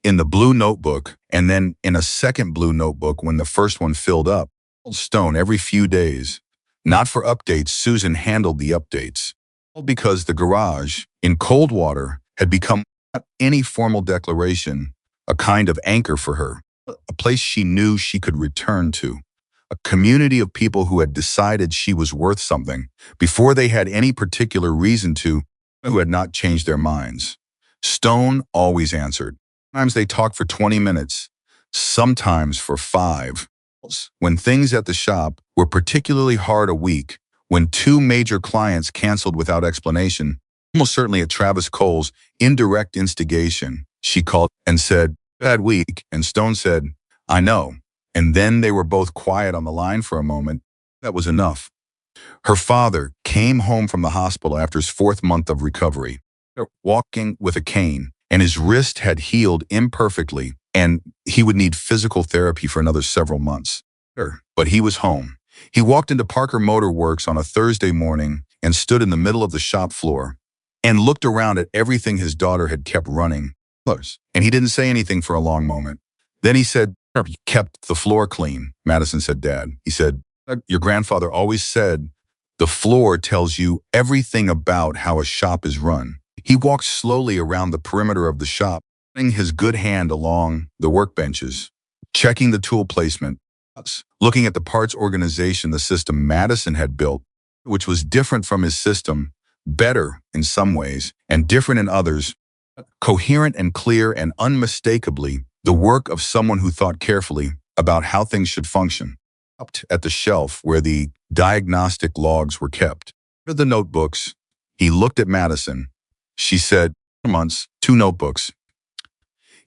Speaker 1: in the blue notebook, and then in a second blue notebook when the first one filled up. Stone every few days. Not for updates, Susan handled the updates. All because the garage in Coldwater had become not any formal declaration, a kind of anchor for her, a place she knew she could return to, a community of people who had decided she was worth something before they had any particular reason to, who had not changed their minds. Stone always answered. Sometimes they talked for 20 minutes, sometimes for 5. When things at the shop were particularly hard a week, when 2 major clients canceled without explanation, almost certainly at Travis Cole's indirect instigation, she called and said, "Bad week," and Stone said, "I know." And then they were both quiet on the line for a moment. That was enough. Her father came home from the hospital after his 4th month of recovery, walking with a cane, and his wrist had healed imperfectly, and he would need physical therapy for another several months. But he was home. He walked into Parker Motor Works on a Thursday morning and stood in the middle of the shop floor and looked around at everything his daughter had kept running. And he didn't say anything for a long moment. Then he said, "You kept the floor clean," Madison said, "Dad." He said, "Your grandfather always said the floor tells you everything about how a shop is run." He walked slowly around the perimeter of the shop, putting his good hand along the workbenches, checking the tool placement, looking at the parts organization, the system Madison had built, which was different from his system, better in some ways, and different in others, coherent and clear and unmistakably the work of someone who thought carefully about how things should function. Up at the shelf where the diagnostic logs were kept. For the notebooks, he looked at Madison. She said, "Months, 2 notebooks."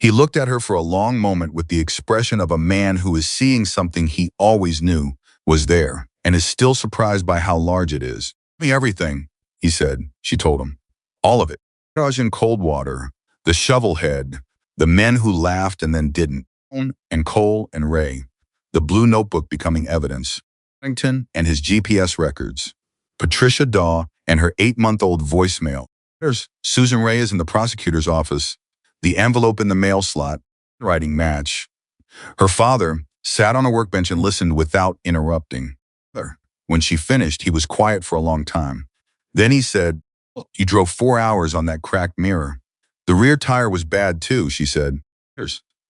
Speaker 1: He looked at her for a long moment with the expression of a man who is seeing something he always knew was there and is still surprised by how large it is. "Me everything," he said. She told him. All of it. Garage in Coldwater, the shovel head, the men who laughed and then didn't, and Cole and Ray, the blue notebook becoming evidence, Harrington and his GPS records, Patricia Daw and her 8-month-old voicemail. There's Susan Ray is in the prosecutor's office, the envelope in the mail slot, writing match. Her father sat on a workbench and listened without interrupting. When she finished, he was quiet for a long time. Then he said, "You drove 4 hours on that cracked mirror." "The rear tire was bad too," she said.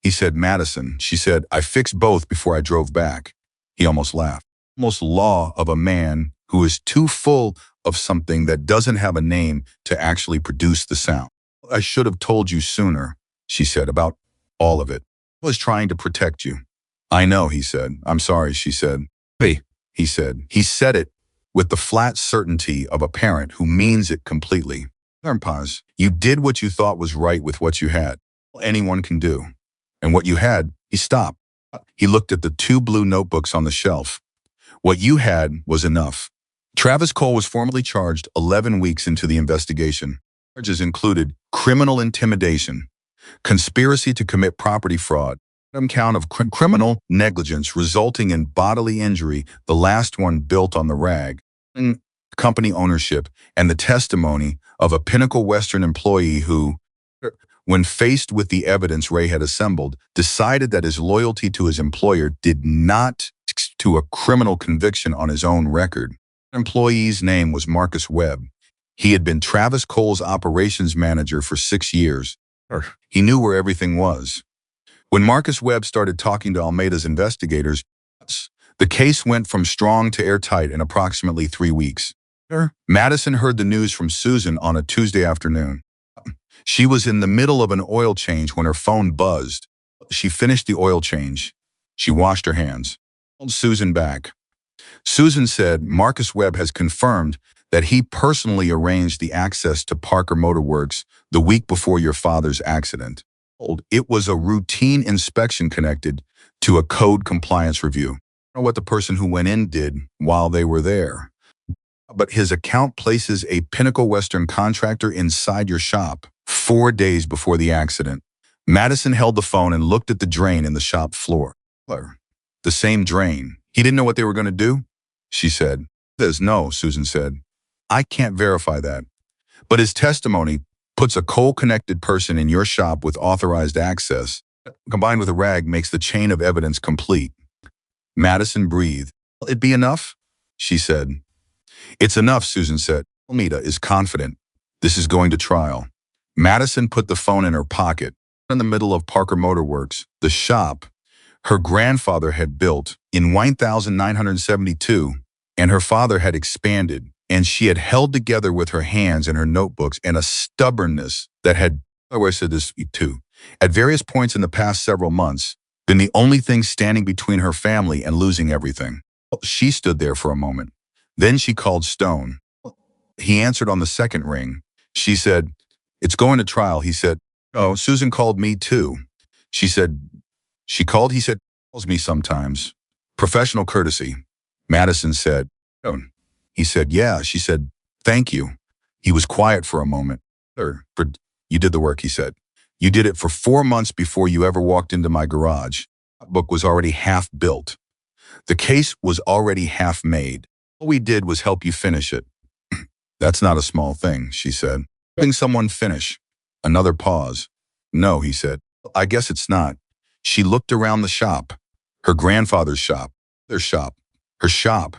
Speaker 1: He said, "Madison." She said, "I fixed both before I drove back." He almost laughed. Almost law of a man who is too full of something that doesn't have a name to actually produce the sound. "I should have told you sooner," she said, "about all of it. I was trying to protect you." "I know," he said. "I'm sorry," she said. "Hey," he said. He said it with the flat certainty of a parent who means it completely. Pause. "You did what you thought was right with what you had. Anyone can do. And what you had," he stopped. He looked at the 2 blue notebooks on the shelf. "What you had was enough." Travis Cole was formally charged 11 weeks into the investigation. Charges included criminal intimidation, conspiracy to commit property fraud, count of criminal negligence resulting in bodily injury, the last one built on the rag, company ownership, and the testimony of a Pinnacle Western employee who, when faced with the evidence Ray had assembled, decided that his loyalty to his employer did not to a criminal conviction on his own record. The employee's name was Marcus Webb. He had been Travis Cole's operations manager for 6 years. He knew where everything was. When Marcus Webb started talking to Almeida's investigators, the case went from strong to airtight in approximately 3 weeks. Madison heard the news from Susan on a Tuesday afternoon. She was in the middle of an oil change when her phone buzzed. She finished the oil change. She washed her hands. Called Susan back. Susan said Marcus Webb has confirmed that he personally arranged the access to Parker Motor Works the week before your father's accident. It was a routine inspection connected to a code compliance review. I don't know what the person who went in did while they were there, but his account places a Pinnacle Western contractor inside your shop 4 days before the accident. Madison held the phone and looked at the drain in the shop floor. The same drain. He didn't know what they were going to do? She said. There's no, Susan said. I can't verify that. But his testimony puts a coal-connected person in your shop with authorized access, combined with a rag, makes the chain of evidence complete. Madison breathed. Will it be enough? She said. It's enough, Susan said. Almeida is confident. This is going to trial. Madison put the phone in her pocket. In the middle of Parker Motor Works, the shop her grandfather had built in 1972, and her father had expanded, and she had held together with her hands and her notebooks and a stubbornness that had, I said this too, at various points in the past several months, been the only thing standing between her family and losing everything. She stood there for a moment. Then she called Stone. He answered on the second ring. She said, it's going to trial. He said, oh, Susan called me too. She said, she called, he said, calls me sometimes. Professional courtesy. Madison said, oh. He said, yeah. She said, thank you. He was quiet for a moment. You did the work, he said. You did it for 4 months before you ever walked into my garage. The book was already half built. The case was already half made. All we did was help you finish it. That's not a small thing, she said. Helping someone finish. Another pause. No, he said. I guess it's not. She looked around the shop. Her grandfather's shop. Their shop. Her shop.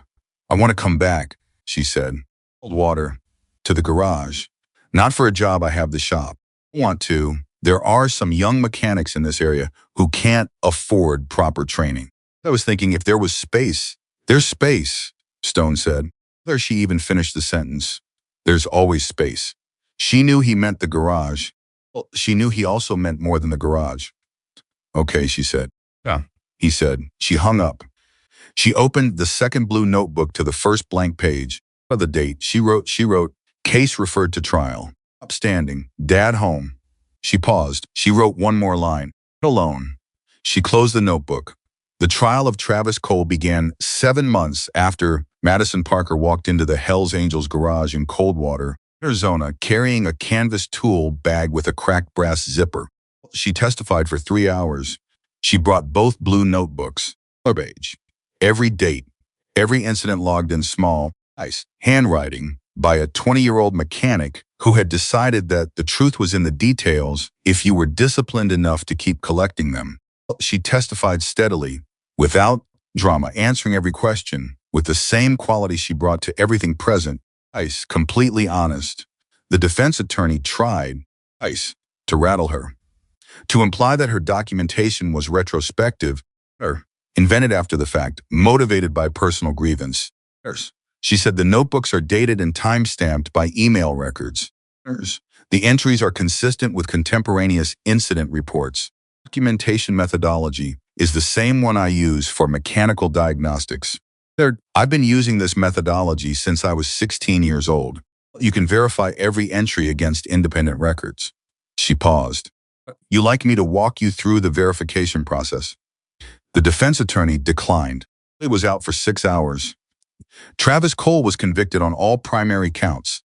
Speaker 1: I want to come back, she said. Cold water. To the garage. Not for a job, I have the shop. I want to. There are some young mechanics in this area who can't afford proper training. I was thinking if there was space. There's space, Stone said. There she even finished the sentence. There's always space. She knew he meant the garage. Well, she knew he also meant more than the garage. Okay, she said. Yeah, he said. She hung up. She opened the second blue notebook to the first blank page. Of the date, she wrote, case referred to trial. Upstanding. Dad home. She paused. She wrote one more line. Alone. She closed the notebook. The trial of Travis Cole began 7 months after Madison Parker walked into the Hells Angels garage in Coldwater, Arizona, carrying a canvas tool bag with a cracked brass zipper. She testified for 3 hours. She brought both blue notebooks. Page. Every date. Every incident logged in small, nice handwriting by a 20-year-old mechanic who had decided that the truth was in the details if you were disciplined enough to keep collecting them. She testified steadily, without drama, answering every question, with the same quality she brought to everything present, completely honest. The defense attorney tried, to rattle her, to imply that her documentation was retrospective, or invented after the fact, motivated by personal grievance. She said the notebooks are dated and time-stamped by email records. The entries are consistent with contemporaneous incident reports. Documentation methodology is the same one I use for mechanical diagnostics. I've been using this methodology since I was 16 years old. You can verify every entry against independent records. She paused. You like me to walk you through the verification process? The defense attorney declined. It was out for 6 hours. Travis Cole was convicted on all primary counts.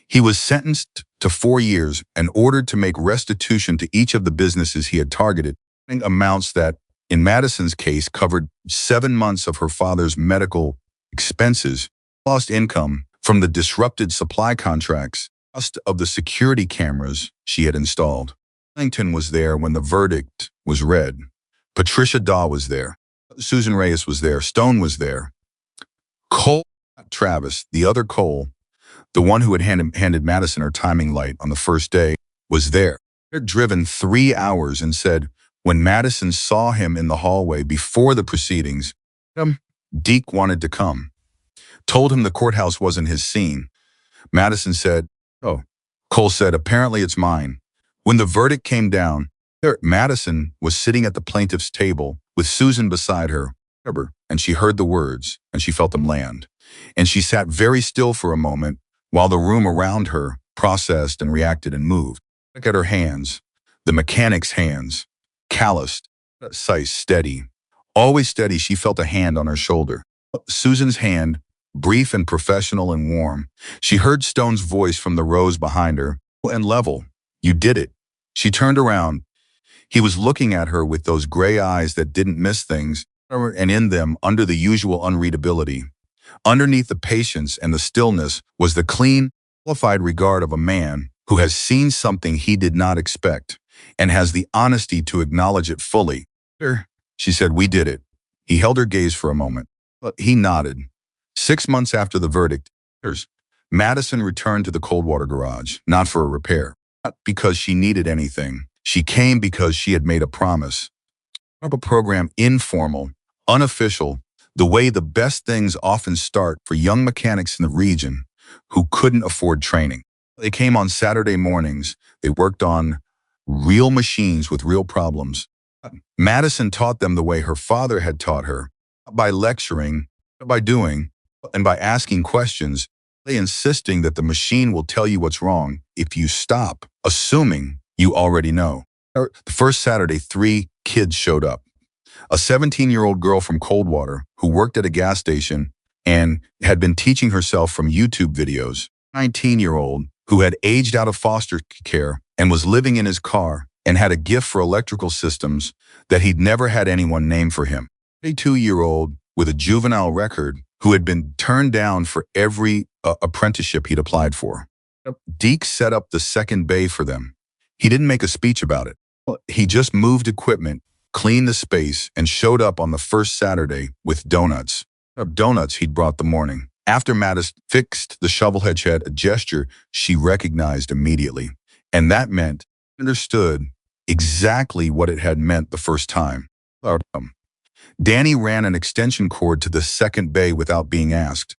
Speaker 1: He was sentenced to 4 years and ordered to make restitution to each of the businesses he had targeted, amounts that, in Madison's case, covered 7 months of her father's medical expenses, lost income from the disrupted supply contracts, cost of the security cameras she had installed. Ellington was there when the verdict was read. Patricia Daw was there. Susan Reyes was there. Stone was there. Cole, Travis, the other Cole, the one who had handed Madison her timing light on the first day, was there. Had driven 3 hours and said when Madison saw him in the hallway before the proceedings, Deke wanted to come. Told him the courthouse wasn't his scene. Madison said, "Oh." Cole said, "Apparently it's mine." When the verdict came down, Madison was sitting at the plaintiff's table with Susan beside her, and she heard the words and she felt them land. And she sat very still for a moment while the room around her processed and reacted and moved. Look at her hands, the mechanic's hands, calloused, precise, steady. Always steady, she felt a hand on her shoulder. Susan's hand, brief and professional and warm. She heard Stone's voice from the rows behind her. And level. "You did it." She turned around. He was looking at her with those gray eyes that didn't miss things, and in them, under the usual unreadability, underneath the patience and the stillness, was the clean, qualified regard of a man who has seen something he did not expect and has the honesty to acknowledge it fully. "Sir," she said, "we did it." He held her gaze for a moment. He nodded. 6 months after the verdict, Madison returned to the Coldwater garage, not for a repair, not because she needed anything. She came because she had made a promise. A program informal, unofficial, the way the best things often start for young mechanics in the region who couldn't afford training. They came on Saturday mornings. They worked on real machines with real problems. Madison taught them the way her father had taught her, by lecturing, by doing, and by asking questions, insisting that the machine will tell you what's wrong if you stop, assuming you already know. The first Saturday, 3 kids showed up. A 17-year-old girl from Coldwater who worked at a gas station and had been teaching herself from YouTube videos. 19-year-old who had aged out of foster care and was living in his car and had a gift for electrical systems that he'd never had anyone name for him. A 2-year-old with a juvenile record who had been turned down for every apprenticeship he'd applied for. Deke set up the second bay for them. He didn't make a speech about it. He just moved equipment, cleaned the space, and showed up on the first Saturday with donuts. Donuts he'd brought the morning. After Madison fixed the shovelhead shed, a gesture she recognized immediately. And that meant, understood exactly what it had meant the first time. Danny ran an extension cord to the second bay without being asked.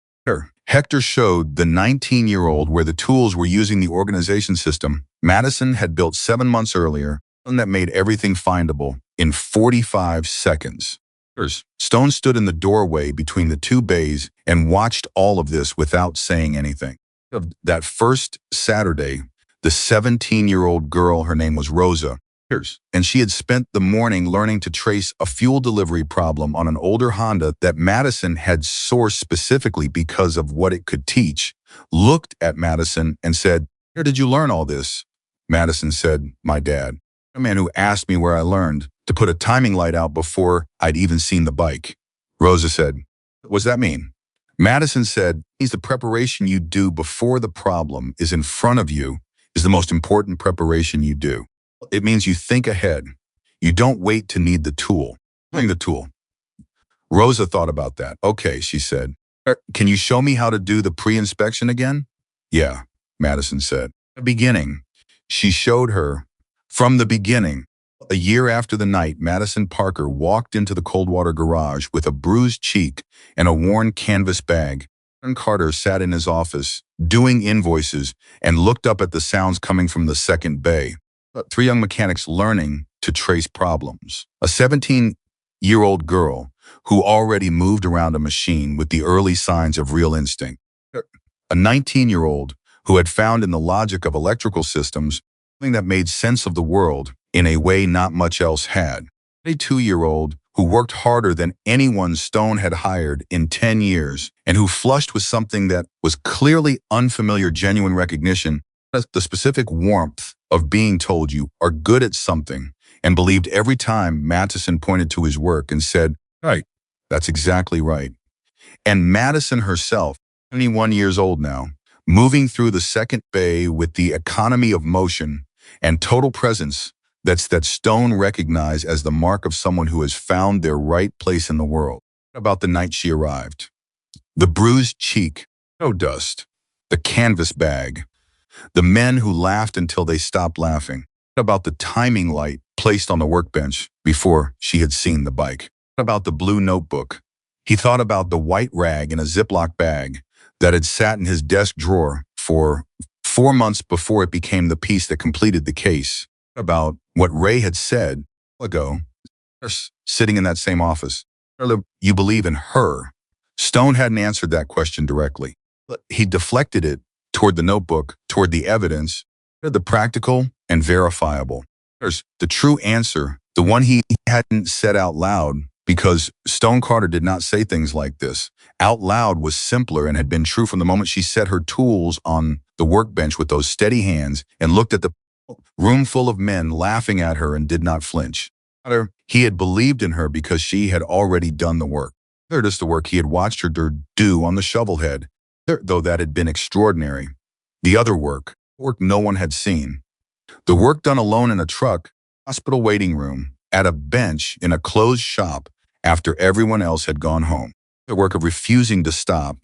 Speaker 1: Hector showed the 19-year-old where the tools were using the organization system Madison had built 7 months earlier, and that made everything findable in 45 seconds. Stone stood in the doorway between the 2 bays and watched all of this without saying anything. That first Saturday, the 17-year-old girl, her name was Rosa, and she had spent the morning learning to trace a fuel delivery problem on an older Honda that Madison had sourced specifically because of what it could teach, looked at Madison and said, "Where did you learn all this?" Madison said, "My dad, a man who asked me where I learned to put a timing light out before I'd even seen the bike." Rosa said, "What does that mean?" Madison said, "He's the preparation you do before the problem is in front of you is the most important preparation you do. It means you think ahead. You don't wait to need the tool. Bring the tool." Rosa thought about that. "Okay," she said. "Can you show me how to do the pre-inspection again?" "Yeah," Madison said. "The beginning." She showed her from the beginning. A year after the night Madison Parker walked into the Coldwater garage with a bruised cheek and a worn canvas bag. And Carter sat in his office, doing invoices, and looked up at the sounds coming from the second bay. 3 young mechanics learning to trace problems. A 17-year-old girl who already moved around a machine with the early signs of real instinct. A 19-year-old who had found in the logic of electrical systems something that made sense of the world in a way not much else had. A 2-year-old who worked harder than anyone Stone had hired in 10 years and who flushed with something that was clearly unfamiliar, genuine recognition, the specific warmth of being told you are good at something, and believed every time Madison pointed to his work and said, "Right, that's exactly right." And Madison herself, 21 years old now, moving through the second bay with the economy of motion and total presence that Stone recognized as the mark of someone who has found their right place in the world. About the night she arrived. The bruised cheek, no dust, the canvas bag, the men who laughed until they stopped laughing. About the timing light placed on the workbench before she had seen the bike. About the blue notebook. He thought about the white rag in a Ziploc bag that had sat in his desk drawer for 4 months before it became the piece that completed the case. About what Ray had said ago, sitting in that same office. You believe in her. Stone hadn't answered that question directly. He deflected it toward the notebook, toward the evidence, the practical and verifiable. There's the true answer, the one he hadn't said out loud, because Stone Carter did not say things like this. Out loud was simpler and had been true from the moment she set her tools on the workbench with those steady hands and looked at the room full of men laughing at her and did not flinch. He had believed in her because she had already done the work. Just the work he had watched her do on the shovelhead, though that had been extraordinary. The other work no one had seen. The work done alone in a truck, hospital waiting room, at a bench in a closed shop after everyone else had gone home. The work of refusing to stop.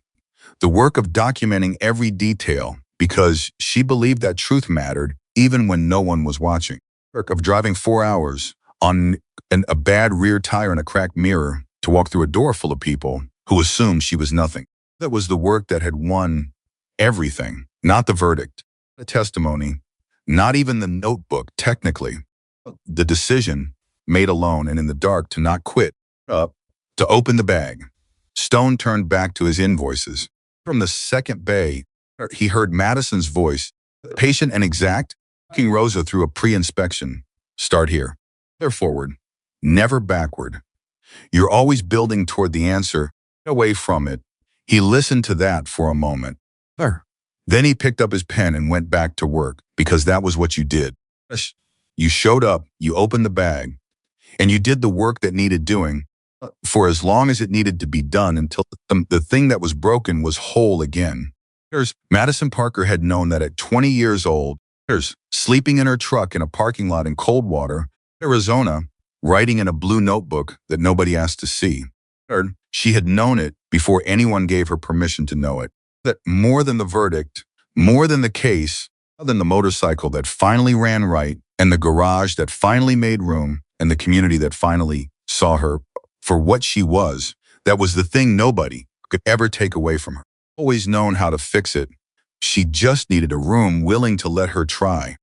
Speaker 1: The work of documenting every detail because she believed that truth mattered even when no one was watching. The work of driving 4 hours on a bad rear tire and a cracked mirror to walk through a door full of people who assumed she was nothing. That was the work that had won everything, not the verdict, the testimony, not even the notebook, technically. The decision, made alone and in the dark, to not quit, to open the bag. Stone turned back to his invoices. From the second bay, he heard Madison's voice, patient and exact, walking Rosa through a pre-inspection. Start here. They're forward, never backward. You're always building toward the answer, away from it. He listened to that for a moment. Then he picked up his pen and went back to work, because that was what you did. You showed up, you opened the bag, and you did the work that needed doing for as long as it needed to be done until the thing that was broken was whole again. Madison Parker had known that at 20 years old, sleeping in her truck in a parking lot in Coldwater, Arizona, writing in a blue notebook that nobody asked to see. She had known it before anyone gave her permission to know it. That more than the verdict, more than the case, more than the motorcycle that finally ran right, and the garage that finally made room, and the community that finally saw her for what she was, that was the thing nobody could ever take away from her. Always known how to fix it. She just needed a room willing to let her try.